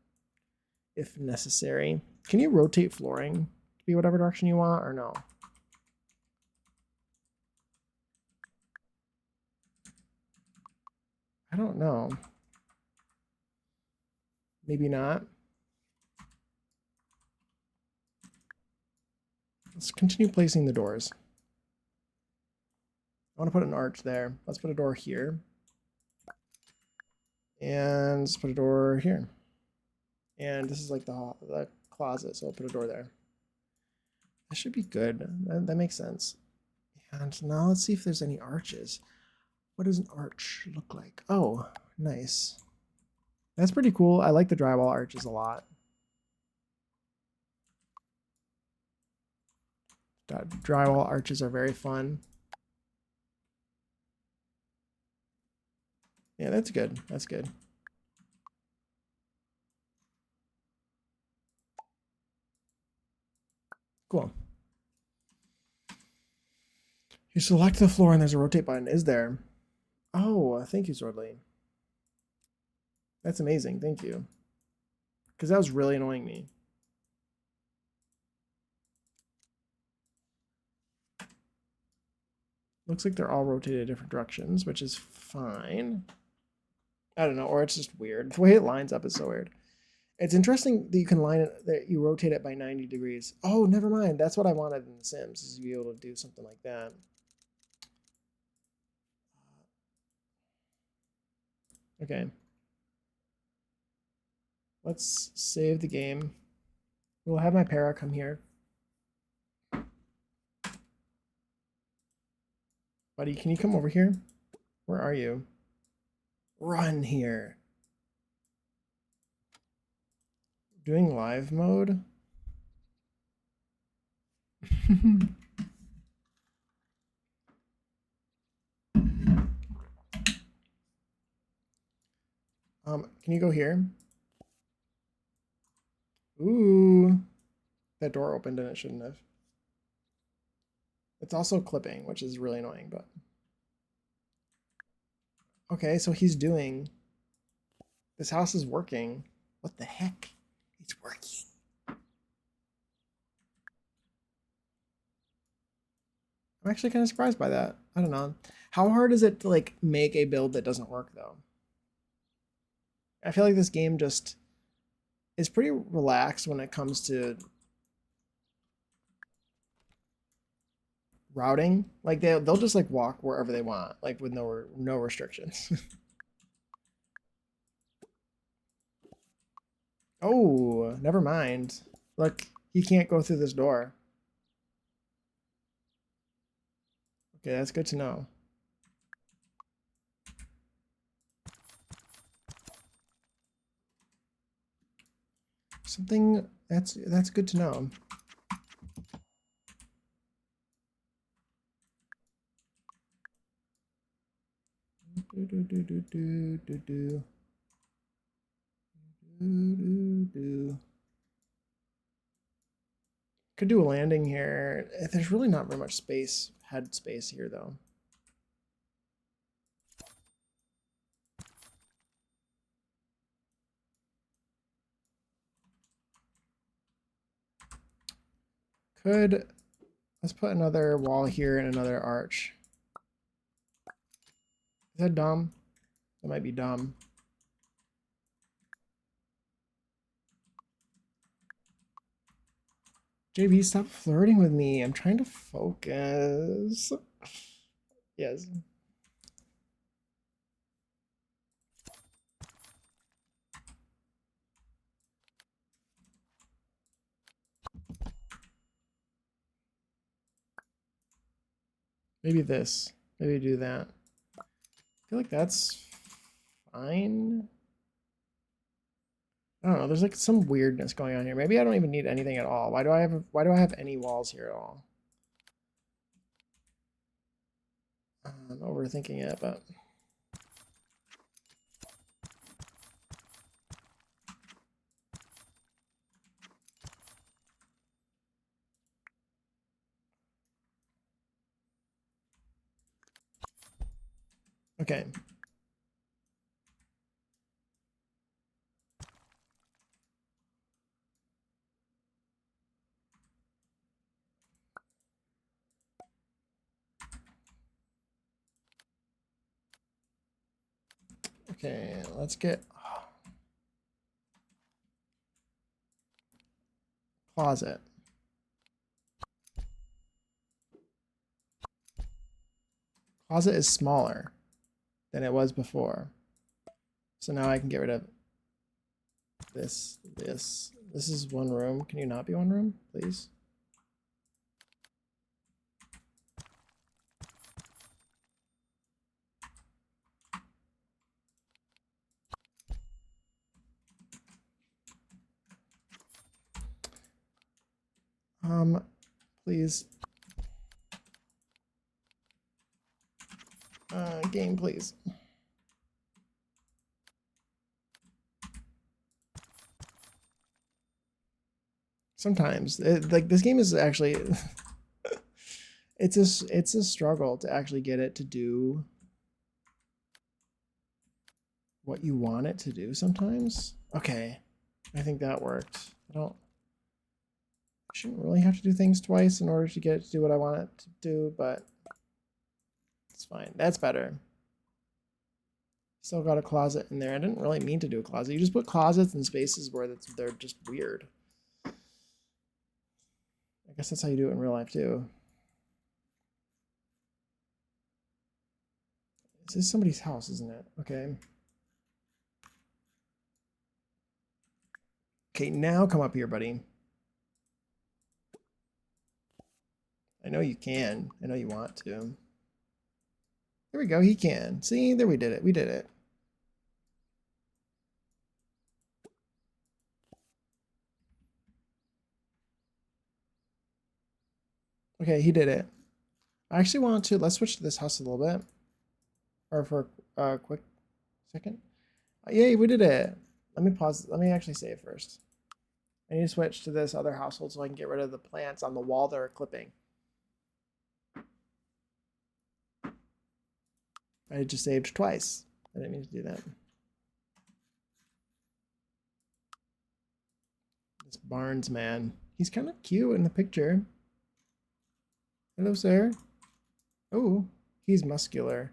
if necessary. Can you rotate flooring to be whatever direction you want, or no? I don't know. Maybe not. Let's continue placing the doors. I want to put an arch there. Let's put a door here. And let's put a door here. And this is like the closet, so I'll put a door there. That should be good. That makes sense. And now let's see if there's any arches. What does an arch look like? Oh, nice. That's pretty cool. I like the drywall arches a lot. Drywall arches are very fun. Yeah, that's good. That's good. Cool. You select the floor and there's a rotate button. Is there? Oh, thank you, Swordley. That's amazing. Thank you. Because that was really annoying me. Looks like they're all rotated different directions, which is fine. I don't know, or it's just weird. The way it lines up is so weird. It's interesting that you can line it, that you rotate it by 90 degrees. Oh, never mind. That's what I wanted in The Sims, is to be able to do something like that. Okay. Let's save the game. We'll have my para come here. Buddy, can you come over here? Where are you? Run here. Doing live mode? Can you go here? Ooh. That door opened and it shouldn't have. It's also clipping, which is really annoying, but. Okay, so he's doing. This house is working. What the heck? It's working. I'm actually kind of surprised by that. I don't know. How hard is it to like make a build that doesn't work though? I feel like this game just is pretty relaxed when it comes to routing. Like they'll just like walk wherever they want, like with no restrictions. Oh, never mind. Look, he can't go through this door. Okay, that's good to know. Something that's good to know. Could do a landing here. There's really not very much space, head space here though. Let's put another wall here and another arch. Is that dumb? That might be dumb. JB, stop flirting with me. I'm trying to focus. Yes. Maybe this. Maybe do that. I feel like that's fine. I don't know. There's like some weirdness going on here. Maybe I don't even need anything at all. Why do I have any walls here at all? I'm overthinking it, but okay. Okay, let's get closet. Closet is smaller than it was before. So now I can get rid of this. This is one room. Can you not be one room, please? Please. Game, please. Sometimes, like this game is actually, it's a struggle to actually get it to do what you want it to do sometimes. Okay, I think that worked. I shouldn't really have to do things twice in order to get it to do what I want it to do, but It's fine. That's better. Still got a closet in there. I didn't really mean to do a closet. You just put closets in spaces where they're just weird. I guess that's how you do it in real life too. This is somebody's house, isn't it? Okay. Okay, now come up here, buddy. I know you can. I know you want to. There we go. He can. See, there we did it. We did it. Okay, he did it. I actually want to, let's switch to this house a little bit. Or for a quick second. Yay, we did it. Let me pause. Let me actually save first. I need to switch to this other household so I can get rid of the plants on the wall that are clipping. I just saved twice. I didn't mean to do that. This Barnes man. He's kind of cute in the picture. Hello, sir. Oh, he's muscular.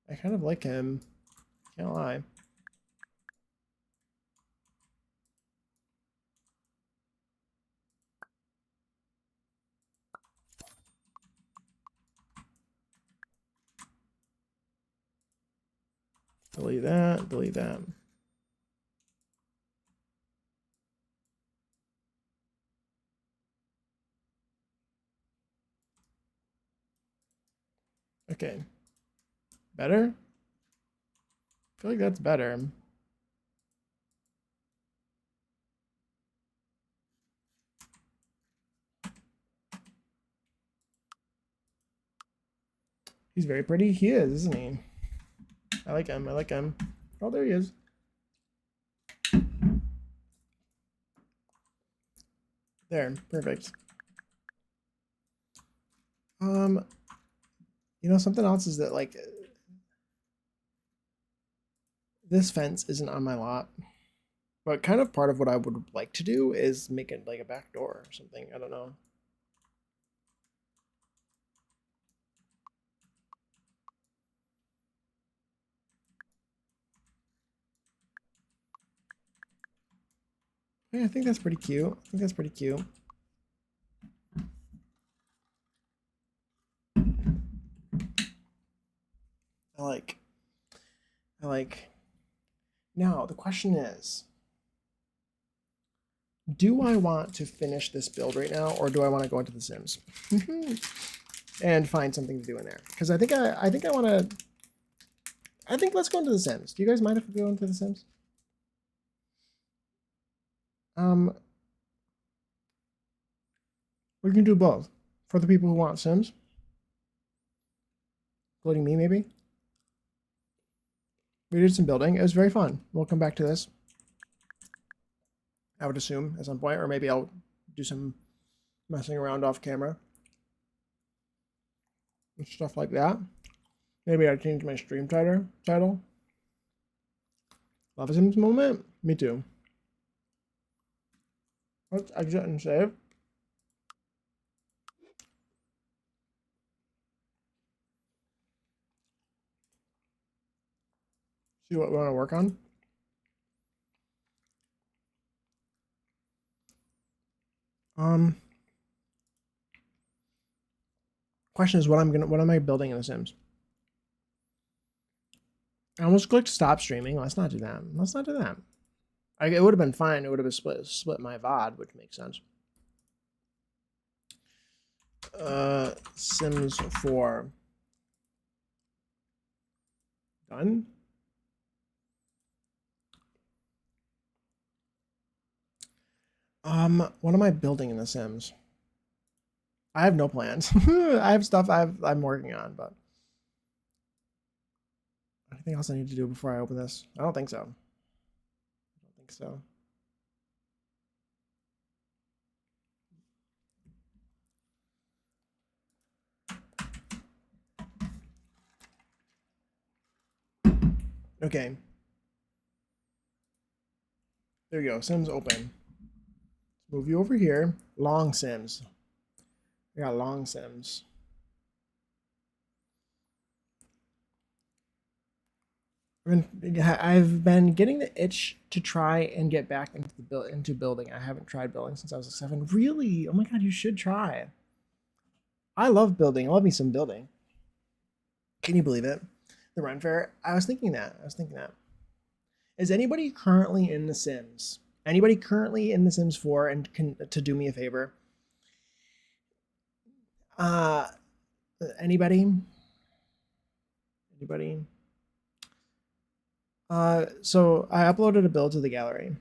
I kind of like him. Can't lie. Delete that, delete that. Okay. Better? I feel like that's better. He's very pretty. He is, isn't he? I like him. I like him. Oh, there he is. There. Perfect. You know, something else is that, like, this fence isn't on my lot. But kind of part of what I would like to do is make it like a back door or something. I don't know. Yeah, I think that's pretty cute. I think that's pretty cute. I like. Now, the question is, do I want to finish this build right now, or do I want to go into The Sims and find something to do in there? Because I think I want to. I think let's go into The Sims. Do you guys mind if we go into The Sims? We can do both for the people who want Sims, including me, maybe. We did some building. It was very fun. We'll come back to this, I would assume, at some point, or maybe I'll do some messing around off camera and stuff like that. Maybe I change my stream title. Love a Sims moment? Me too. Let's exit and save. See what we want to work on. Question is what am I building in The Sims? I almost clicked stop streaming. Let's not do that. Let's not do that. It would have been fine. It would have split my VOD, which makes sense. Sims 4. Done. What am I building in The Sims? I have no plans. I have stuff I'm working on, but anything else I need to do before I open this? I don't think so. I don't think so. Okay. There you go. Sims open. Let's move you over here. Long Sims. We got long Sims. I've been getting the itch to try and get back into into building. I haven't tried building since I was 7. Really? Oh my god, you should try. I love building. I love me some building. Can you believe it? The Run Fair. I was thinking that. Is anybody currently in The Sims? Anybody currently in The Sims 4 and can to do me a favor? Uh, anybody? Anybody? So I uploaded a build to the gallery.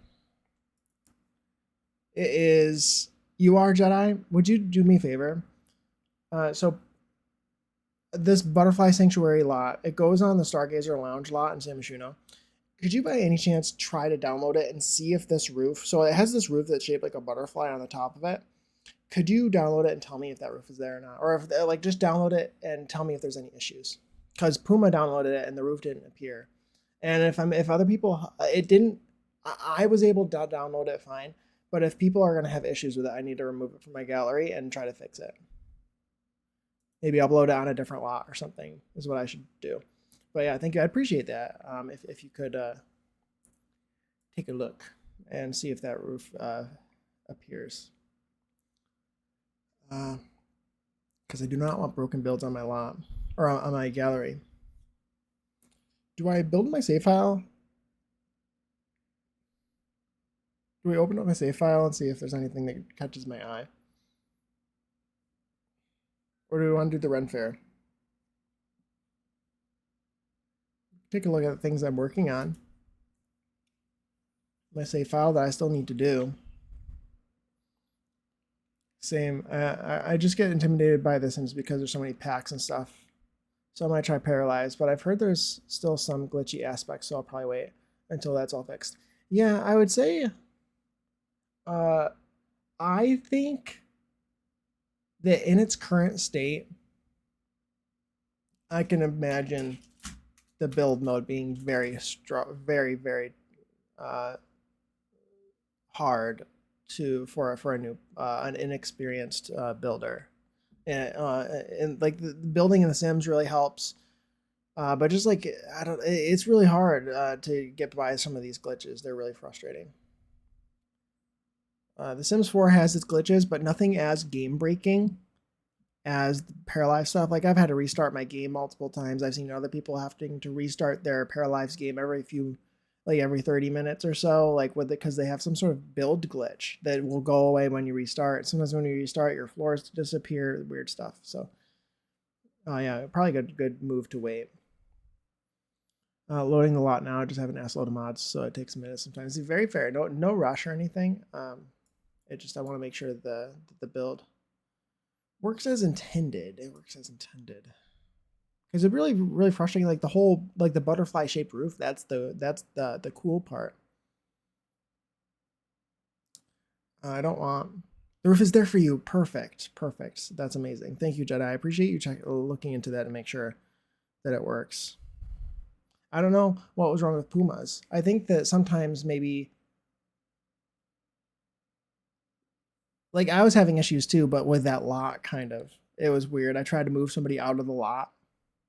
It is you are Jedi. Would you do me a favor? So this butterfly sanctuary lot, it goes on the Stargazer Lounge lot in San Myshuno. Could you by any chance try to download it and see if this roof, so it has this roof that's shaped like a butterfly on the top of it. Could you download it and tell me if that roof is there or not? Or if like just download it and tell me if there's any issues. Because Puma downloaded it and the roof didn't appear. And if other people, it didn't, I was able to download it fine. But if people are going to have issues with it, I need to remove it from my gallery and try to fix it. Maybe upload it on a different lot or something is what I should do. But yeah, thank you. I appreciate that. If you could take a look and see if that roof appears. Because I do not want broken builds on my lot or on my gallery. Do I build my save file? Do we open up my save file and see if there's anything that catches my eye? Or do we want to do the Ren Fair? Take a look at the things I'm working on. My save file that I still need to do. Same. I just get intimidated by The Sims because there's so many packs and stuff. So I might try Paralives, but I've heard there's still some glitchy aspects, so I'll probably wait until that's all fixed. Yeah, I would say I think that in its current state, I can imagine the build mode being very strong, very hard for a new an inexperienced builder. And like the building in The Sims really helps. But just like it's really hard to get by some of these glitches. They're really frustrating. The Sims 4 has its glitches, but nothing as game breaking as the Paralives stuff. Like I've had to restart my game multiple times. I've seen other people having to restart their Paralives game every 30 minutes or so, like with it, because they have some sort of build glitch that will go away when you restart. Sometimes when you restart, your floors disappear, weird stuff. So, yeah, probably good move to wait. Loading the lot now. I just have an ass load of mods, so it takes a minute sometimes. It's very fair. No rush or anything. It just I want to make sure the build works as intended. It works as intended. Because it's really frustrating. Like the whole the butterfly shaped roof. That's the cool part. I don't want the roof is there for you. Perfect. That's amazing. Thank you, Jedi. I appreciate you looking into that and make sure that it works. I don't know what was wrong with Pumas. I think that sometimes maybe like I was having issues too, but with that lot kind of. It was weird. I tried to move somebody out of the lot.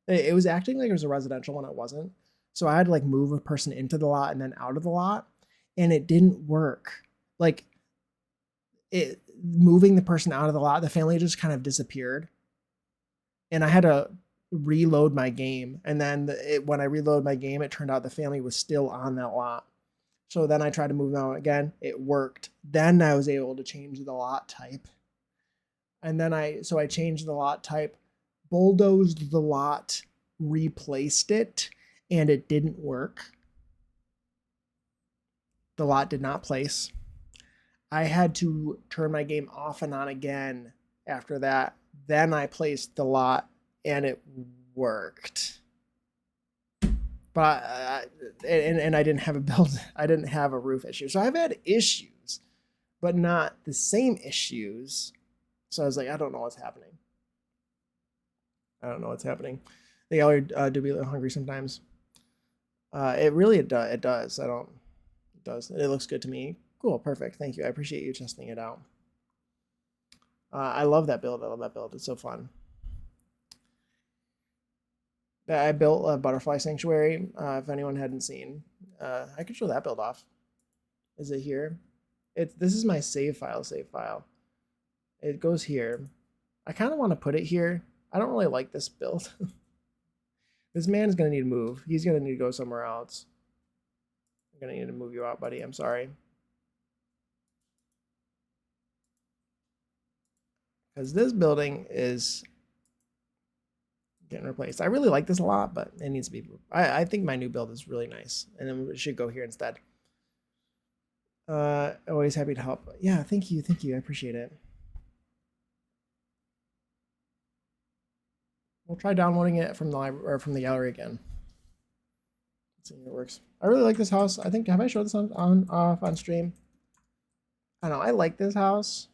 It was acting like it was a residential when it wasn't. So I had to like move a person into the lot and then out of the lot, and it didn't work. Like it moving the person out of the lot, the family just kind of disappeared. And I had to reload my game. And then when I reloaded my game, it turned out the family was still on that lot. So then I tried to move them out again. It worked. Then I was able to change the lot type. And then I changed the lot type, bulldozed the lot, replaced it, and it didn't work. The lot did not place. I had to turn my game off and on again after that. Then I placed the lot and it worked. But I didn't have a build. I didn't have a roof issue. So I've had issues, but not the same issues. So I was like, I don't know what's happening. They all do be a little hungry sometimes. It does. It does. It looks good to me. Cool. Perfect. Thank you. I appreciate you testing it out. I love that build. It's so fun. I built a butterfly sanctuary. If anyone hadn't seen, I could show that build off. Is it here? This is my save file. Save file. It goes here. I kind of want to put it here. I don't really like this build. This man is gonna need to move. He's gonna need to go somewhere else. I'm gonna need to move you out, buddy. I'm sorry. Because this building is getting replaced. I really like this a lot, but it needs to be. I think my new build is really nice, and then it should go here instead. Always happy to help. Yeah, thank you, I appreciate it. We'll try downloading it from the library or from the gallery again. Let's see if it works. I really like this house. I think have I showed this on stream? I don't know. I like this house.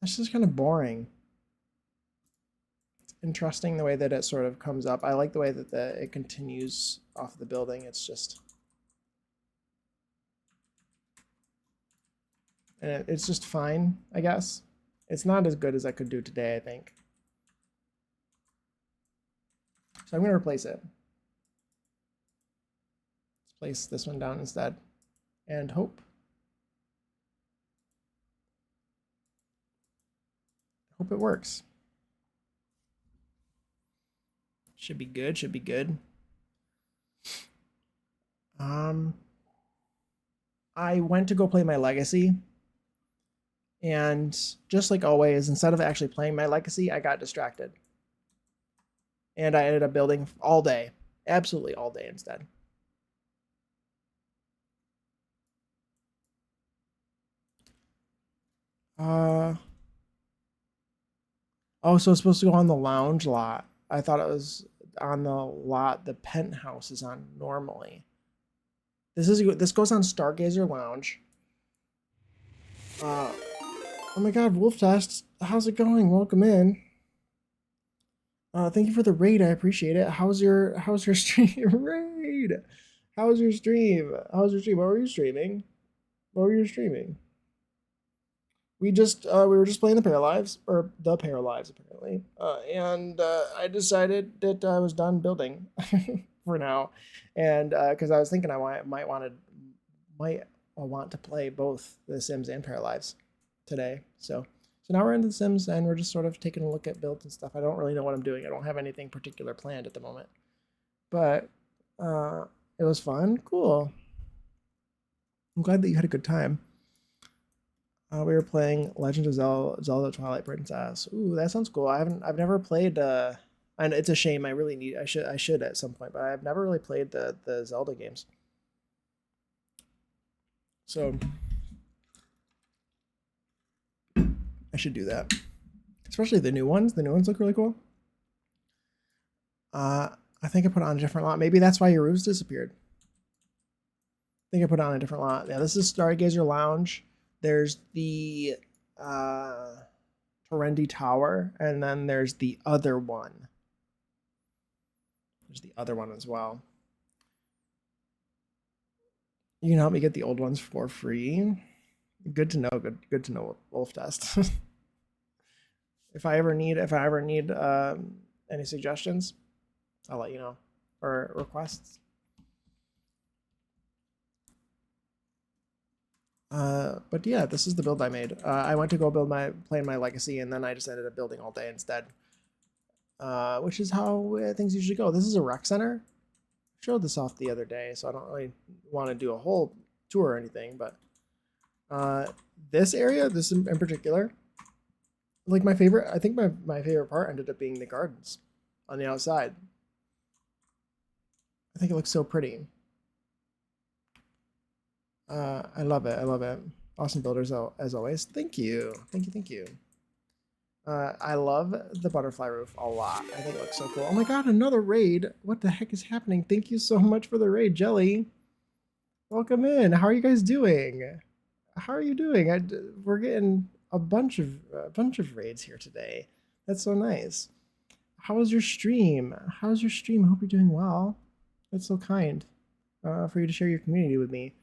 It's just kind of boring. It's interesting the way that it sort of comes up. I like the way that it continues off the building. It's just, and it's just fine, I guess. It's not as good as I could do today, I think. So I'm going to replace it. Let's place this one down instead. And hope. Hope it works. Should be good, should be good. I went to go play my legacy. And just like always, instead of actually playing my legacy, I got distracted. And I ended up building all day. Absolutely all day instead. Oh, so it's supposed to go on the lounge lot. I thought it was on the lot the penthouse is on normally. This goes on Stargazer Lounge. Oh my god, Wolf Test, how's it going? Welcome in. Thank you for the raid. I appreciate it. How's your stream? Raid. How's your stream? How's your stream? What were you streaming? What were you streaming? We were just playing the Paralives, or the Paralives apparently, and I decided that I was done building for now, and because I was thinking I might want to play both The Sims and Paralives today. So now we're into The Sims and we're just sort of taking a look at builds and stuff. I don't really know what I'm doing. I don't have anything particular planned at the moment, but it was fun. Cool. I'm glad that you had a good time. We were playing Legend of Zelda Twilight Princess. Ooh, that sounds cool. I've never played and it's a shame. I should at some point, but I've never really played the Zelda games. So I should do that. Especially the new ones. The new ones look really cool. I think I put on a different lot. Maybe that's why your roofs disappeared. I think I put on a different lot. Yeah, this is Stargazer Lounge. There's the Torendi Tower, and then there's the other one. There's the other one as well. You can help me get the old ones for free. Good to know. Good to know. Wolf Test. If I ever need any suggestions, I'll let you know, or requests. But yeah, this is the build I made. I went to go play my legacy, and then I just ended up building all day instead. Which is how things usually go. This is a rec center. I showed this off the other day, so I don't really want to do a whole tour or anything, but this area, this in particular, like my favorite, I think my favorite part ended up being the gardens on the outside. I think it looks so pretty. I love it. I love it. Awesome builders, as always. Thank you. Thank you. I love the butterfly roof a lot. I think it looks so cool. Oh my god, another raid. What the heck is happening? Thank you so much for the raid, Jelly. Welcome in. How are you guys doing? How are you doing? We're getting a bunch of raids here today. That's so nice. How was your stream? How's your stream? I hope you're doing well. That's so kind for you to share your community with me.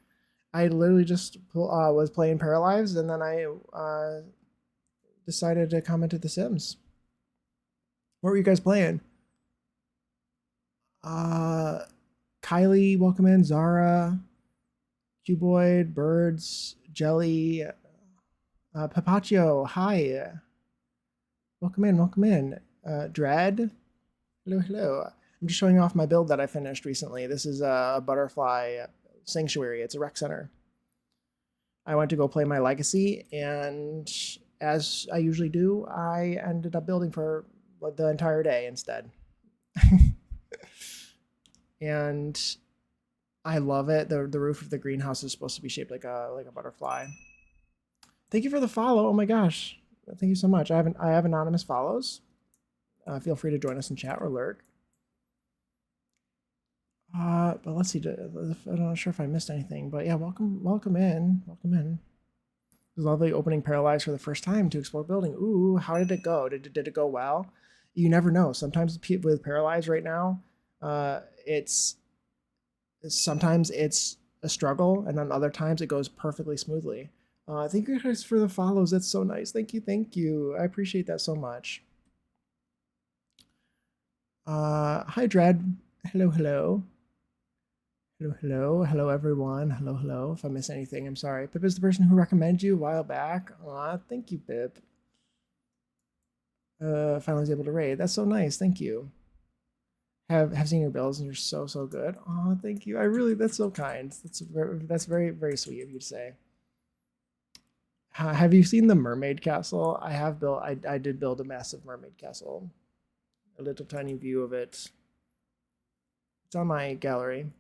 I literally just was playing Paralives, and then I decided to come into The Sims. What were you guys playing? Kylie, welcome in. Zara, Cuboid, Birds, Jelly, Papaccio, hi. Welcome in, welcome in. Dread, hello, hello. I'm just showing off my build that I finished recently. This is a butterfly sanctuary. It's a rec center. I went to go play my legacy, and as I usually do, I ended up building for the entire day instead. And I love it. The roof of the greenhouse is supposed to be shaped like a butterfly. Thank you for the follow. Oh my gosh. Thank you so much. I have anonymous follows. Feel free to join us in chat or lurk. But let's see. I'm not sure if I missed anything, but yeah, welcome in. Welcome in. It was lovely opening Paralives for the first time to explore building. Ooh, how did it go? Did it go well? You never know. Sometimes with Paralives right now, sometimes it's a struggle, and then other times it goes perfectly smoothly. Thank you guys for the follows. That's so nice. Thank you. I appreciate that so much. Hi, Dread. Hello. Hello, everyone. Hello. If I miss anything, I'm sorry. Pip is the person who recommended you a while back. Aw, thank you, Pip. Finally was able to raid. That's so nice. Thank you. Have seen your builds and you're so good. Aw, thank you. That's so kind. That's very sweet of you to say. Have you seen the mermaid castle? I did build a massive mermaid castle. A little tiny view of it. It's on my gallery.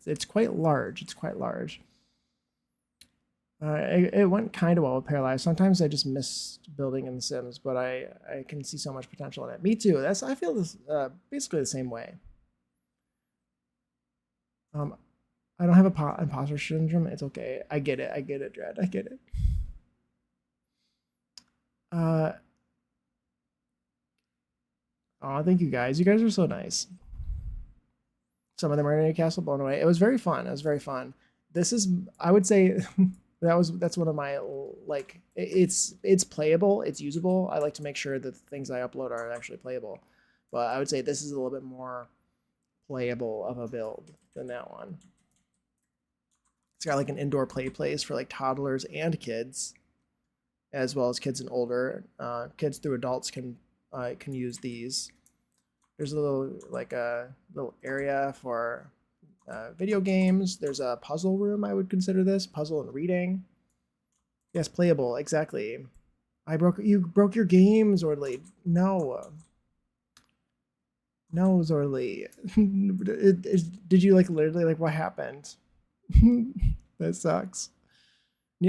It's quite large. It went kind of well with Paralives. Sometimes I just miss building in The Sims, but I can see so much potential in it. Me too. I feel this basically the same way. I don't have imposter syndrome. It's okay. I get it, Dread. I get it. Oh, thank you guys. You guys are so nice. Some of them are in a castle blown away. It was very fun. This is, I would say, that's one of my it's playable, it's usable. I like to make sure that the things I upload are actually playable, but I would say this is a little bit more playable of a build than that one. It's got like an indoor play place for like toddlers and kids, as well as kids and older. Kids through adults can use these. There's a little area for video games. There's a puzzle room. I would consider this puzzle and reading. Yes, playable. Exactly. You broke your game, Zordly. No, Zordly. Did you literally what happened? That sucks.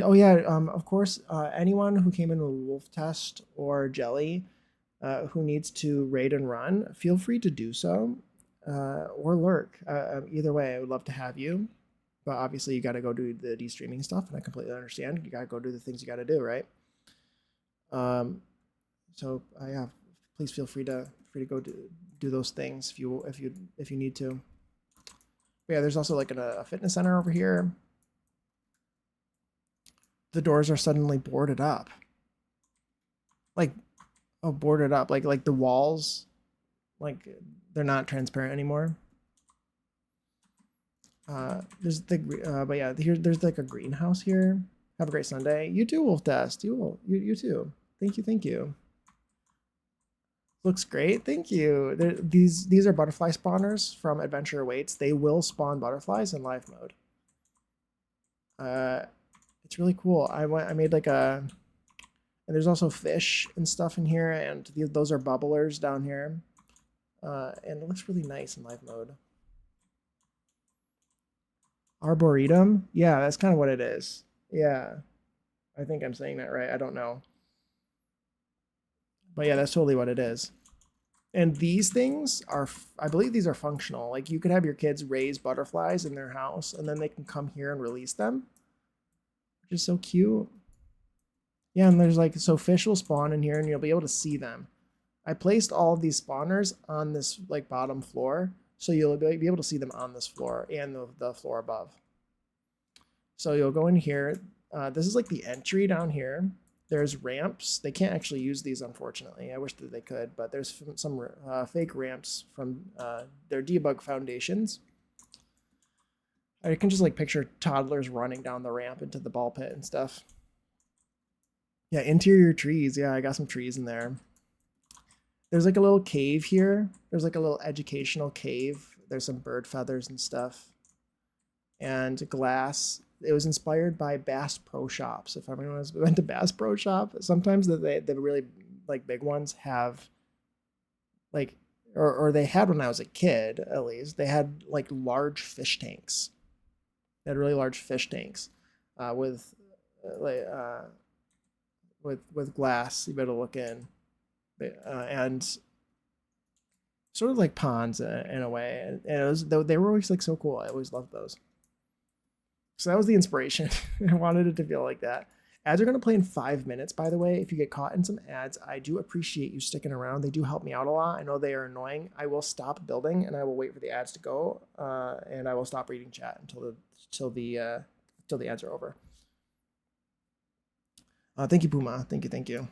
Oh yeah. Of course. Anyone who came in with wolf test or jelly, who needs to raid and run, feel free to do so, or lurk. Either way, I would love to have you. But obviously, you got to go do the de-streaming stuff, and I completely understand. You got to go do the things you got to do, right? So yeah, please feel free to go do those things if you need to. But yeah, there's also like a fitness center over here. The doors are suddenly boarded up. Boarded up. Like the walls, they're not transparent anymore. There's but yeah, there's like a greenhouse here. Have a great Sunday. You too, Wolf Dust. You too. Thank you. Looks great. Thank you. These are butterfly spawners from Adventure Awaits. They will spawn butterflies in live mode. It's really cool. I made and there's also fish and stuff in here, and those are bubblers down here. And it looks really nice in live mode. Arboretum? Yeah, that's kind of what it is. Yeah. I think I'm saying that right. I don't know. But yeah, that's totally what it is. And these things are, I believe these are functional. Like you could have your kids raise butterflies in their house and then they can come here and release them, which is so cute. Yeah, and there's so fish will spawn in here and you'll be able to see them. I placed all of these spawners on this bottom floor, so you'll be able to see them on this floor and the floor above. So you'll go in here. This is the entry down here. there's ramps. They can't actually use these, unfortunately. I wish that they could, but there's some fake ramps from their debug foundations. I can just like picture toddlers running down the ramp into the ball pit and stuff. Yeah, interior trees. Yeah, I got some trees in there. There's like a little cave here. There's like a little educational cave. There's some bird feathers and stuff. And glass. It was inspired by Bass Pro Shops. If everyone has went to Bass Pro Shop, sometimes the really like big ones have like, or they had when I was a kid at least. They had like large fish tanks. They had really large fish tanks with glass. You better look in, and sort of like ponds in a way. And it was, they were always like so cool. I always loved those. So that was the inspiration. I wanted it to feel like that. Ads are going to play in 5 minutes, by the way. If you get caught in some ads, I do appreciate you sticking around. They do help me out a lot. I know they are annoying. I will stop building and I will wait for the ads to go, and I will stop reading chat until the ads are over. Thank you, Puma. Thank you.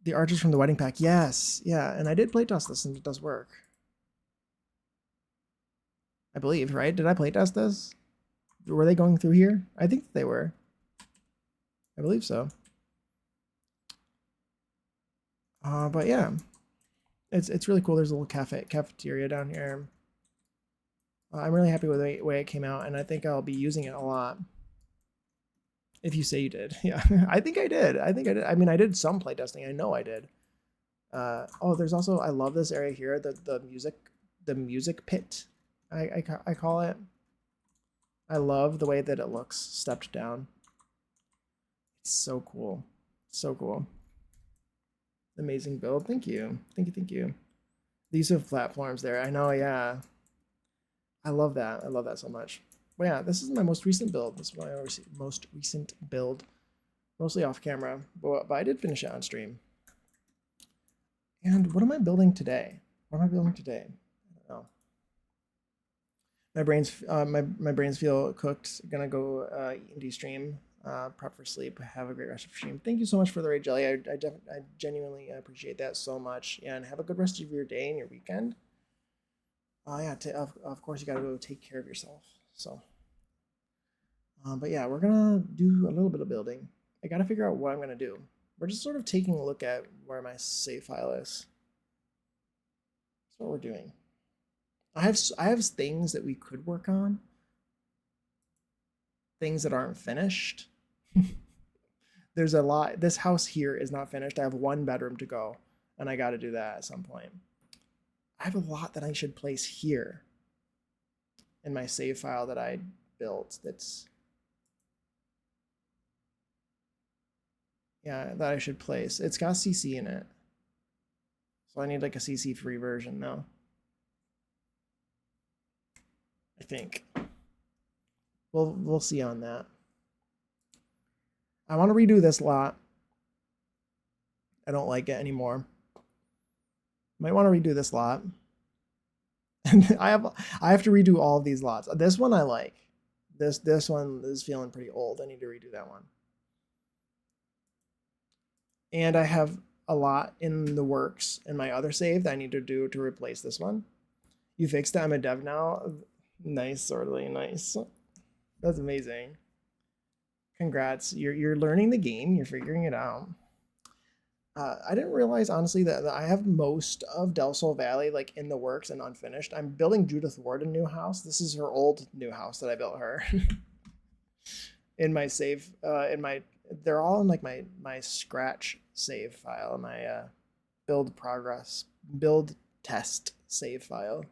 The archers from the wedding pack. Yes, yeah, and I did playtest this, and it does work. I believe, right? Did I playtest this? Were they going through here? I think they were. I believe so. But yeah, it's really cool. There's a little cafeteria down here. I'm really happy with the way it came out, and I think I'll be using it a lot. If you say you did, yeah, I think I did. I mean, I did some playtesting. I know I did. Oh, there's also, I love this area here. The music pit. I call it. I love the way that it looks stepped down. It's so cool. So cool. Amazing build. Thank you. Thank you. These are platforms there. I know, yeah. I love that. I love that so much. But yeah, this is my most recent build. This is my most recent build. Mostly off camera, but I did finish it on stream. And what am I building today? What am I building today? I don't know. My brains feel cooked. Gonna go eat and de-stream. Prep for sleep. Have a great rest of your stream. Thank you so much for the raid, Jelly. I genuinely appreciate that so much. And have a good rest of your day and your weekend. Yeah, of course you gotta go take care of yourself. So, but yeah, we're gonna do a little bit of building. I gotta figure out what I'm gonna do. We're just sort of taking a look at where my save file is. That's what we're doing. I have things that we could work on. Things that aren't finished. There's a lot. This house here is not finished. I have 1 bedroom to go, and I got to do that at some point. I have a lot that I should place here in my save file that I built. That I should place. It's got CC in it, so I need like a CC free version now. I think. We'll see on that. I want to redo this lot. I don't like it anymore. Might want to redo this lot. And I have to redo all of these lots. This one I like. This one is feeling pretty old. I need to redo that one. And I have a lot in the works in my other save that I need to do to replace this one. You fixed it. I'm a dev now. Nice, Sortly. Nice. That's amazing. Congrats. You're learning the game. You're figuring it out. I didn't realize, honestly, that I have most of Del Sol Valley like in the works and unfinished. I'm building Judith Ward a new house. This is her old new house that I built her. In my save, they're all in like my scratch save file, my build test save file.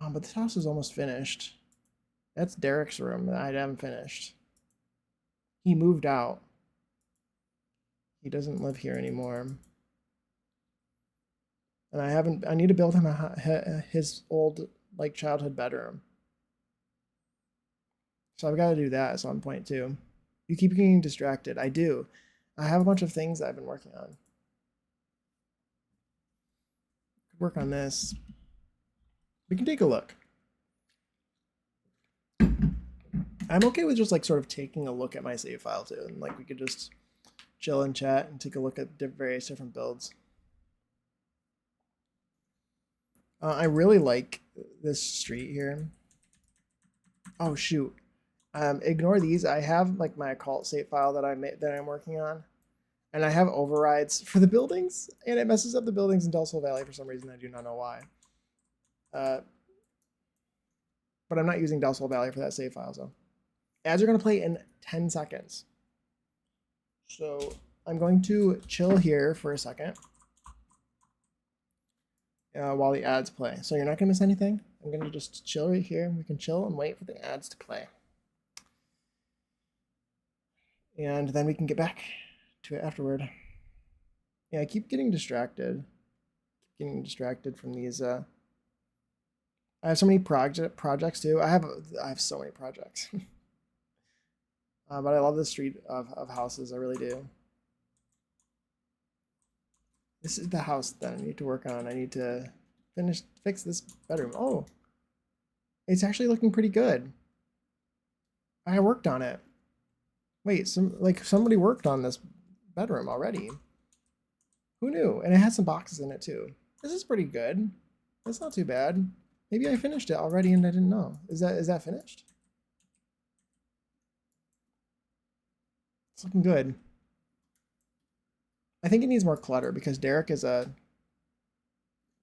But this house is almost finished. That's Derek's room that I haven't finished. He moved out. He doesn't live here anymore. And I need to build him his old like childhood bedroom. So I've got to do that at some point too. You keep getting distracted. I do. I have a bunch of things that I've been working on. Could work on this. We can take a look. I'm okay with just like sort of taking a look at my save file too, and like we could just chill and chat and take a look at various different builds. I really like this street here. Oh shoot. Ignore these. I have like my occult save file that I'm working on, and I have overrides for the buildings, and it messes up the buildings in Del Sol Valley for some reason. I do not know why. But I'm not using Del Sol Valley for that save file, so ads are going to play in 10 seconds. So I'm going to chill here for a second while the ads play. So you're not going to miss anything. I'm going to just chill right here. We can chill and wait for the ads to play. And then we can get back to it afterward. Yeah, I keep getting distracted. Getting distracted from these. I have so many projects too. I have so many projects. But I love the street of houses. I really do. This is the house that I need to work on. I need to fix this bedroom. Oh, it's actually looking pretty good. I worked on it. Wait, somebody worked on this bedroom already. Who knew? And it has some boxes in it too. This is pretty good. That's not too bad. Maybe I finished it already and I didn't know. Is that finished? It's looking good. I think it needs more clutter because Derek is a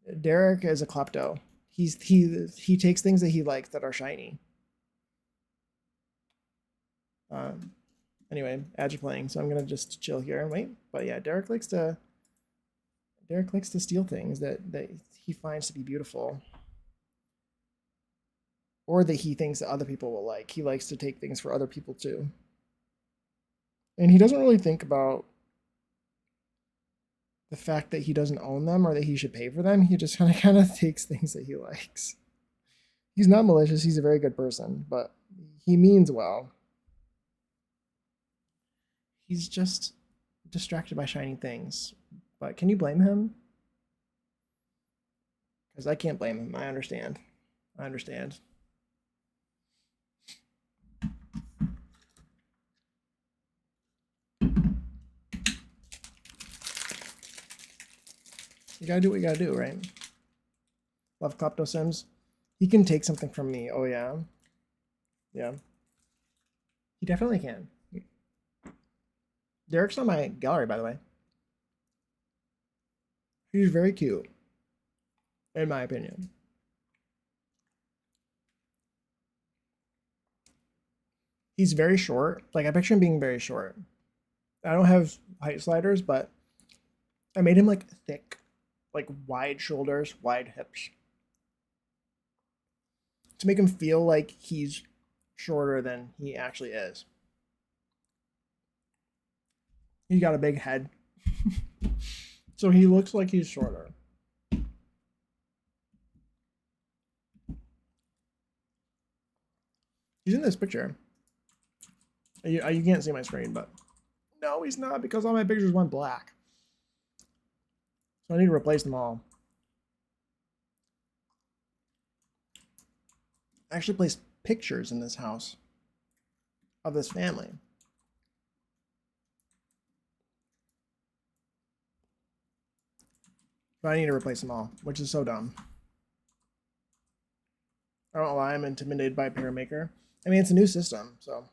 klepto. He takes things that he likes that are shiny. Anyway, ads are playing, so I'm gonna just chill here and wait. But yeah, Derek likes to steal things that he finds to be beautiful, or that he thinks that other people will like. He likes to take things for other people too, and he doesn't really think about the fact that he doesn't own them or that he should pay for them. He just kind of takes things that he likes. He's not malicious. He's a very good person, but he means well. He's just distracted by shiny things. But can you blame him? Because I can't blame him. I understand. You gotta do what you gotta do, right? Love Klepto Sims. He can take something from me. Oh yeah. Yeah. He definitely can. Derek's on my gallery, by the way. He's very cute, in my opinion. He's very short. Like, I picture him being very short. I don't have height sliders, but I made him like thick, like wide shoulders, wide hips, to make him feel like he's shorter than he actually is. He's got a big head, so he looks like he's shorter. He's in this picture. You can't see my screen, but no, he's not, because all my pictures went black. So I need to replace them all. I actually placed pictures in this house of this family. But I need to replace them all, which is so dumb. I don't know why I'm intimidated by Paramaker. I mean, it's a new system, so.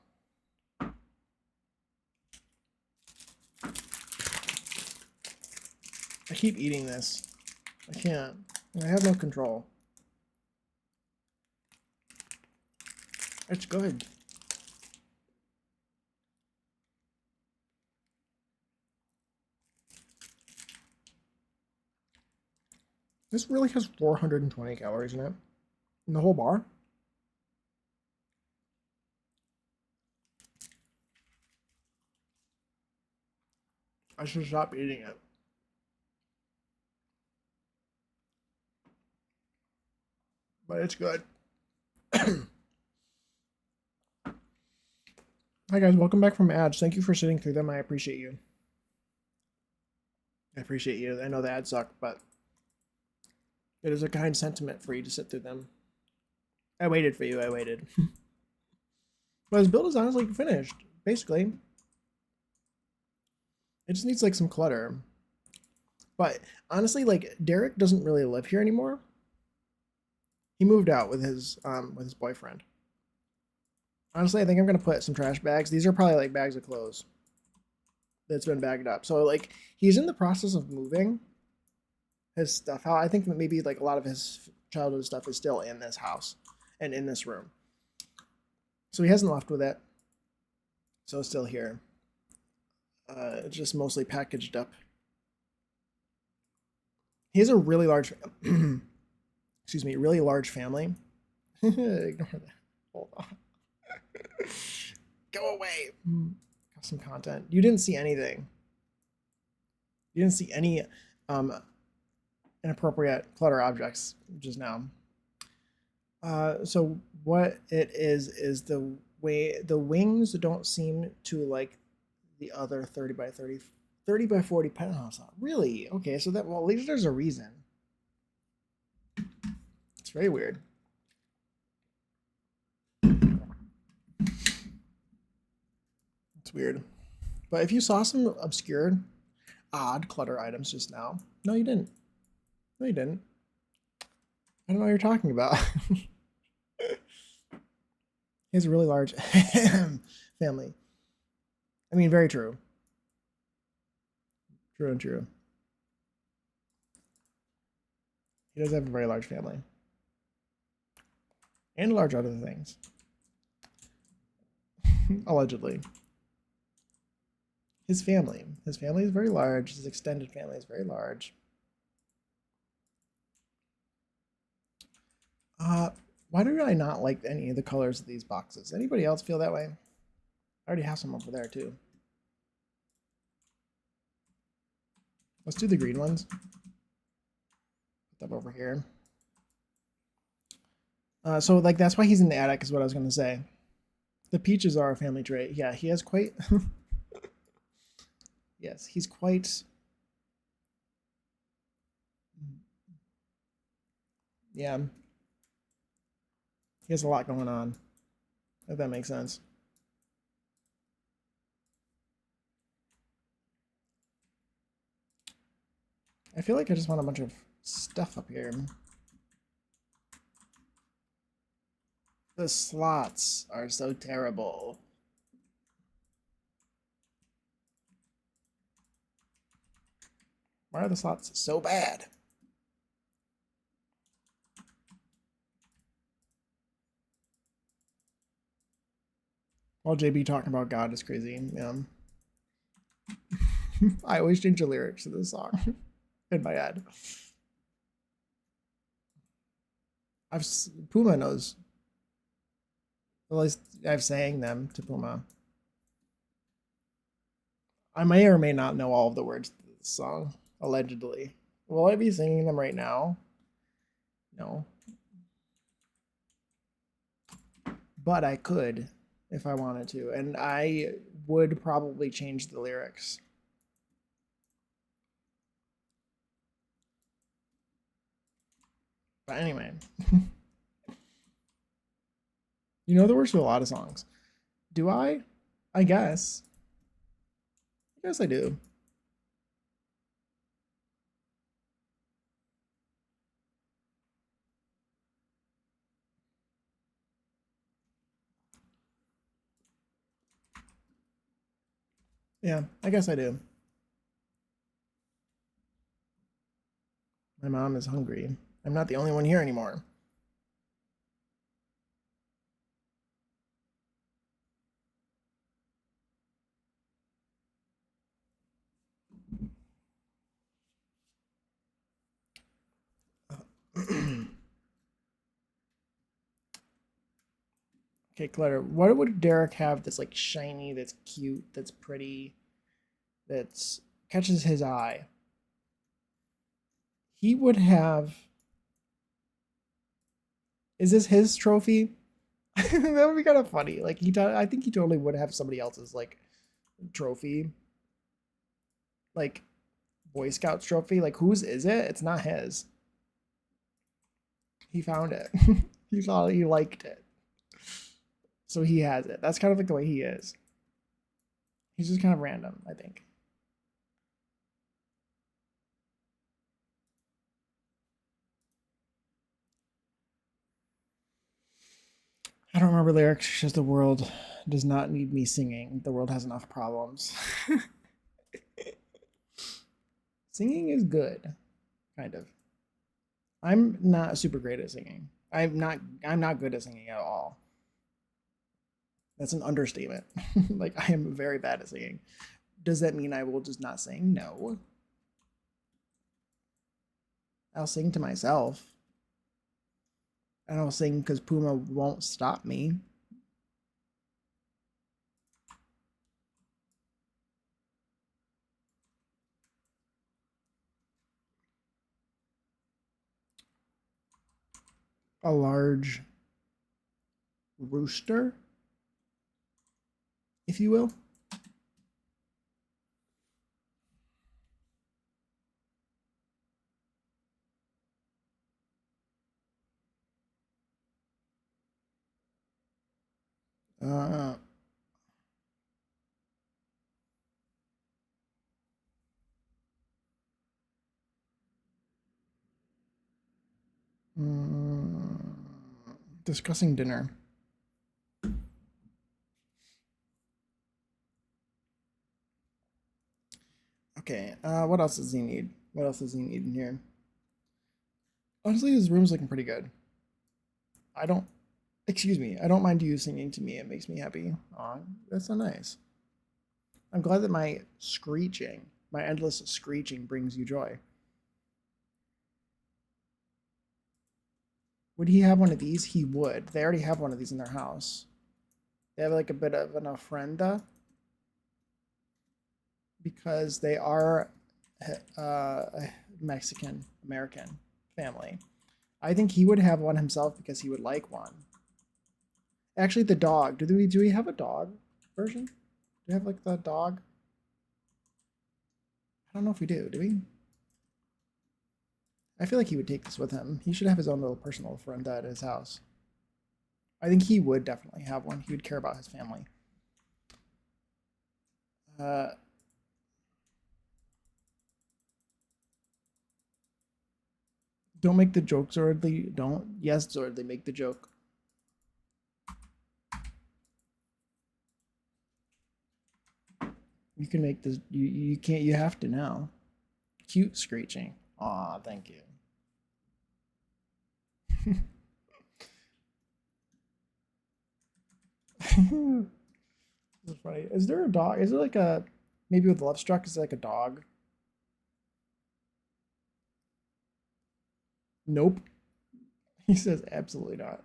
I keep eating this. I can't. I have no control. It's good. This really has 420 calories in it. In the whole bar. I should stop eating it. But it's good. Hi guys, welcome back from ads. Thank you for sitting through them. I appreciate you. I appreciate you. I know the ads suck, but it is a kind sentiment for you to sit through them. I waited for you. I waited. But his build is honestly finished, basically. It just needs like some clutter. But honestly, like Derek doesn't really live here anymore. He moved out with his boyfriend. Honestly, I think I'm gonna put some trash bags. These are probably like bags of clothes that's been bagged up. So like he's in the process of moving his stuff out. I think that maybe like a lot of his childhood stuff is still in this house and in this room. So he hasn't left with it. So it's still here. It's just mostly packaged up. He has a really large, excuse me, really large family. Ignore that. Hold on. Go away. Custom content. You didn't see anything. You didn't see any inappropriate clutter objects just now. So what it is the way the wings don't seem to like the other 30 by 30 by 40 penthouse. Really? Okay, so that, well, at least there's a reason. It's very weird. It's weird. But if you saw some obscure, odd clutter items just now, no, you didn't. No, you didn't. I don't know what you're talking about. He has a really large family. I mean, very true. True and true. He does have a very large family. And large other things. Allegedly. His family. His family is very large. His extended family is very large. Why do I not like any of the colors of these boxes? Anybody else feel that way? I already have some over there too. Let's do the green ones. Put them over here. So like that's why he's in the attic is what I was gonna say. The peaches are a family trait. Yeah, he has quite yes, he's quite yeah. He has a lot going on. If that makes sense. I feel like I just want a bunch of stuff up here. The slots are so terrible. Why are the slots so bad? While JB talking about God is crazy. Yeah. I always change the lyrics to this song in my head. Puma knows. At least I've sang them to Puma. I may or may not know all of the words to this song, allegedly. Will I be singing them right now? No. But I could if I wanted to, and I would probably change the lyrics. But anyway. You know the words to a lot of songs. Do I? I guess. I guess I do. Yeah, I guess I do. My mom is hungry. I'm not the only one here anymore. Okay, clutter. What would Derek have that's like shiny, that's cute, that's pretty, that's catches his eye? He would have. Is this his trophy? That would be kind of funny. Like I think he totally would have somebody else's like trophy, like Boy Scouts trophy. Like whose is it? It's not his. He found it. He thought he liked it. So he has it. That's kind of like the way he is. He's just kind of random, I think. I don't remember lyrics. It's just the world does not need me singing. The world has enough problems. Singing is good, kind of. I'm not super great at singing. I'm not good at singing at all. That's an understatement. Like I am very bad at singing. Does that mean I will just not sing? No. I'll sing to myself. And I'll sing because Puma won't stop me. A large rooster, if you will. Uh, mm, discussing dinner. Okay, what else does he need? What else does he need in here? Honestly, his room's looking pretty good. I don't, excuse me, I don't mind you singing to me. It makes me happy. Aw, that's so nice. I'm glad that my screeching, my endless screeching brings you joy. Would he have one of these? He would. They already have one of these in their house. They have like a bit of an ofrenda because they are a Mexican American family. I think he would have one himself because he would like one. Actually, the dog. Do we have a dog version? Do we have like the dog? I don't know if we do. Do we? I feel like he would take this with him. He should have his own little personal friend at his house. I think he would definitely have one. He would care about his family. Uh, don't make the joke, Zordly. Don't. Yes, Zordly, make the joke. You can make this. You can't. You have to now. Cute screeching. Aw, thank you. This is funny. Is there a dog? Is it like a maybe with Love Struck? Is it like a dog? Nope. He says absolutely not.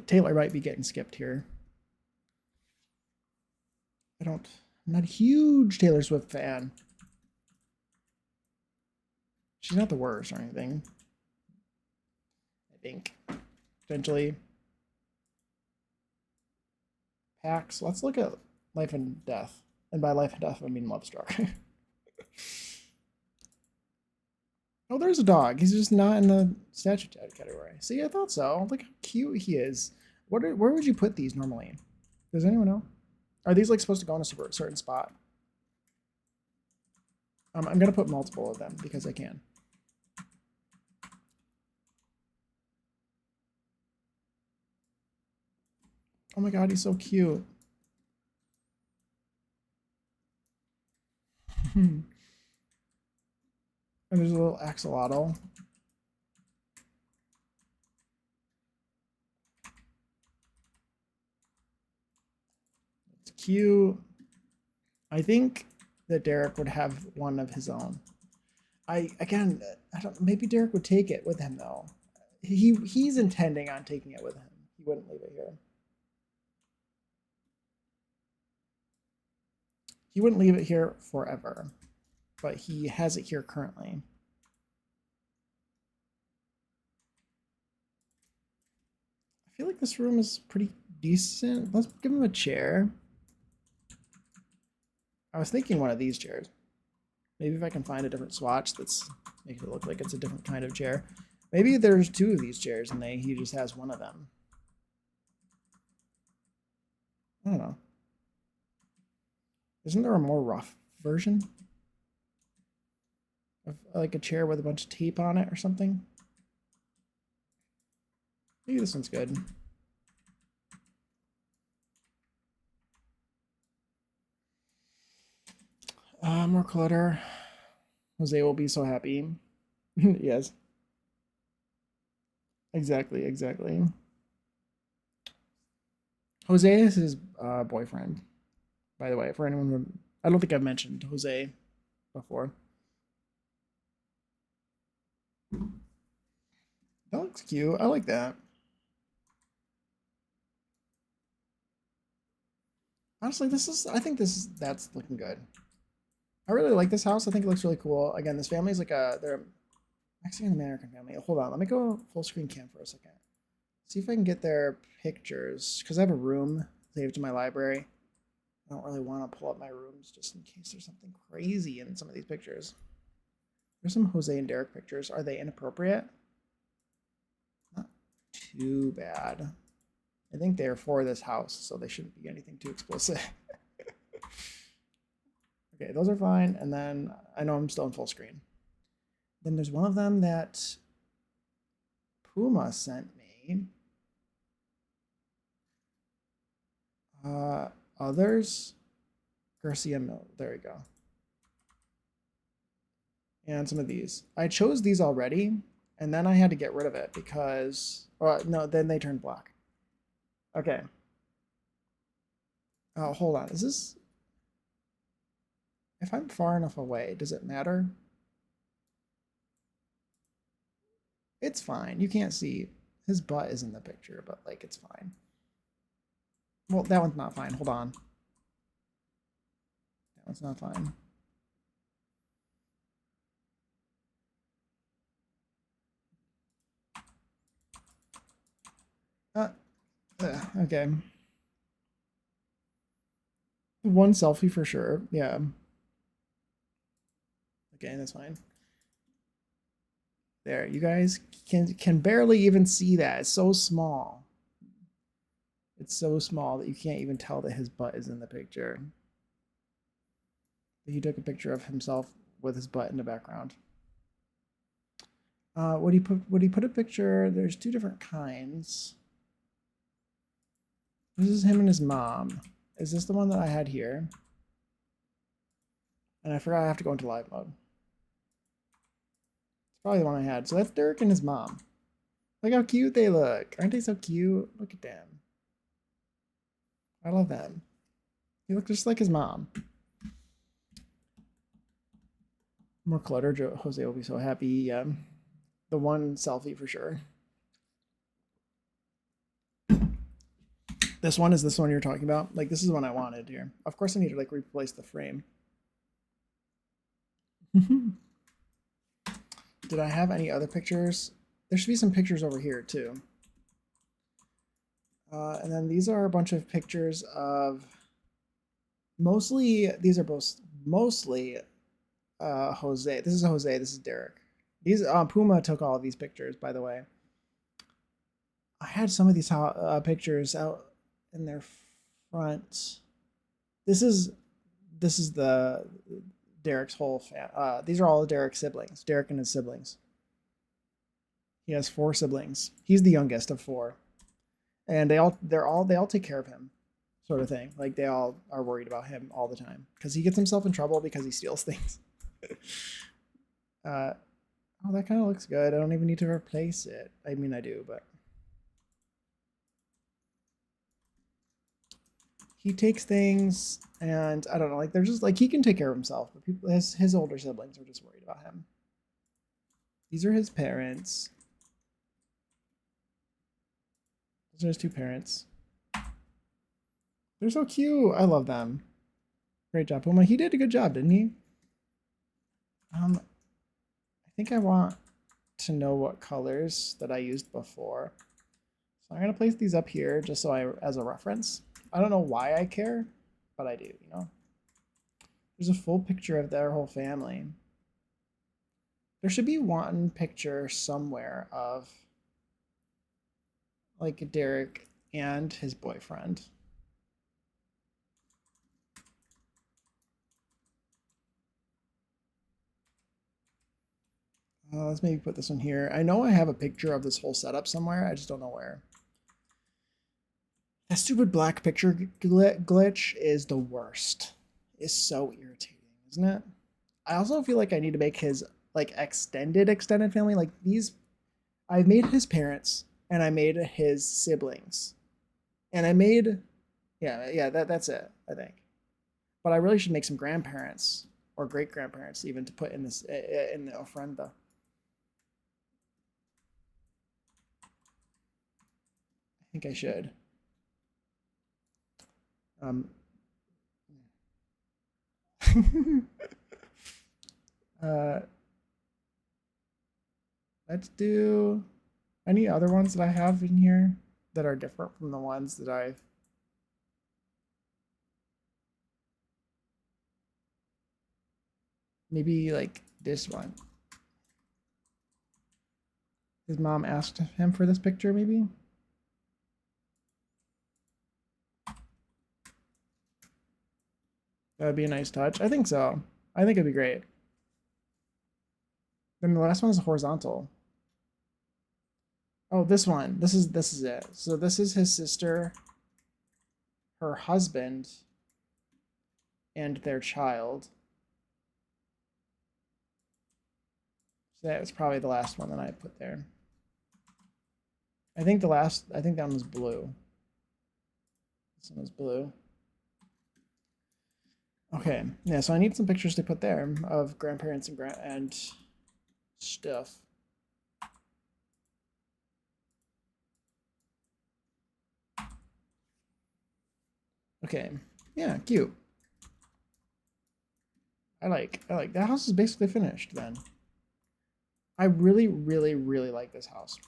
Taylor might be getting skipped here. I'm not a huge Taylor Swift fan. She's not the worst or anything. I think. Potentially. Pax. Let's look at Life and Death. And by Life and Death, I mean Love Struck. Oh, there's a dog. He's just not in the statue tag category. See, I thought so. Look how cute he is. Where would you put these normally? Does anyone know? Are these like supposed to go in a certain spot? I'm gonna put multiple of them because I can. Oh my god, he's so cute. And there's a little axolotl. It's cute. I think that Derek would have one of his own. I don't. Maybe Derek would take it with him though. He's intending on taking it with him. He wouldn't leave it here. He wouldn't leave it here forever, but he has it here currently. I feel like this room is pretty decent. Let's give him a chair. I was thinking one of these chairs. Maybe if I can find a different swatch that's making it look like it's a different kind of chair. Maybe there's two of these chairs and he just has one of them. I don't know. Isn't there a more rough version? Of like a chair with a bunch of tape on it or something? Maybe this one's good. More clutter. Jose will be so happy. Yes. Exactly, exactly. Jose is his boyfriend, by the way, for anyone who... I don't think I've mentioned Jose before. That looks cute. I like that. Honestly, I think that's looking good. I really like this house. I think it looks really cool. Again, this family is like they're Mexican-American family. Hold on, let me go full screen cam for a second. See if I can get their pictures, because I have a room saved to my library. I don't really want to pull up my rooms just in case there's something crazy in some of these pictures. There's some Jose and Derek pictures. Are they inappropriate? Not too bad. I think they're for this house, so they shouldn't be anything too explicit. Okay, those are fine. And then I know I'm still in full screen. Then there's one of them that Puma sent me. Others, Garcia Mill. There we go. And some of these. I chose these already, and then I had to get rid of it because, no, then they turned black. Okay. Oh, hold on. Is this... If I'm far enough away, does it matter? It's fine. You can't see. His butt is in the picture, but like it's fine. Well, that one's not fine. Hold on. That one's not fine. Okay. One selfie for sure. Yeah. Okay, that's fine. There, you guys can barely even see that. It's so small. It's so small that you can't even tell that his butt is in the picture. He took a picture of himself with his butt in the background. Would he put a picture? There's two different kinds. This is him and his mom. Is this the one that I had here? And I forgot I have to go into live mode. It's probably the one I had. So that's Derek and his mom. Look how cute they look. Aren't they so cute? Look at them. I love them. He looks just like his mom. More clutter. Jose will be so happy. Yeah. The one selfie for sure. This one is this one you're talking about? Like, this is the one I wanted here. Of course I need to like replace the frame. Did I have any other pictures? There should be some pictures over here too. And then these are a bunch of pictures of mostly, these are both mostly Jose. This is Jose, this is Derek. These Puma took all of these pictures, by the way. I had some of these pictures out in their front. This is the Derek's whole these are all Derek's siblings. Derek and his siblings. He has 4 siblings. He's the youngest of 4. And they all take care of him, sort of thing. Like they all are worried about him all the time because he gets himself in trouble because he steals things. Oh, that kind of looks good. I don't even need to replace it. I mean, I do, but he takes things, and I don't know, like they're just like he can take care of himself, but people, his older siblings are just worried about him. These are his parents. Those are his 2 parents. They're so cute. I love them. Great job, Puma. He did a good job, didn't he? I think I want to know what colors that I used before. So I'm gonna place these up here just so as a reference. I don't know why I care, but I do, you know. There's a full picture of their whole family. There should be one picture somewhere of like Derek and his boyfriend. Let's maybe put this one here. I know I have a picture of this whole setup somewhere. I just don't know where. That stupid black picture glitch is the worst. It's so irritating, isn't it? I also feel like I need to make his like extended family. Like these, I made his parents and I made his siblings, and I made, yeah, that's it. I think, but I really should make some grandparents or great grandparents even to put in this in the ofrenda. I think I should. uh, let's do any other ones that I have in here that are different from the ones that I've. Maybe like this one. His mom asked him for this picture, maybe? That would be a nice touch. I think so. I think it'd be great. Then the last one is horizontal. Oh, this one. This is it. So this is his sister, her husband, and their child. So that was probably the last one that I put there. I think that one was blue. This one was blue. Okay, yeah, so I need some pictures to put there of grandparents and stuff. Okay, yeah, cute. I like that house is basically finished then. I really, really, really like this house.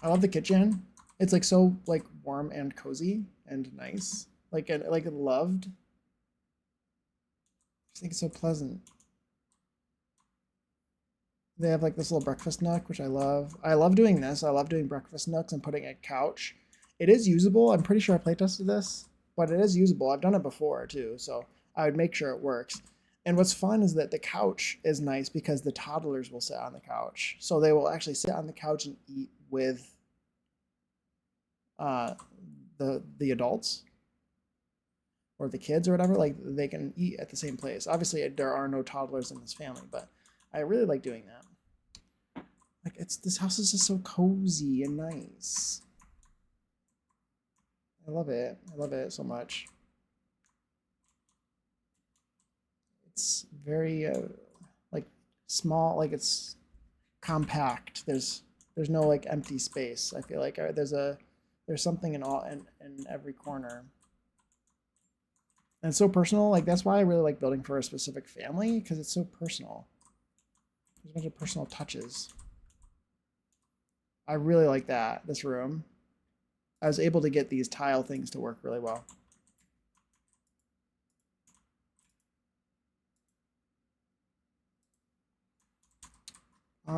I love the kitchen. It's like so like warm and cozy and nice. Like loved. I think it's so pleasant. They have like this little breakfast nook, which I love. I love doing this. I love doing breakfast nooks and putting a couch. It is usable. I'm pretty sure I playtested this, but it is usable. I've done it before too, so I would make sure it works. And what's fun is that the couch is nice because the toddlers will sit on the couch. So they will actually sit on the couch and eat with uh, the adults or the kids or whatever. Like they can eat at the same place. Obviously, there are no toddlers in this family, but I really like doing that. Like this house is just so cozy and nice. I love it. I love it so much. It's very like small, like it's compact. There's no like empty space. I feel like there's something in every corner. And it's so personal. Like that's why I really like building for a specific family because it's so personal. There's a bunch of personal touches. I really like that, this room. I was able to get these tile things to work really well.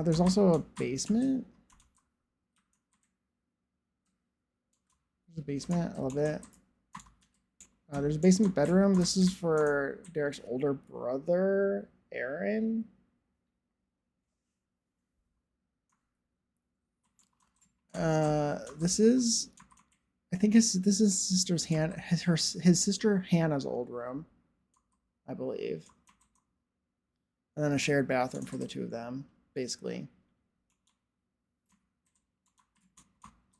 There's also a basement. There's a basement. I love it. There's a basement bedroom. This is for Derek's older brother, Aaron. This is, I think this is his sister's his sister Hannah's old room, I believe. And then a shared bathroom for the two of them, basically.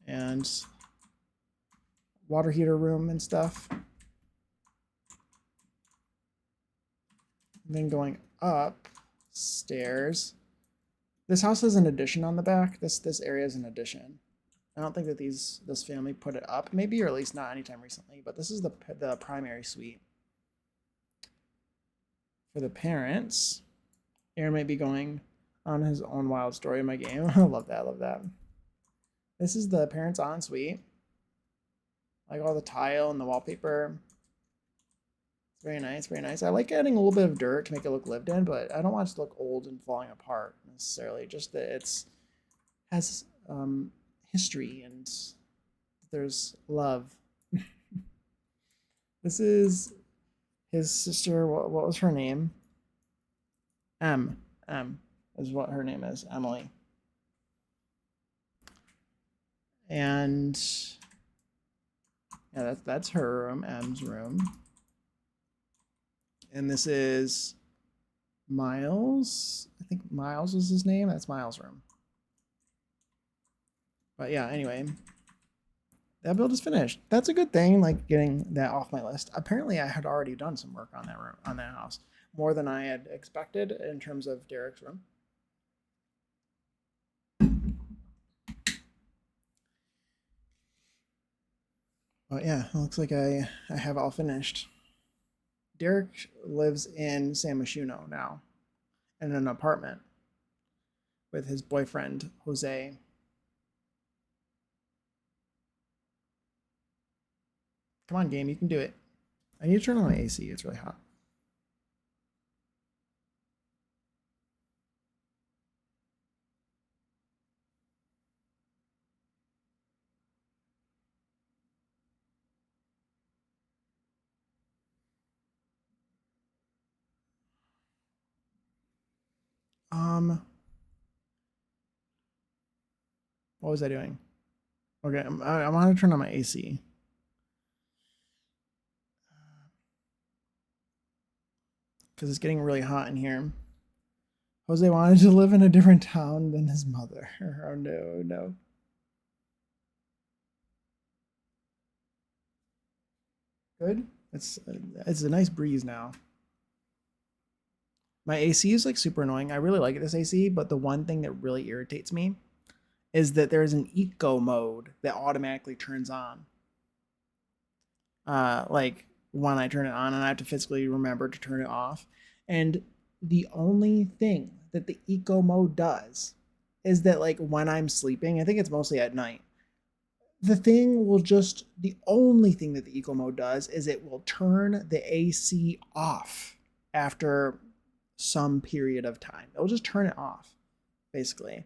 And water heater room and stuff. And then going upstairs. This house has an addition on the back. This area is an addition. I don't think that this family put it up, maybe, or at least not anytime recently. But this is the primary suite for the parents. Aaron might be going on his own wild story in my game. I love that. I love that. This is the parents' ensuite. Like all the tile and the wallpaper. Very nice, very nice. I like adding a little bit of dirt to make it look lived in, but I don't want it to look old and falling apart necessarily. Just that it's has history and there's love. This is his sister. What was her name? M. M is what her name is. Emily. And yeah, that's her room. M's room. And this is Miles. I think Miles was his name. That's Miles' room. But yeah, anyway, that build is finished. That's a good thing, like getting that off my list. Apparently, I had already done some work on that room, on that house, more than I had expected in terms of Derek's room. But yeah, it looks like I have all finished. Derek lives in San Myshuno now, in an apartment with his boyfriend Jose. Come on, game, you can do it. I need to turn on my AC. It's really hot. What was I doing? Okay, I'm gonna turn on my AC. Because it's getting really hot in here. Jose wanted to live in a different town than his mother. Oh no, no. Good. It's a nice breeze now. My AC is like super annoying. I really like this AC, but the one thing that really irritates me is that there's an eco mode that automatically turns on. Like when I turn it on, and I have to physically remember to turn it off. And the only thing that the eco mode does is that, like, when I'm sleeping, I think it's mostly at night, the only thing that the eco mode does is it will turn the AC off after some period of time. It'll just turn it off, basically.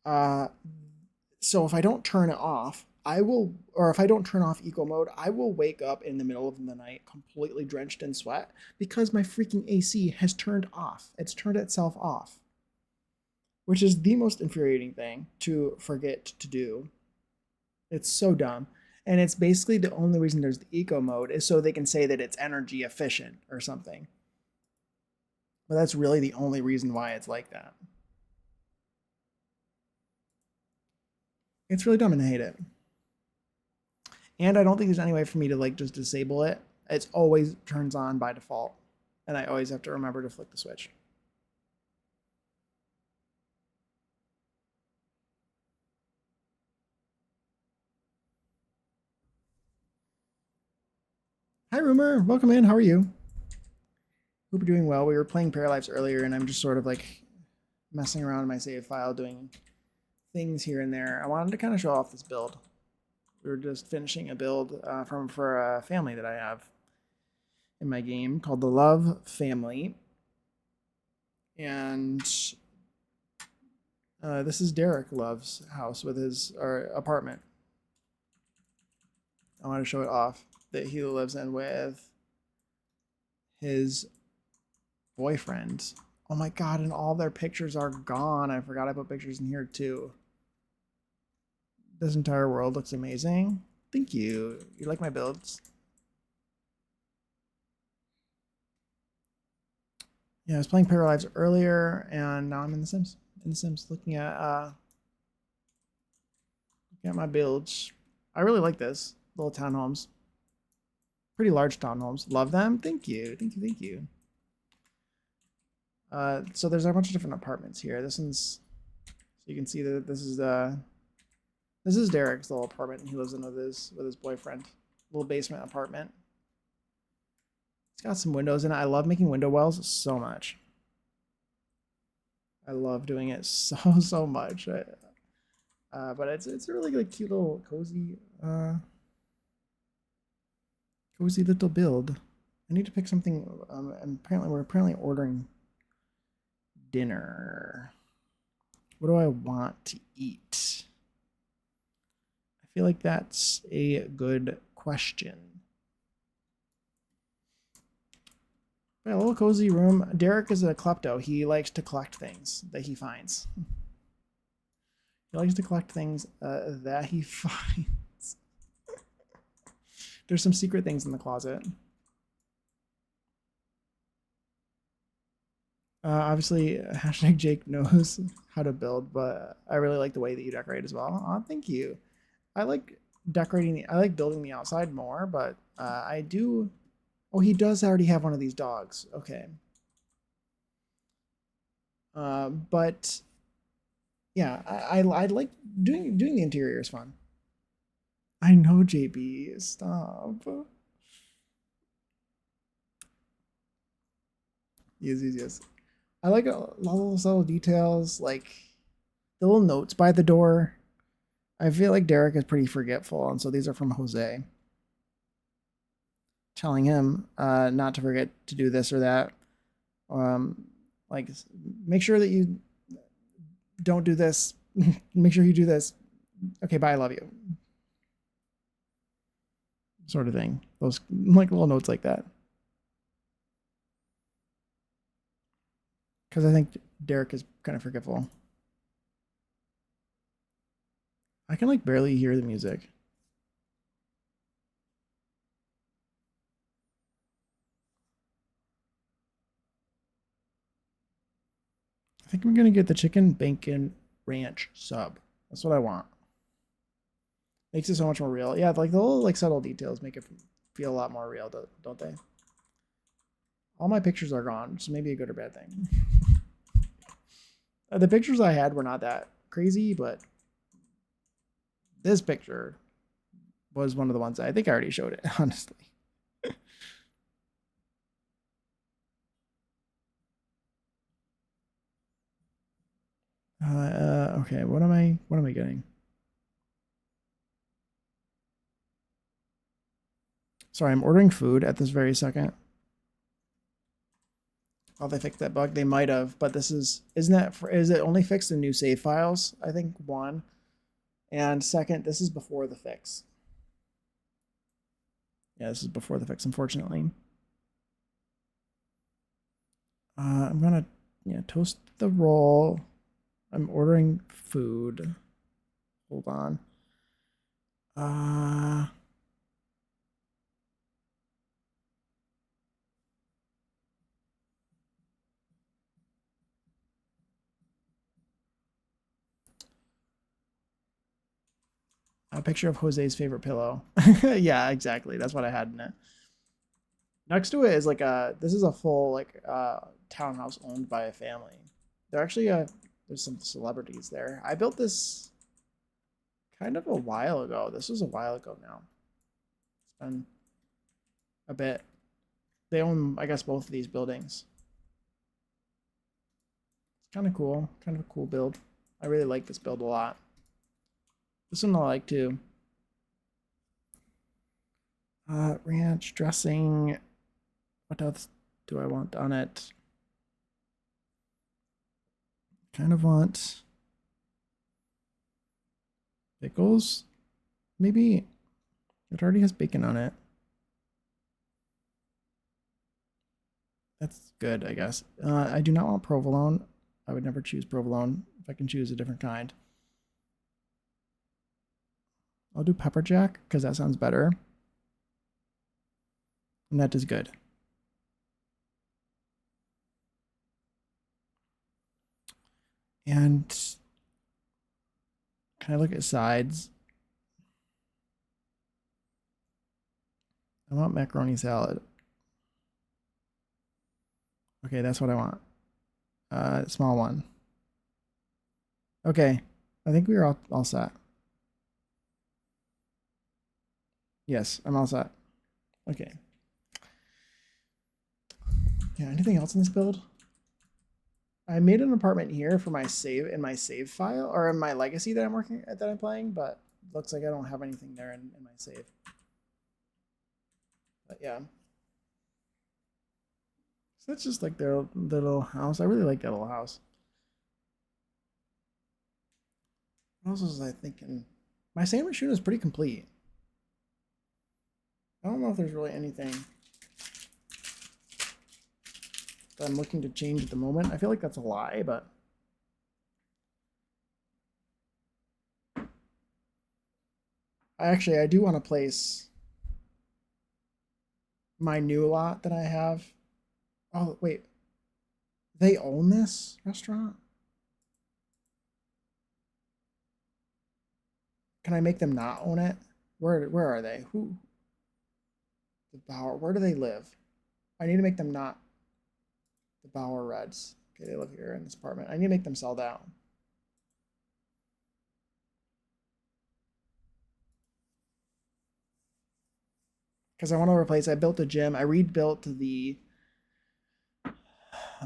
So if I don't turn it off, if I don't turn off eco mode, I will wake up in the middle of the night completely drenched in sweat because my freaking AC has turned off. It's turned itself off, which is the most infuriating thing to forget to do. It's so dumb. And it's basically the only reason there's the eco mode is so they can say that it's energy efficient or something. But that's really the only reason why it's like that. It's really dumb and I hate it. And I don't think there's any way for me to like just disable it. It's always turns on by default. And I always have to remember to flick the switch. Hi, Rumor. Welcome in. How are you? Hope you're doing well. We were playing Paralives earlier, and I'm just sort of like messing around in my save file, doing things here and there. I wanted to kind of show off this build. We were just finishing a build for a family that I have in my game called the Love Family. And this is Derek Love's house with his apartment. I want to show it off that he lives in with his boyfriend. Oh my god, and all their pictures are gone. I forgot I put pictures in here too. This entire world looks amazing. Thank you. You like my builds? Yeah, I was playing Paralives earlier, and now I'm in The Sims. In The Sims, looking at my builds. I really like this little townhomes. Pretty large townhomes. Love them. Thank you. Thank you. Thank you. So there's a bunch of different apartments here. This one's, so you can see that this is Derek's little apartment. He lives in with his boyfriend. Little basement apartment. It's got some windows in it. I love making window wells so much. I love doing it so much. But it's a really like cute little cozy little build. I need to pick something. And we're apparently ordering dinner. What do I want to eat? I feel like that's a good question. A little cozy room. Derek is a klepto. He likes to collect things that he finds. He likes to collect things that he finds. There's some secret things in the closet. Obviously, hashtag Jake knows how to build, but I really like the way that you decorate as well. Oh, thank you. I like decorating. I like building the outside more, but I do. Oh, he does already have one of these dogs. Okay. But yeah, I like doing the interior is fun. I know, JB. Stop. Yes. I like all those little details, like the little notes by the door. I feel like Derek is pretty forgetful, and so these are from Jose. Telling him not to forget to do this or that. Like, make sure that you don't do this. Make sure you do this. Okay, bye, I love you. Sort of thing. Those like little notes like that. Because I think Derek is kind of forgetful. I can like barely hear the music. I think I'm gonna get the chicken bacon ranch sub. That's what I want. Makes it so much more real. Yeah, like the little like subtle details make it feel a lot more real, don't they? All my pictures are gone, so maybe a good or bad thing. The pictures I had were not that crazy, but this picture was one of the ones I think I already showed it, honestly. Okay, what am I getting? Sorry, I'm ordering food at this very second. Oh, they fixed that bug. They might have, but this is it only fixed in new save files? I think one. And second, this is before the fix. Yeah, this is before the fix, unfortunately. I'm gonna toast the roll. I'm ordering food. Hold on. A picture of Jose's favorite pillow. Yeah, exactly. That's what I had in it. Next to it is like this is a full like townhouse owned by a family. They're actually there's some celebrities there. I built this kind of a while ago. This was a while ago now. It's been a bit. They own, I guess, both of these buildings. It's kind of cool. Kind of a cool build. I really like this build a lot. This one I like too. Ranch dressing. What else do I want on it? Kind of want pickles. Maybe it already has bacon on it. That's good, I guess. I do not want provolone. I would never choose provolone if I can choose a different kind. I'll do pepper jack because that sounds better. And that is good. And can I look at sides? I want macaroni salad. Okay, that's what I want. Small one. Okay, I think we are all set. Yes, I'm all set. Okay. Yeah, anything else in this build? I made an apartment here for my save file or in my legacy that I'm playing, but looks like I don't have anything there in my save. But yeah. So that's just like their little house. I really like that little house. What else was I thinking? My sandwich shooting is pretty complete. I don't know if there's really anything that I'm looking to change at the moment. I feel like that's a lie, but I do want to place my new lot that I have. Oh, wait. They own this restaurant? Can I make them not own it? Where are they? Who? The Bauer. Where do they live? I need to make them not the Bauer Reds. Okay, they live here in this apartment. I need to make them sell down. Because I want to replace. I built a gym. I rebuilt the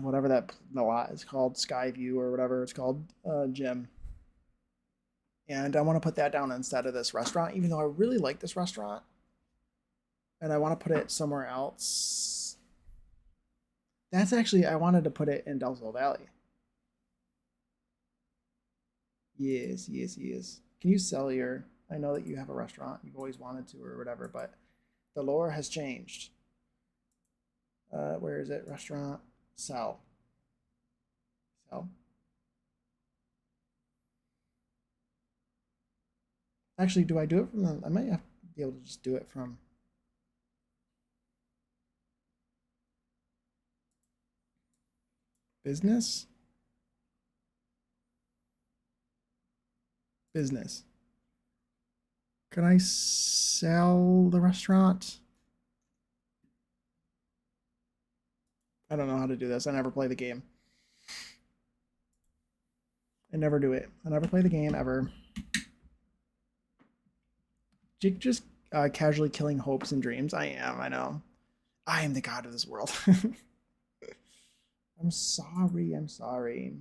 whatever that the lot is called, Skyview or whatever it's called, gym. And I want to put that down instead of this restaurant, even though I really like this restaurant. And I want to put it somewhere else. That's actually, I wanted to put it in Delso Valley. Yes, yes, yes. Can you sell your, I know that you have a restaurant, you've always wanted to or whatever, but the lore has changed. Where is it? Restaurant, sell. Sell. Actually, do I do it from the, I might have to be able to just do it from business. Business. Can I sell the restaurant? I don't know how to do this. I never play the game. I never do it. I never play the game ever. Jake just casually killing hopes and dreams. I am, I know. I am the god of this world. I'm sorry, I'm sorry.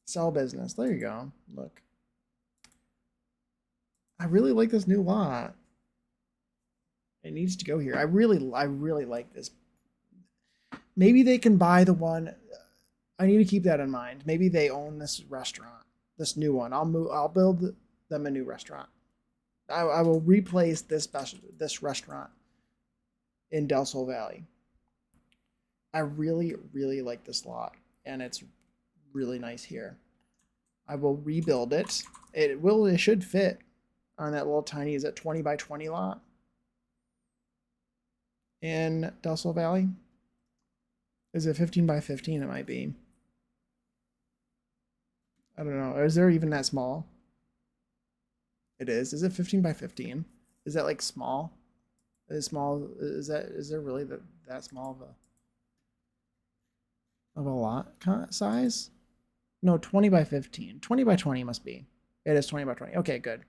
Sell business. There you go. Look. I really like this new lot. It needs to go here. I really like this. Maybe they can buy the one. I need to keep that in mind. Maybe they own this restaurant, this new one. I'll build them a new restaurant. I will replace this restaurant in Del Sol Valley. I really like this lot, and it's really nice here. I will rebuild it. It should fit on that little tiny, is it 20 by 20 lot in Del Sol Valley? Is it 15 by 15? It might be. I don't know. Is there even that small? It is. Is it 15 by 15? Is that like small? Is small? Is there really that small of a lot size? No, 20 by 15. 20 by 20 must be. It is 20 by 20. Okay, good.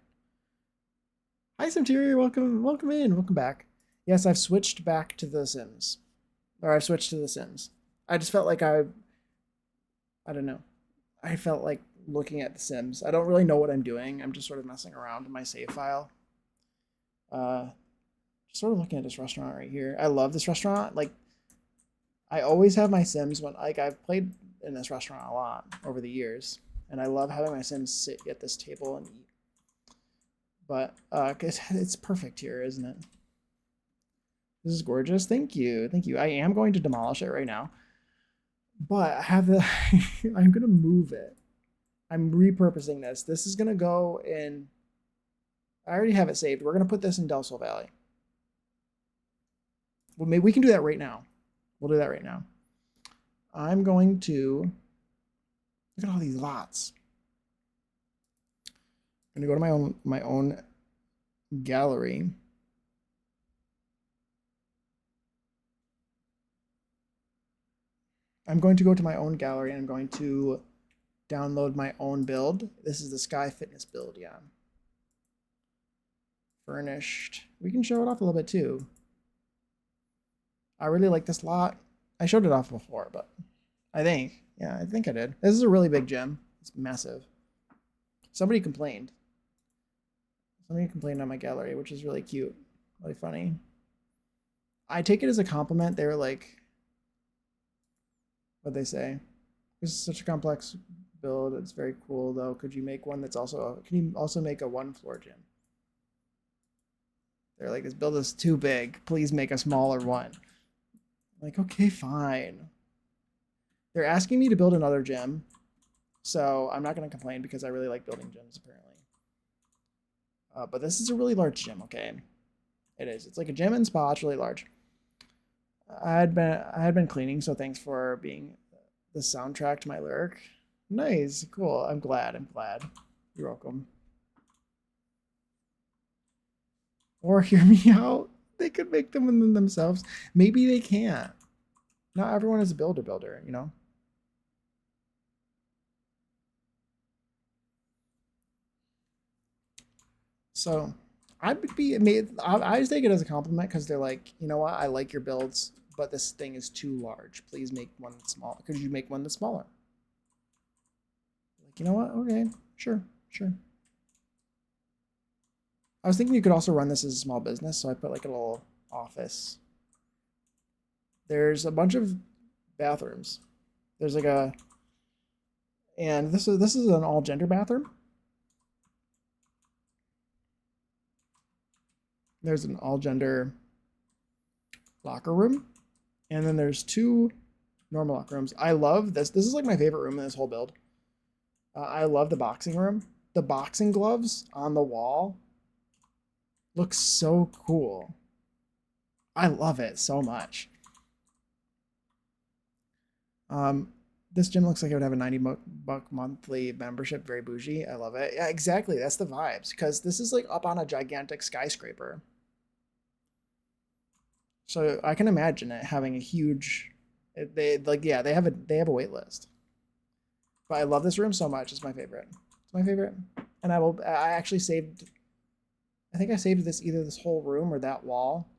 Hi, Simterior. Welcome in. Welcome back. Yes, I've switched back to The Sims. Or I've switched to The Sims. I just felt like I don't know. I felt like looking at The Sims. I don't really know what I'm doing. I'm just sort of messing around in my save file. Just sort of looking at this restaurant right here. I love this restaurant. Like, I always have my Sims when, like, I've played in this restaurant a lot over the years, and I love having my Sims sit at this table and eat. But it's perfect here, isn't it? This is gorgeous. Thank you. Thank you. I am going to demolish it right now. But I have the I'm gonna move it. I'm repurposing this. This is gonna go in. I already have it saved. We're gonna put this in Del Sol Valley. Well, maybe we can do that right now. We'll do that right now. I'm going to look at all these lots. I'm gonna go to my own gallery. I'm going to go to my own gallery and I'm going to download my own build. This is the Sky Fitness build, yeah. Furnished. We can show it off a little bit too. I really like this lot. I showed it off before, but I think I did. This is a really big gym. It's massive. Somebody complained. Somebody complained on my gallery, which is really cute. Really funny. I take it as a compliment. They were like, what they say. This is such a complex build. It's very cool though. Could you make one that's also, can you also make a 1-floor gym? They're like, this build is too big. Please make a smaller one. I'm like, okay, fine. They're asking me to build another gym. So I'm not going to complain because I really like building gyms apparently. But this is a really large gym, okay? It is. It's like a gym and spa. It's really large. I had been cleaning, so thanks for being the soundtrack to my lyric. Nice, cool. I'm glad. You're welcome. Or hear me out. They could make them themselves. Maybe they can't. Not everyone is a builder, you know? So I just take it as a compliment because they're like, you know what? I like your builds, but this thing is too large. Please make one that's small. Could you make one that's smaller? Like, you know what? Okay, sure. I was thinking you could also run this as a small business, so I put like a little office. There's a bunch of bathrooms. There's like a, and this is an all gender bathroom. There's an all gender locker room, and then there's 2 normal locker rooms. I love this. This is like my favorite room in this whole build. I love the boxing room. The boxing gloves on the wall look so cool. I love it so much. This gym looks like it would have a 90-buck monthly membership. Very bougie. I love it. Yeah, exactly. That's the vibes because this is like up on a gigantic skyscraper. So I can imagine it having a huge. They have a wait list. But I love this room so much. It's my favorite. It's my favorite. And I actually saved. I think I saved this either this whole room or that wall.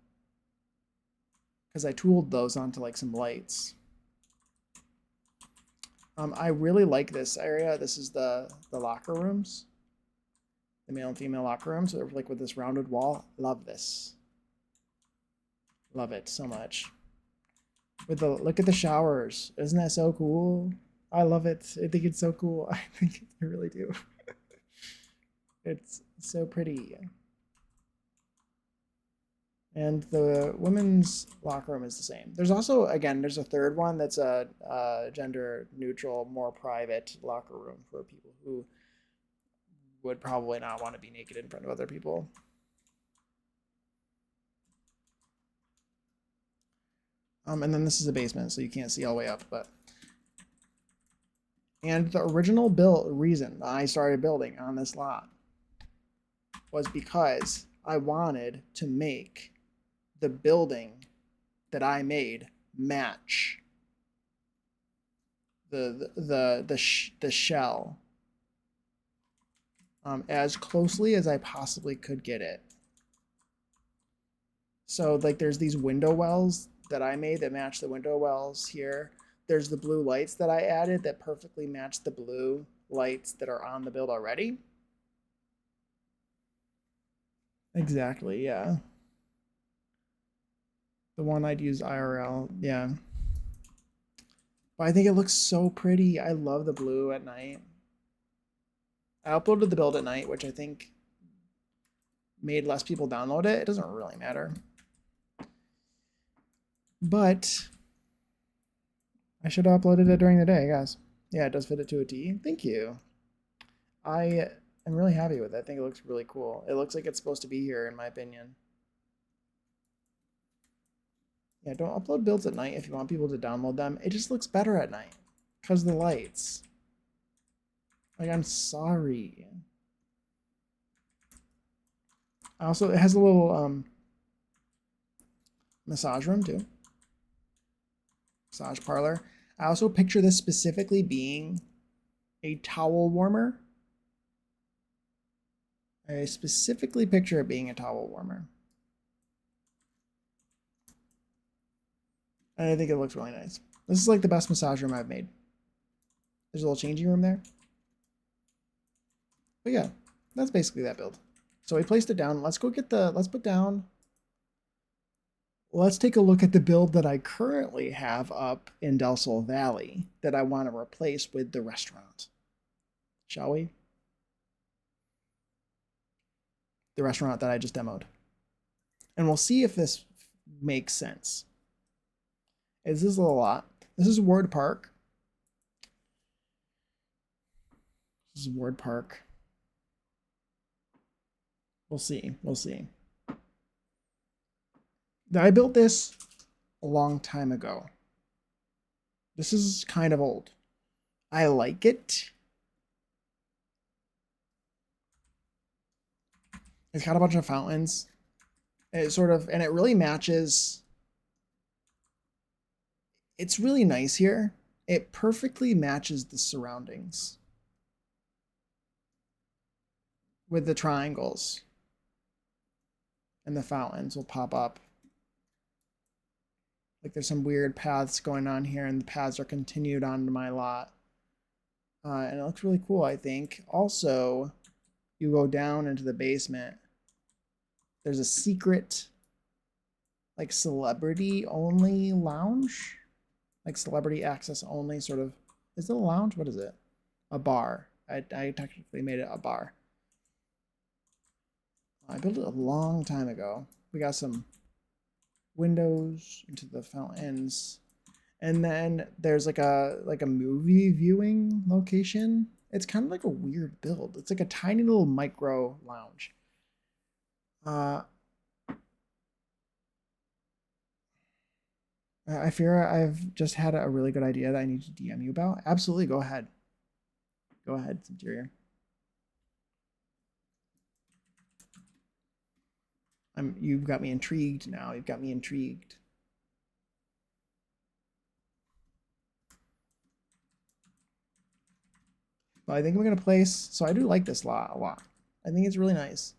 Because I tooled those onto like some lights. I really like this area. This is the locker rooms. The male and female locker rooms. So like with this rounded wall. Love this. Love it so much. With the look at the showers. Isn't that so cool? I love it. I think it's so cool. I really do. It's so pretty. And the women's locker room is the same. There's also, again, there's a third one that's a gender neutral, more private locker room for people who would probably not want to be naked in front of other people. And then this is a basement, so you can't see all the way up, but. And the original reason I started building on this lot was because I wanted to make the building that I made match the shell as closely as I possibly could get it. So like there's these window wells that I made that match the window wells here. There's the blue lights that I added that perfectly match the blue lights that are on the build already. Exactly, yeah. The one I'd use IRL, yeah. But I think it looks so pretty. I love the blue at night. I uploaded the build at night, which I think made less people download it. It doesn't really matter. But I should have uploaded it during the day, guys. Yeah, it does fit it to a T. Thank you. I am really happy with it. I think it looks really cool. It looks like it's supposed to be here, in my opinion. Yeah, don't upload builds at night if you want people to download them. It just looks better at night because of the lights. Like, I'm sorry. Also, it has a little massage room too. Massage parlor. I also picture this specifically being a towel warmer. I specifically picture it being a towel warmer. And I think it looks really nice. This is like the best massage room I've made. There's a little changing room there. But yeah, that's basically that build. So we placed it down. Let's go get let's put down let's take a look at the build that I currently have up in Del Sol Valley that I want to replace with the restaurant. Shall we? The restaurant that I just demoed. And we'll see if this makes sense. This is a lot. This is Ward Park. This is Ward Park. We'll see. We'll see. I built this a long time ago. This is kind of old. I like it. It's got a bunch of fountains. It sort of, and it really matches. It's really nice here. It perfectly matches the surroundings with the triangles. And the fountains will pop up. Like there's some weird paths going on here, and the paths are continued onto my lot. And it looks really cool, I think. Also, you go down into the basement. There's a secret, like celebrity only lounge, like celebrity access only sort of. Is it a lounge? What is it? A bar. I technically made it a bar. I built it a long time ago. We got some windows into the fountains, and then there's like a movie viewing location. It's kind of like a weird build. It's like a tiny little micro lounge. I fear I've just had a really good idea that I need to DM you about. Absolutely, go ahead. Go ahead, Interior. You've got me intrigued now. You've got me intrigued. But I think we're gonna place. So I do like this lot a lot. I think it's really nice.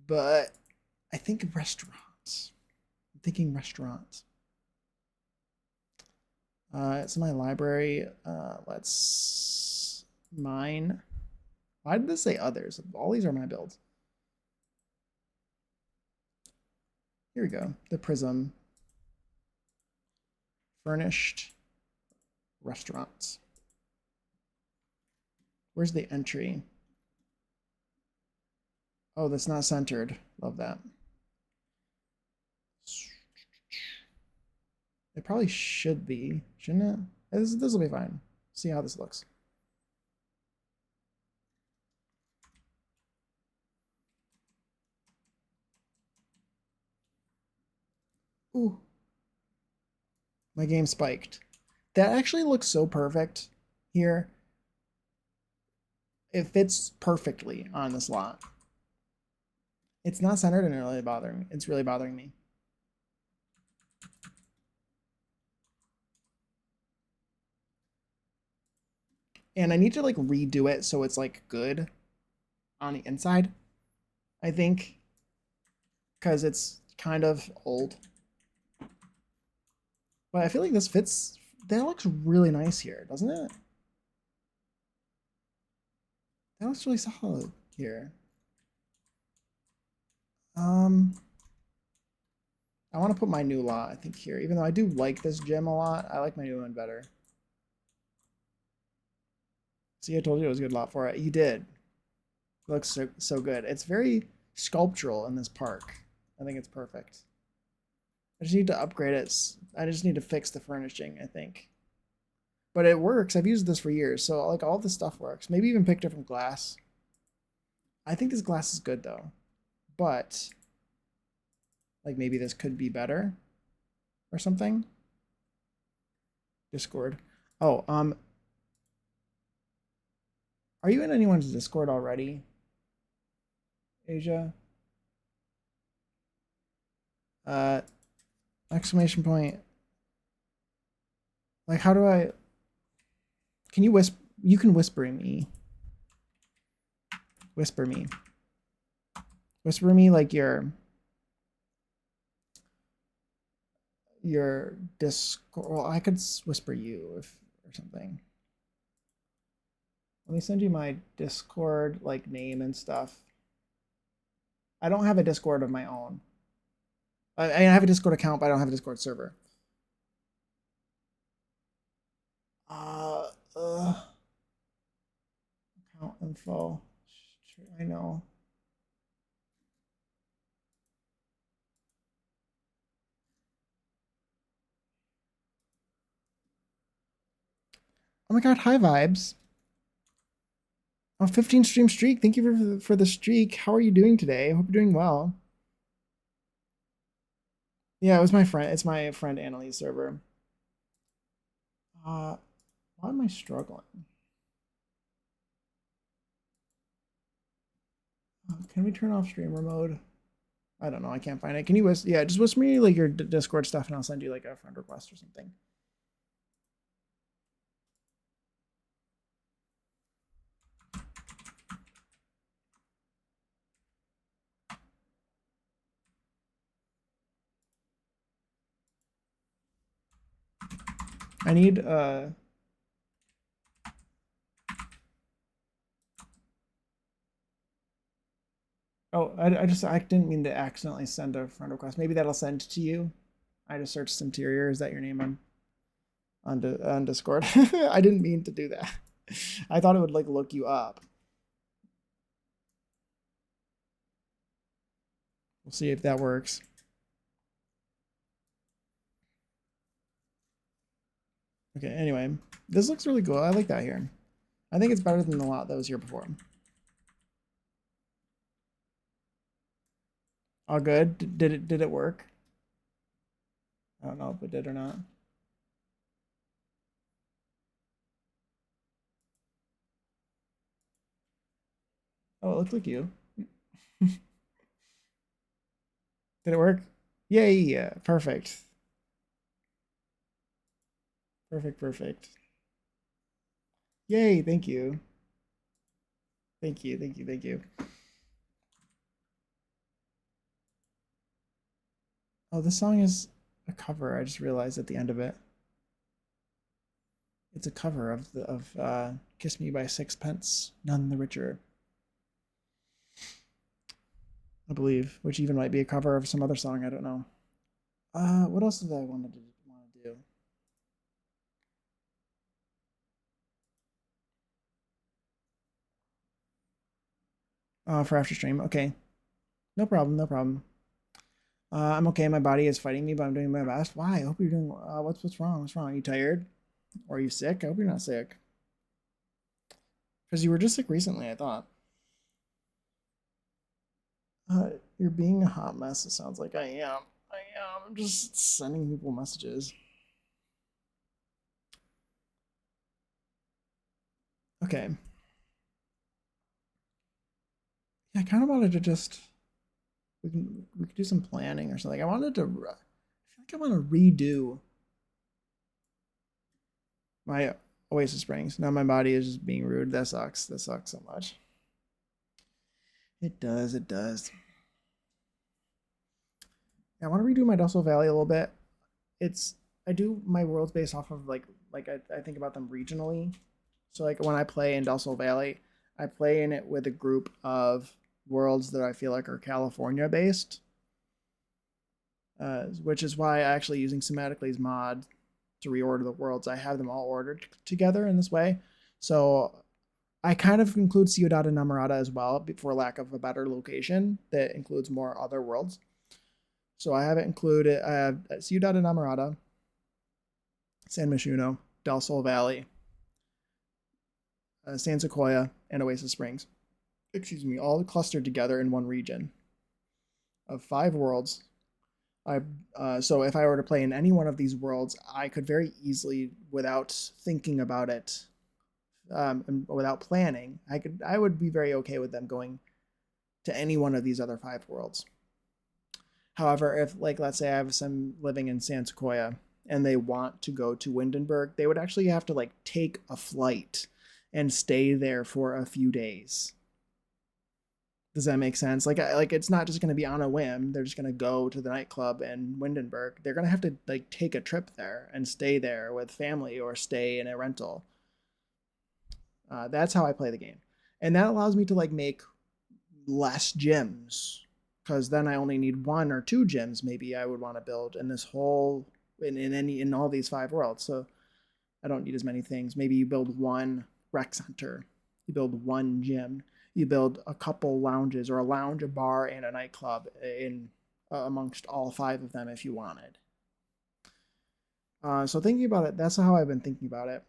But I think restaurants. I'm thinking restaurants. It's in my library. Let's mine. Why did this say others? All these are my builds. Here we go. The Prism. Furnished restaurants. Where's the entry? Oh, that's not centered. Love that. It probably should be, shouldn't it? This will be fine. See how this looks. Ooh. My game spiked. That actually looks so perfect here. It fits perfectly on this lot. It's not centered and really bothering me. It's really bothering me. And I need to like redo it so it's like good on the inside, I think, because it's kind of old. But I feel like this fits. That looks really nice here, doesn't it? That looks really solid here. I want to put my new lot, I think, here. Even though I do like this gym a lot, I like my new one better. See, I told you it was a good lot for it. You did. It looks so good. It's very sculptural in this park. I think it's perfect. I just need to upgrade it. I just need to fix the furnishing, I think. But it works. I've used this for years, so like all this stuff works. Maybe even pick different glass. I think this glass is good though. But like maybe this could be better or something. Discord. Oh, are you in anyone's Discord already? Asia? Exclamation point. Like, how do I... Can you whisper? You can whisper me. Whisper me. Whisper me like your Discord. Well, I could whisper you if or something. Let me send you my Discord like name and stuff. I don't have a Discord of my own. I have a Discord account, but I don't have a Discord server. Uh, uh account info. I know. Oh my god, hi vibes. Oh, 15 stream streak. Thank you for the streak. How are you doing today? I hope you're doing well. Yeah, it was my friend. It's my friend Annalise server. Why am I struggling? Can we turn off streamer mode? I don't know. I can't find it. Can you yeah, just whisper me like your Discord stuff and I'll send you like a friend request or something. I need oh, I didn't mean to accidentally send a friend request. Maybe that'll send to you. I just searched Interior. Is that your name on Discord? I didn't mean to do that. I thought it would like look you up. We'll see if that works. Okay, anyway, this looks really cool. I like that here. I think it's better than the lot that was here before. All good. Did it work? I don't know if it did or not. Oh, it looks like you. Did it work? Yay! Perfect. Perfect. Yay! Thank you. Thank you. Oh, this song is a cover. I just realized at the end of it. It's a cover of "Kiss Me" by Sixpence, None the Richer, I believe, which even might be a cover of some other song. I don't know. What else did I want to do? For after stream. Okay, no problem. I'm okay. My body is fighting me, but I'm doing my best. Why? I hope you're doing. What's wrong? What's wrong? Are you tired? Or are you sick? I hope you're not sick. Because you were just sick recently, I thought. You're being a hot mess. It sounds like I am. I'm just sending people messages. Okay. Yeah, I kind of wanted to just we could do some planning or something. I feel like I want to redo my Oasis Springs. Now my body is just being rude. That sucks. That sucks so much. It does. Yeah, I want to redo my Dussel Valley a little bit. I do my worlds based off of I think about them regionally. So like when I play in Dussel Valley, I play in it with a group of worlds that I feel like are California based, which is why actually using Sematically's mod to reorder the worlds, I have them all ordered together in this way. So I kind of include Ciudad and Namorada as well, for lack of a better location that includes more other worlds. So I have it included. I have Ciudad and Namorada, San Myshuno, Del Sol Valley, San Sequoia, and Oasis Springs. Excuse me, all clustered together in one region of 5 worlds. So if I were to play in any one of these worlds, I could very easily, without thinking about it, and without planning, I would be very okay with them going to any one of these other 5 worlds. However, if like let's say I have some living in San Sequoia and they want to go to Windenburg, they would actually have to like take a flight and stay there for a few days. Does that make sense? Like it's not just going to be on a whim. They're just going to go to the nightclub in Windenburg. They're going to have to like take a trip there and stay there with family or stay in a rental. That's how I play the game, and that allows me to like make less gyms because then I only need 1 or 2 gyms. Maybe I would want to build in this whole in all these 5 worlds. So I don't need as many things. Maybe you build 1 rec center, you build 1 gym, you build a couple lounges or a lounge, a bar, and a nightclub in amongst all 5 of them if you wanted. So thinking about it, that's how I've been thinking about it.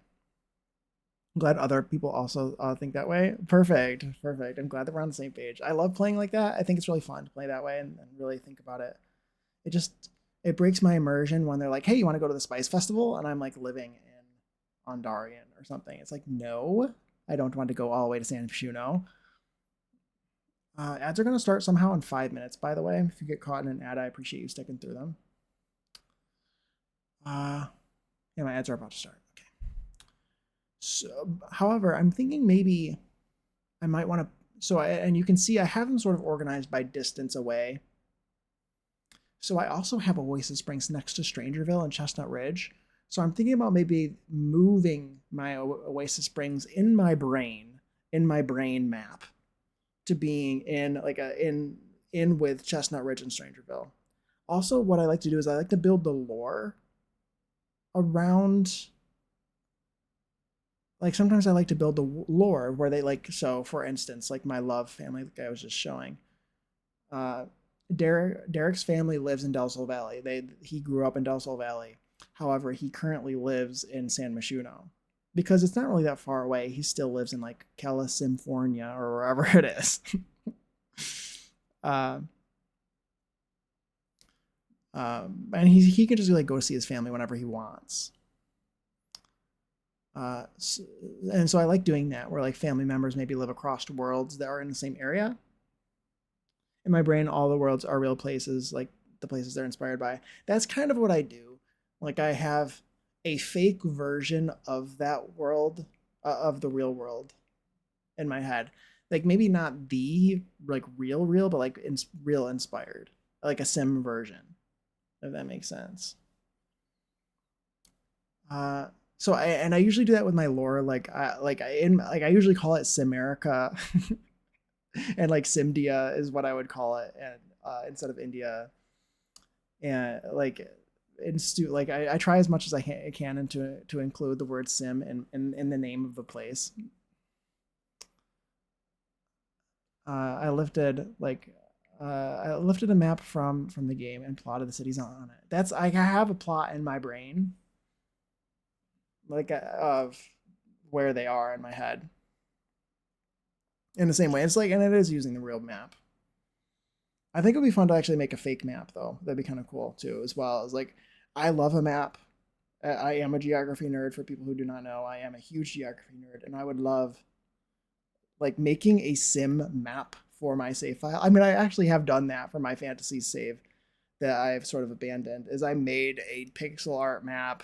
I'm glad other people also think that way. Perfect. I'm glad that we're on the same page. I love playing like that. I think it's really fun to play that way and really think about it. It breaks my immersion when they're like, hey, you want to go to the Spice Festival? And I'm like living in Ondarian or something. It's like, no, I don't want to go all the way to San Myshuno. Ads are going to start somehow in 5 minutes, by the way. If you get caught in an ad, I appreciate you sticking through them. Yeah, my ads are about to start. Okay. So, however, I'm thinking maybe I might want to. And you can see I have them sort of organized by distance away. So I also have Oasis Springs next to Strangerville and Chestnut Ridge. So I'm thinking about maybe moving my Oasis Springs in my brain map to being in like in with Chestnut Ridge and Strangerville. Also, what I like to do is I like to build the lore around. Like sometimes I like to build the lore where they like, so for instance, like my love family, the guy I was just showing. Derek's family lives in Del Sol Valley. He grew up in Del Sol Valley. However, he currently lives in San Myshuno because it's not really that far away. He still lives in like California or wherever it is. And he can just like go see his family whenever he wants. And so I like doing that where like family members maybe live across worlds that are in the same area. In my brain, all the worlds are real places, like the places they're inspired by. That's kind of what I do. Like I have a fake version of that world, of the real world in my head. Like maybe not the like real, but like real inspired, like a sim version, if that makes sense. So I usually do that with my lore. I usually call it Simerica, and like Simdia is what I would call it, and instead of India, and like I try as much as I can to include the word sim in the name of the place. I lifted a map from the game and plotted the cities on it. That's I have a plot in my brain, like of where they are in my head. In the same way, it's like, and it is using the real map. I think it would be fun to actually make a fake map, though. That'd be kind of cool too, as well as like, I love a map. I am a geography nerd. For people who do not know, I am a huge geography nerd, and I would love like making a sim map for my save file. I mean, I actually have done that for my fantasy save that I've sort of abandoned. Is I made a pixel art map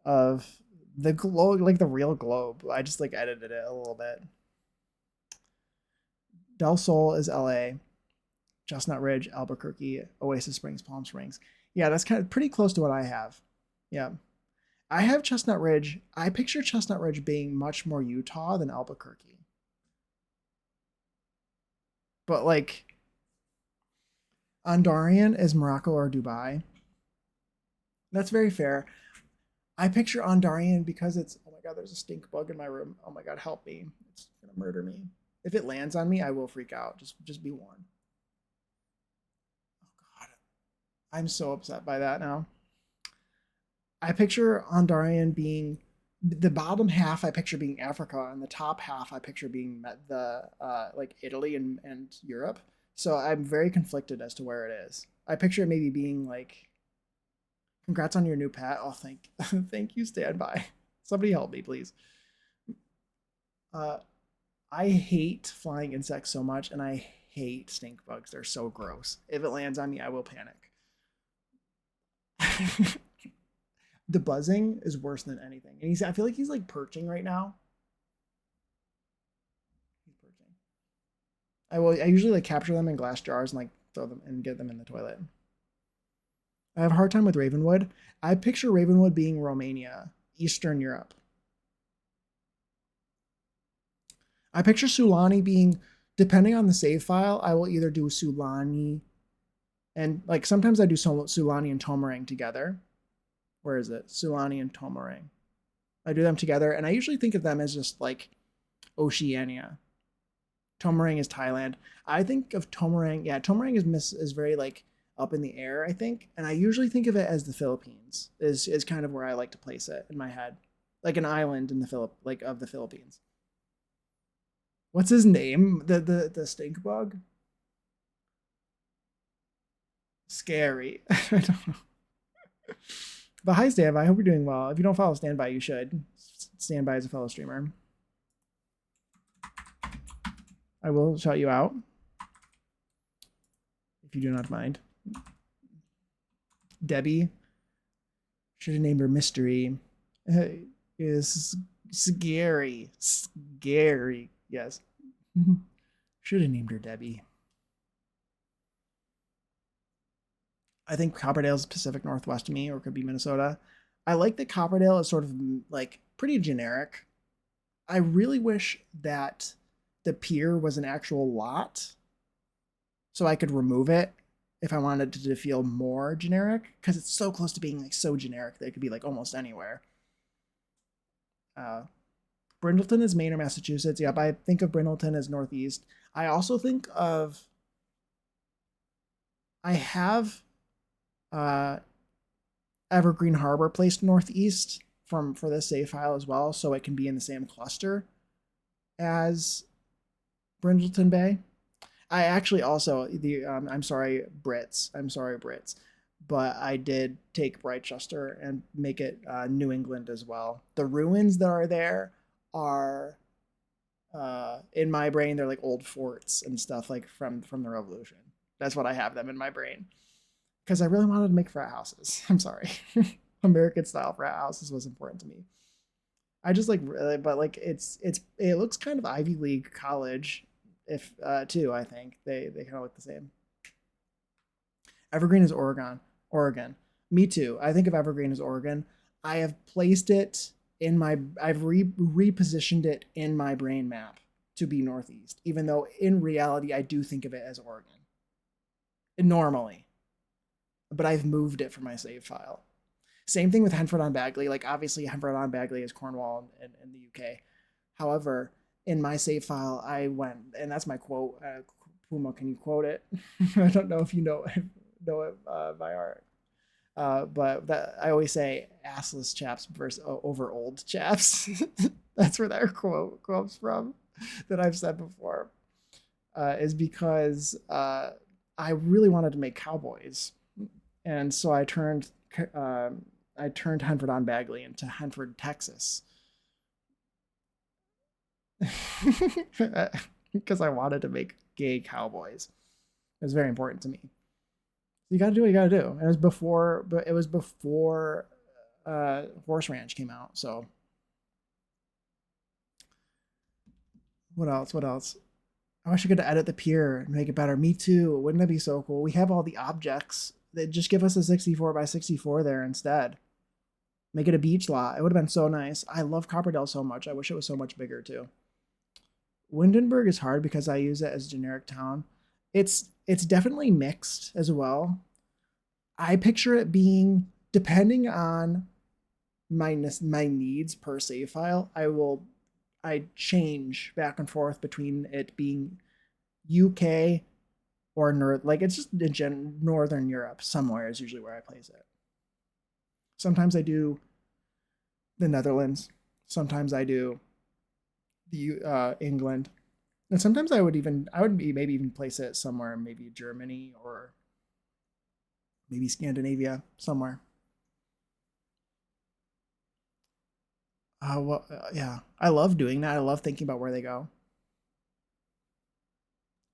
of the globe, like the real globe. I just like edited it a little bit. Del Sol is LA, Chestnut Ridge, Albuquerque, Oasis Springs, Palm Springs. Yeah, that's kind of pretty close to what I have. Yeah. I have Chestnut Ridge. I picture Chestnut Ridge being much more Utah than Albuquerque. But like Ondarian is Morocco or Dubai. That's very fair. I picture Ondarian because it's, oh my God, there's a stink bug in my room. Oh my God, help me. It's going to murder me. If it lands on me, I will freak out. Just be warned. Oh God. I'm so upset by that now. I picture Ondarian being the bottom half. I picture being Africa, and the top half I picture being the like Italy and Europe. So I'm very conflicted as to where it is. I picture it maybe being like, congrats on your new pet. Oh, thank you. Stand by. Somebody help me, please. I hate flying insects so much, and I hate stink bugs. They're so gross. If it lands on me, I will panic. The buzzing is worse than anything. And I feel like he's like perching right now. He's perching. I usually like capture them in glass jars and like throw them and get them in the toilet. I have a hard time with Ravenwood. I picture Ravenwood being Romania, Eastern Europe. I picture Sulani being depending on the save file, I will either do Sulani and like sometimes I do Sulani and Tomarang together. Where is it? Sulani and Tomarang. I do them together, and I usually think of them as just like Oceania. Tomarang is Thailand. I think of Tomarang. Yeah, Tomarang is very like up in the air, I think, and I usually think of it as the Philippines. Is kind of where I like to place it in my head, like an island in the of the Philippines. What's his name? The stink bug. Scary. I don't know. But hi, Standby. I hope you're doing well. If you don't follow Standby, you should. Standby is a fellow streamer. I will shout you out if you do not mind. Debbie, should have named her Mystery. Is scary. Scary. Yes. Should have named her Debbie. I think Copperdale is Pacific Northwest to me, or it could be Minnesota. I like that Copperdale is sort of like pretty generic. I really wish that the pier was an actual lot so I could remove it if I wanted to feel more generic, because it's so close to being like so generic that it could be like almost anywhere. Brindleton is Maine or Massachusetts. Yep, I think of Brindleton as Northeast. I also think of, I have Evergreen Harbor placed Northeast for this save file as well, so it can be in the same cluster as Brindleton Bay. I actually also I'm sorry Brits, but I did take Brightchester and make it New England as well. The ruins that are there are in my brain, they're like old forts and stuff like from the Revolution. That's what I have them in my brain, because I really wanted to make frat houses. I'm sorry. American style frat houses was important to me. I just like, but like it looks kind of Ivy League college, if too. I think they kind of look the same. Evergreen is Oregon. Me too. I think of Evergreen as Oregon. I have placed it in my, I've repositioned it in my brain map to be Northeast, even though in reality I do think of it as Oregon normally, but I've moved it for my save file. Same thing with Henford on Bagley. Like obviously Henford on Bagley is Cornwall in the UK. However, in my save file, I went, and that's my quote. Puma, can you quote it? I don't know if you know it by heart. But that I always say assless chaps versus over old chaps. That's where that quote comes from that I've said before. Is because I really wanted to make cowboys, and so I turned Henford on Bagley into Henford, Texas, because I wanted to make gay cowboys. It was very important to me. You got to do what you got to do. It was before Horse Ranch came out. So what else? I wish I could edit the pier and make it better. Me too. Wouldn't that be so cool? We have all the objects. They just give us a 64 by 64 there instead. Make it a beach lot. It would have been so nice. I love Copperdale so much. I wish it was so much bigger too. Windenburg is hard because I use it as a generic town. It's definitely mixed as well. I picture it being, depending on my needs per save file, I change back and forth between it being UK or like it's just Northern Europe somewhere is usually where I place it. Sometimes I do the Netherlands. Sometimes I do the England. And sometimes I would maybe even place it somewhere, maybe Germany or maybe Scandinavia somewhere. Yeah, I love doing that. I love thinking about where they go.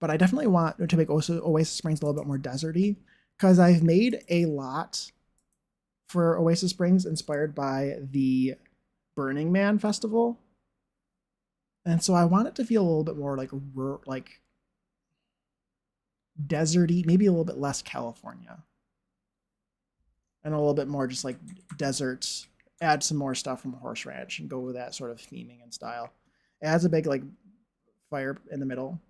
But I definitely want to make Oasis Springs a little bit more deserty, because I've made a lot for Oasis Springs inspired by the Burning Man festival. And so I want it to feel a little bit more like deserty, maybe a little bit less California. And a little bit more just like deserts. Add some more stuff from Horse Ranch and go with that sort of theming and style. It has a big like fire in the middle.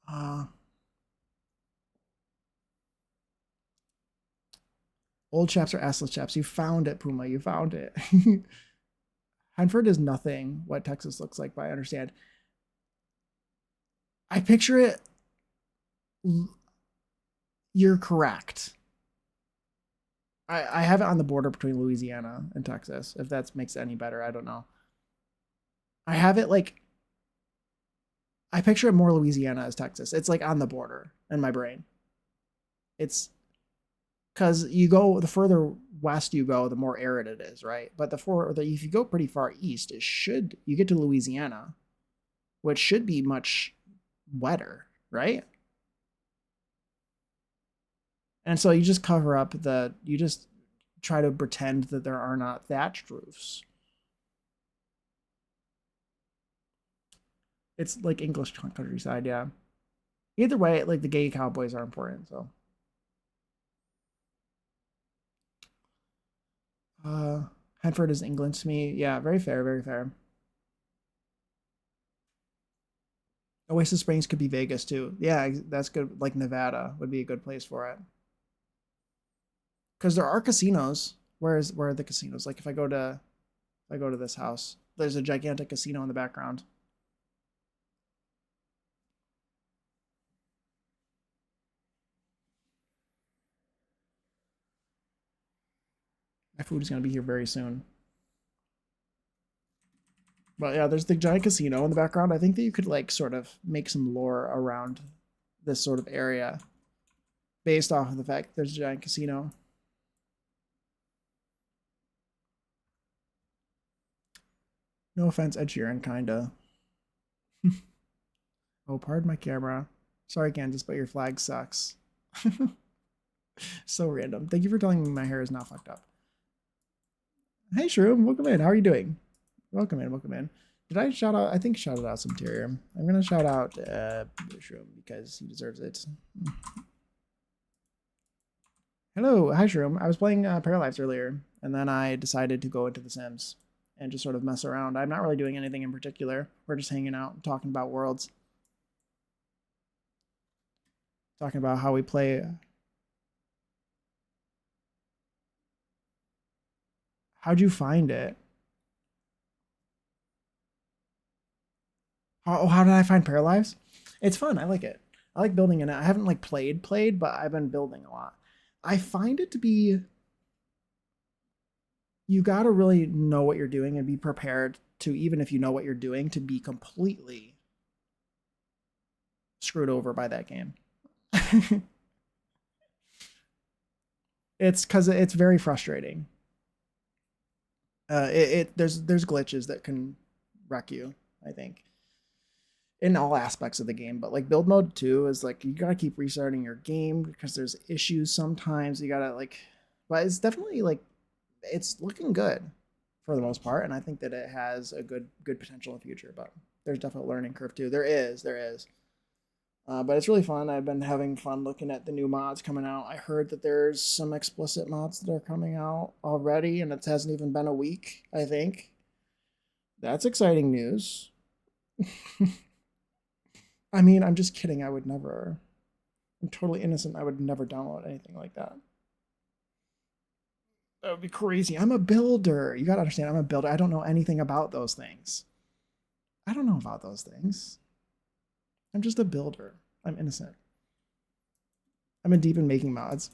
Uh, Old chaps are assless chaps. You found it, Puma. You found it. Hanford is nothing what Texas looks like, but I understand. I picture it. You're correct. I have it on the border between Louisiana and Texas. If that makes it any better, I don't know. I have it like I picture it more Louisiana as Texas. It's like on the border in my brain. It's because you go the further west you go, the more arid it is, right? But if you go pretty far east, you get to Louisiana, which should be much wetter, right? And so you just you just try to pretend that there are not thatched roofs. It's like English countryside, yeah. Either way, like the gay cowboys are important, so. Hanford is England to me. Yeah, very fair, very fair. Oasis Springs could be Vegas too. Yeah, that's good. Like Nevada would be a good place for it. Because there are casinos. Where are the casinos? Like if I go to this house, there's a gigantic casino in the background. My food is gonna be here very soon. But yeah, there's the giant casino in the background. I think that you could like sort of make some lore around this sort of area based off of the fact that there's a giant casino. No offense, Ed Sheeran, kinda. Oh, pardon my camera. Sorry, Kansas, but your flag sucks. So random. Thank you for telling me my hair is not fucked up. Hey, Shroom, welcome in. How are you doing? Welcome in, welcome in. Did I shout out? I think shouted out some Tyrion. I'm gonna shout out Shroom because he deserves it. Hello, hi Shroom. I was playing Paralives earlier, and then I decided to go into The Sims and just sort of mess around. I'm not really doing anything in particular. We're just hanging out and talking about worlds. Talking about how we play. How'd you find it? How did I find Paralives? It's fun. I like it. I like building in it. I haven't like played, but I've been building a lot. I find it to be you got to really know what you're doing and be prepared to, even if you know what you're doing, to be completely screwed over by that game. It's because it's very frustrating. There's glitches that can wreck you, I think, in all aspects of the game. But like build mode 2 is like you gotta keep restarting your game because there's issues sometimes. You gotta like, but it's definitely like it's looking good for the most part, and I think that it has a good potential in the future. But there's definitely a learning curve too. There is. But it's really fun. I've been having fun looking at the new mods coming out. I heard that there's some explicit mods that are coming out already, and it hasn't even been a week, I think. That's exciting news. I mean, I'm just kidding. I would never. I'm totally innocent. I would never download anything like that. That would be crazy. I'm a builder. You gotta understand, I'm a builder. I don't know anything about those things. I don't know about those things. I'm just a builder. I'm innocent. I'm in deep in making mods.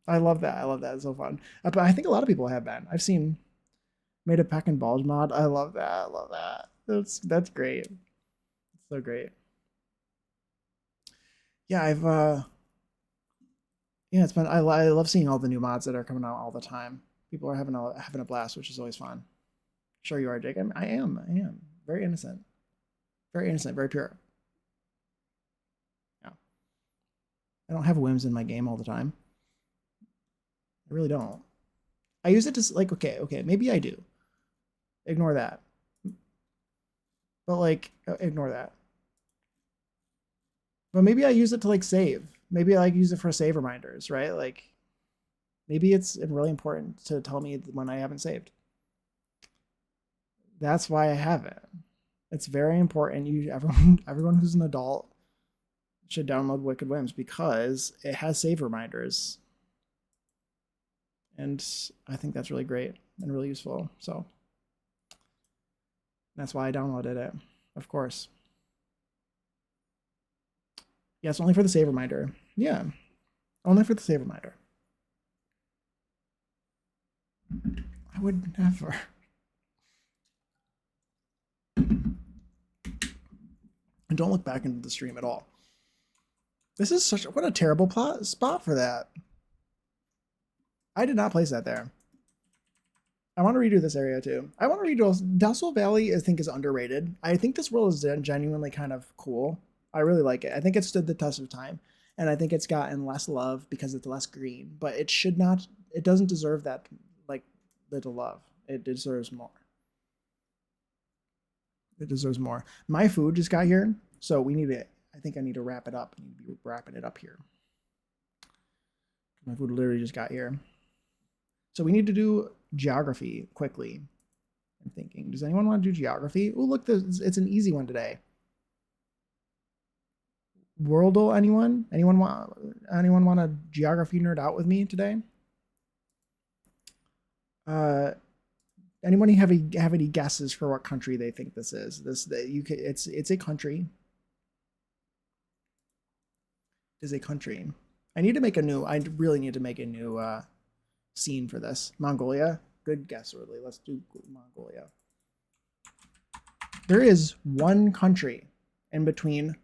I love that. I love that. It's so fun. But I think a lot of people have been. I've seen made a peck and bulge mod. I love that. I love that. That's great. It's so great. Yeah, it's been I love seeing all the new mods that are coming out all the time. People are having a blast, which is always fun. Sure you are, Jake. I am very innocent, very pure. Yeah, I don't have whims in my game all the time. I really don't. I use it to like okay, maybe I do. Ignore that. But like ignore that. But maybe I use it to like save. Maybe I like use it for save reminders, right? Like maybe it's really important to tell me when I haven't saved. That's why I have it. It's very important. Everyone who's an adult should download Wicked Whims because it has save reminders. And I think that's really great and really useful. So that's why I downloaded it, of course. Yes, only for the save reminder. Yeah, only for the save reminder. I would never. And don't look back into the stream at all. This is what a terrible spot for that. I did not place that there. I want to redo this area too. I want to redo Del Valley. I think is underrated. I think this world is genuinely kind of cool. I really like it. I think it stood the test of time, and I think it's gotten less love because it's less green. But it should not. It doesn't deserve that like little love. It deserves more. It deserves more. My food just got here, so we need to. I think I need to wrap it up. I need to be wrapping it up here. My food literally just got here. So we need to do geography quickly. I'm thinking, does anyone want to do geography? Oh, look, it's an easy one today. Worldle, anyone? Anyone want a geography nerd out with me today? Anybody have any guesses for what country they think this is? It's a country. Is a country. I really need to make a new scene for this. Mongolia. Good guess, Ridley. Let's do Mongolia. There is one country in between.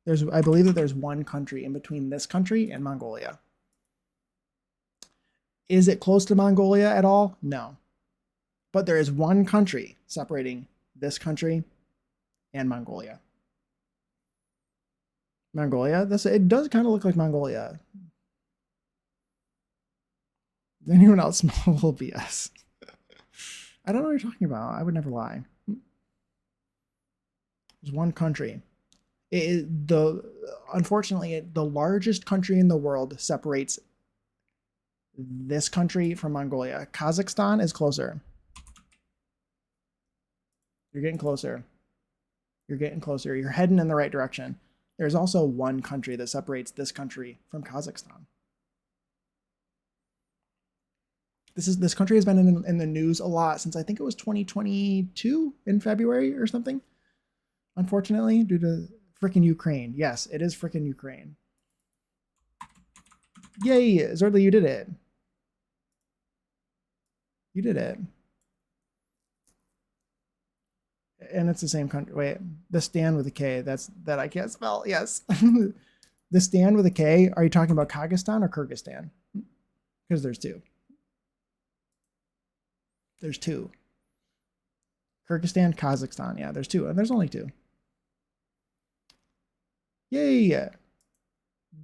I believe that there's one country in between this country and Mongolia. Is it close to Mongolia at all? No. But there is one country separating this country and Mongolia. Mongolia? It does kind of look like Mongolia. Anyone else smell will be us. I don't know what you're talking about. I would never lie. There's one country. Unfortunately, the largest country in the world separates this country from Mongolia. Kazakhstan is closer. You're getting closer. You're getting closer. You're heading in the right direction. There's also one country that separates this country from Kazakhstan. This country has been in the news a lot since I think it was 2022 in February or something. Unfortunately, due to frickin' Ukraine. Yes, it is frickin' Ukraine. Yay, Zordly, you did it. You did it. And it's the same country. Wait, the stand with a K. That I can't spell. Yes. The stand with a K. Are you talking about Kazakhstan or Kyrgyzstan? Because there's two. There's two. Kyrgyzstan, Kazakhstan. Yeah, there's two. And there's only two. Yay.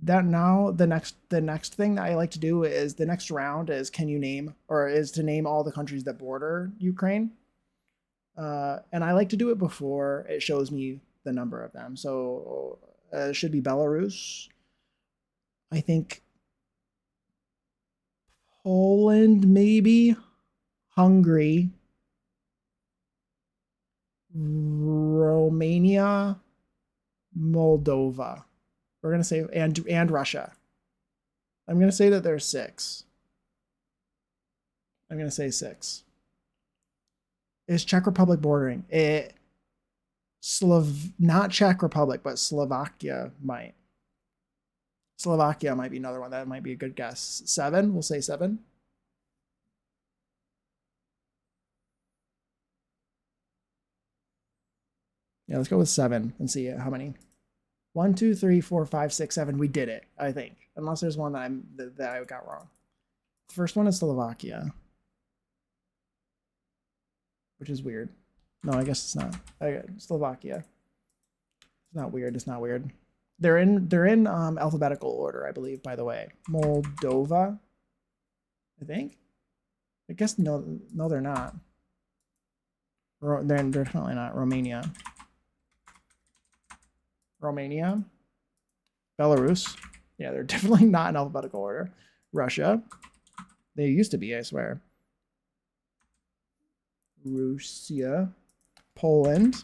That now the next thing that I like to do is the next round is to name all the countries that border Ukraine. And I like to do it before it shows me the number of them. So it should be Belarus. I think Poland, maybe. Hungary. Romania. Moldova. We're going to say, and Russia. I'm going to say that there's 6. I'm going to say 6. Is Czech Republic bordering? Not Czech Republic, but Slovakia might. Slovakia might be another one. That might be a good guess. 7? We'll say 7. Yeah, let's go with 7 and see how many. 1, 2, 3, 4, 5, 6, 7. We did it, I think. Unless there's one that I got wrong. The first one is Slovakia. Which is weird. No, I guess it's not. Slovakia. It's not weird. It's not weird. They're in alphabetical order, I believe, by the way. Moldova, I think. I guess no, they're not. They're definitely not. Romania. Belarus. Yeah, they're definitely not in alphabetical order. Russia. They used to be, I swear. Russia. Poland.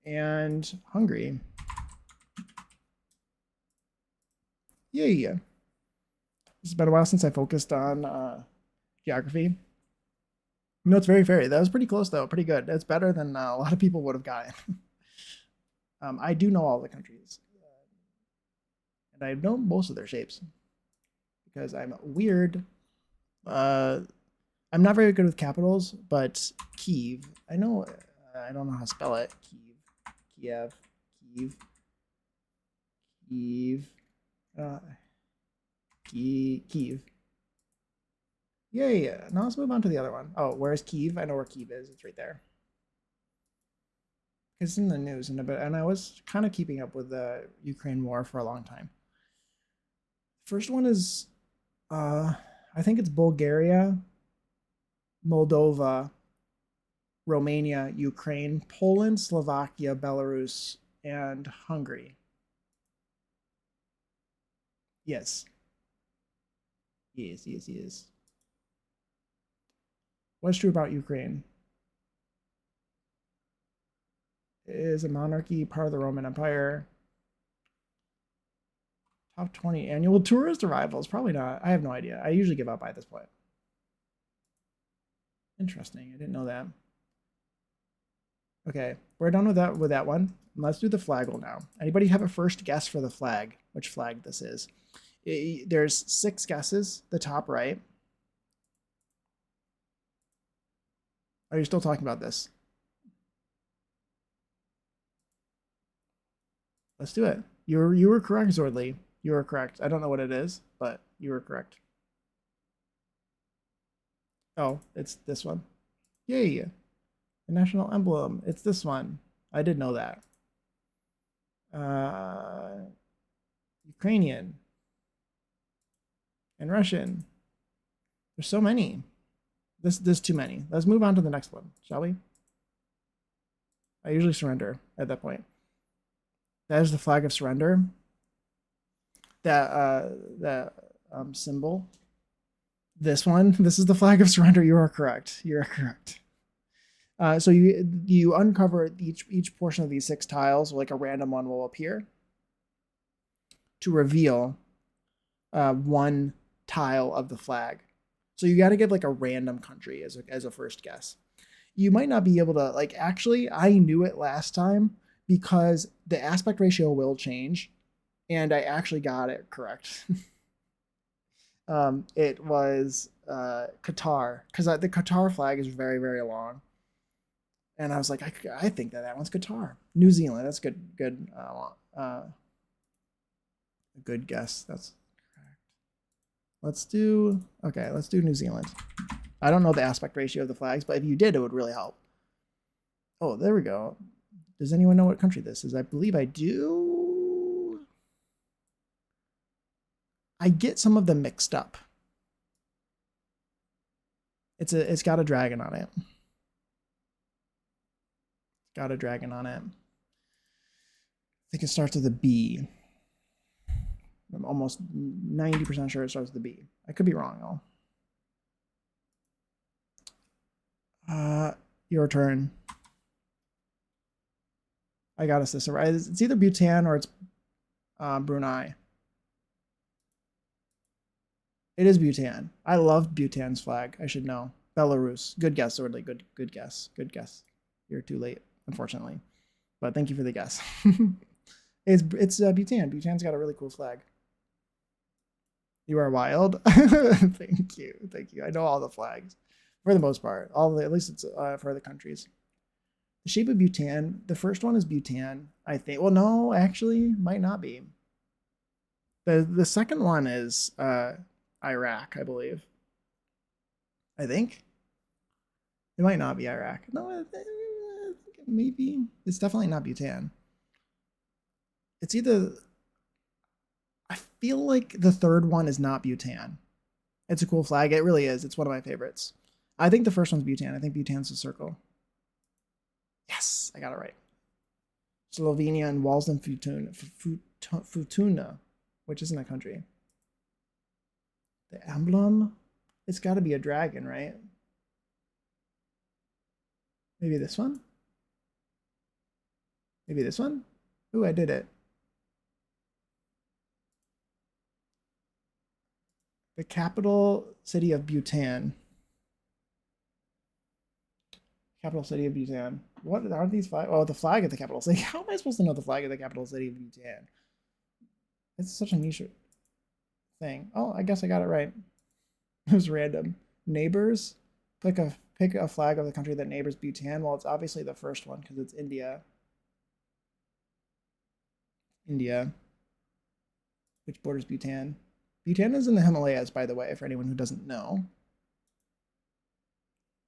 and Hungary. Yay! It's been a while since I focused on geography. No, it's very fairy. That was pretty close though. Pretty good. It's better than a lot of people would have gotten. I do know all the countries, and I know most of their shapes because I'm weird. I'm not very good with capitals, but Kiev. I know. I don't know how to spell it. Kiev, Kiev, Kiev, uh, Kiev. Yay! Now let's move on to the other one. Oh, where's Kiev? I know where Kiev is. It's right there. It's in the news in a bit, and I was kind of keeping up with the Ukraine war for a long time. First one is, I think it's Bulgaria, Moldova, Romania, Ukraine, Poland, Slovakia, Belarus, and Hungary. Yes. Yes. What's true about Ukraine? Is a monarchy part of the Roman Empire? Top 20 annual tourist arrivals? Probably not. I have no idea. I usually give up by this point. Interesting. I didn't know that. Okay, we're done with that one. Let's do the flag one now. Anybody have a first guess for the flag? Which flag this is? There's 6 guesses. The top right. Are you still talking about this? Let's do it. You were correct, Zordly. You were correct. I don't know what it is, but you were correct. Oh, it's this one. Yay! The national emblem. It's this one. I did know that. Ukrainian and Russian. There's so many. This too many. Let's move on to the next one, shall we? I usually surrender at that point. That is the flag of surrender. That symbol. This one. This is the flag of surrender. You are correct. You are correct. So you uncover each portion of these 6 tiles, like a random one will appear to reveal one tile of the flag. So you got to get like a random country as a first guess. You might not be able to, like, actually, I knew it last time because the aspect ratio will change, and I actually got it correct. It was Qatar, because the Qatar flag is very, very long. And I was like, I think that one's Qatar. New Zealand, that's good. A good guess. That's correct. Let's do New Zealand. I don't know the aspect ratio of the flags, but if you did, it would really help. Oh, there we go. Does anyone know what country this is? I believe I do. I get some of them mixed up. It's got a dragon on it. Got a dragon on it. I think it starts with a B. I'm almost 90% sure it starts with a B. I could be wrong though. Your turn. I got us this right. It's either Bhutan or it's Brunei. It is Bhutan. I love Bhutan's flag. I should know. Belarus. Good guess, Swordly. Good guess. Good guess. You're too late, unfortunately. But thank you for the guess. It's Bhutan. Bhutan's got a really cool flag. You are wild. Thank you. I know all the flags for the most part. At least it's for the countries. The shape of Bhutan. The first one is Bhutan, I think. Well, no, actually, might not be. The second one is Iraq, I believe. I think it might not be Iraq. No, maybe it's definitely not Bhutan. It's either. I feel like the third one is not Bhutan. It's a cool flag. It really is. It's one of my favorites. I think the first one's Bhutan. I think Bhutan's a circle. Yes, I got it right. Slovenia and Walsden Futuna, which isn't a country. The emblem? It's got to be a dragon, right? Maybe this one? Maybe this one? Ooh, I did it. The capital city of Bhutan. Capital city of Bhutan. What are these flags? Oh, the flag of the capital city. How am I supposed to know the flag of the capital city of Bhutan? It's such a niche thing. Oh, I guess I got it right. It was random. Neighbors. Pick a flag of the country that neighbors Bhutan. Well, it's obviously the first one because it's India. India, which borders Bhutan. Bhutan is in the Himalayas, by the way, for anyone who doesn't know.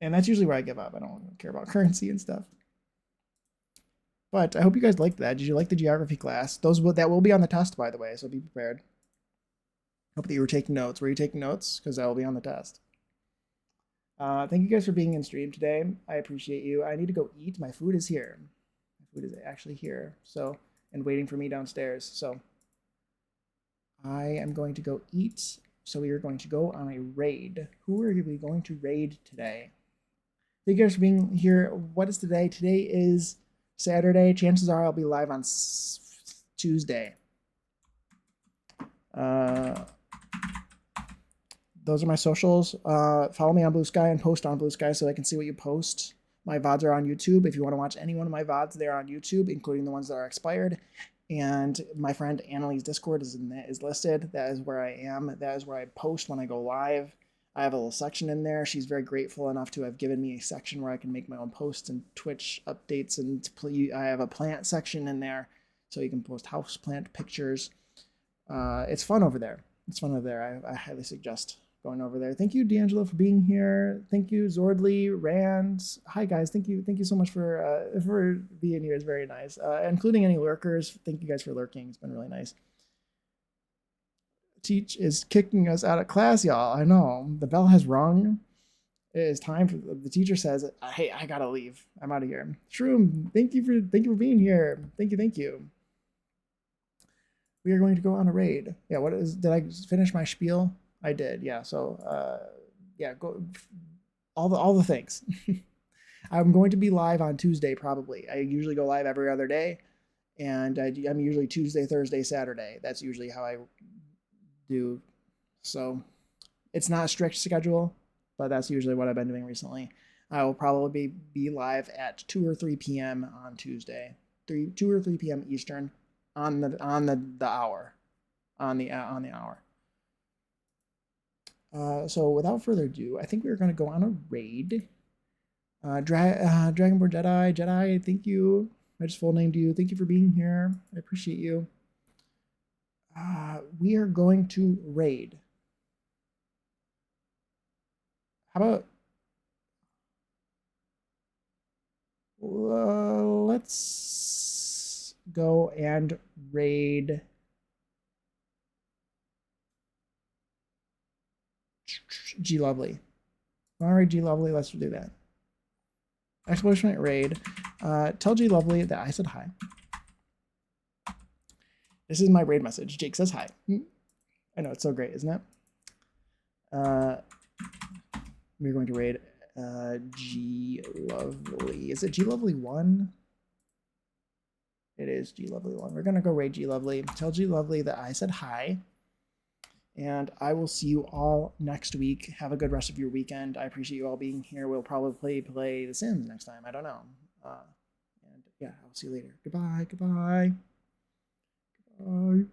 And that's usually where I give up. I don't care about currency and stuff. But I hope you guys liked that. Did you like the geography class? That will be on the test, by the way, so be prepared. Hope that you were taking notes. Were you taking notes? Because that will be on the test. Thank you guys for being in stream today. I appreciate you. I need to go eat. My food is here. My food is actually here. So, and waiting for me downstairs. So I am going to go eat. So we are going to go on a raid. Who are we going to raid today? Thank you guys for being here. What is today? Today is Saturday. Chances are I'll be live on Tuesday. Those are my socials. Follow me on Blue Sky and post on Blue Sky so I can see what you post. My VODs are on YouTube. If you want to watch any one of my VODs, they're on YouTube, including the ones that are expired. And my friend Annalie's Discord is listed. That is where I am. That is where I post when I go live. I have a little section in there. She's very grateful enough to have given me a section where I can make my own posts and Twitch updates. And I have a plant section in there, so you can post house plant pictures. It's fun over there. It's fun over there. I highly suggest going over there. Thank you, D'Angelo, for being here. Thank you, Zordley, Rand. Hi, guys. Thank you so much for being here. It's very nice. Including any lurkers. Thank you guys for lurking. It's been really nice. Teach is kicking us out of class, y'all. I know. The bell has rung. It is time for the teacher says, "Hey, I gotta leave. I'm out of here." Shroom, thank you for being here. Thank you. We are going to go on a raid. Yeah, did I finish my spiel? I did, yeah. So yeah, go all the things. I'm going to be live on Tuesday probably. I usually go live every other day, and I'm usually Tuesday, Thursday, Saturday. That's usually how I do. So it's not a strict schedule, but that's usually what I've been doing recently. I will probably be live at 2 or 3 p.m. on Tuesday, 2 or 3 p.m. Eastern on the hour. So without further ado, I think we're going to go on a raid. Dragonborn Jedi, thank you. I just full named you. Thank you for being here. I appreciate you. We are going to raid. How about let's go and raid G Lovely. Want to raid G Lovely? Let's do that. Exploration raid. Tell G Lovely that I said hi. This is my raid message. Jake says hi. I know, it's so great, isn't it? We're going to raid G Lovely. Is it G Lovely 1? It is G Lovely 1. We're going to go raid G Lovely. Tell G Lovely that I said hi. And I will see you all next week. Have a good rest of your weekend. I appreciate you all being here. We'll probably play The Sims next time. I don't know. And yeah, I'll see you later. Goodbye. Goodbye. Goodbye.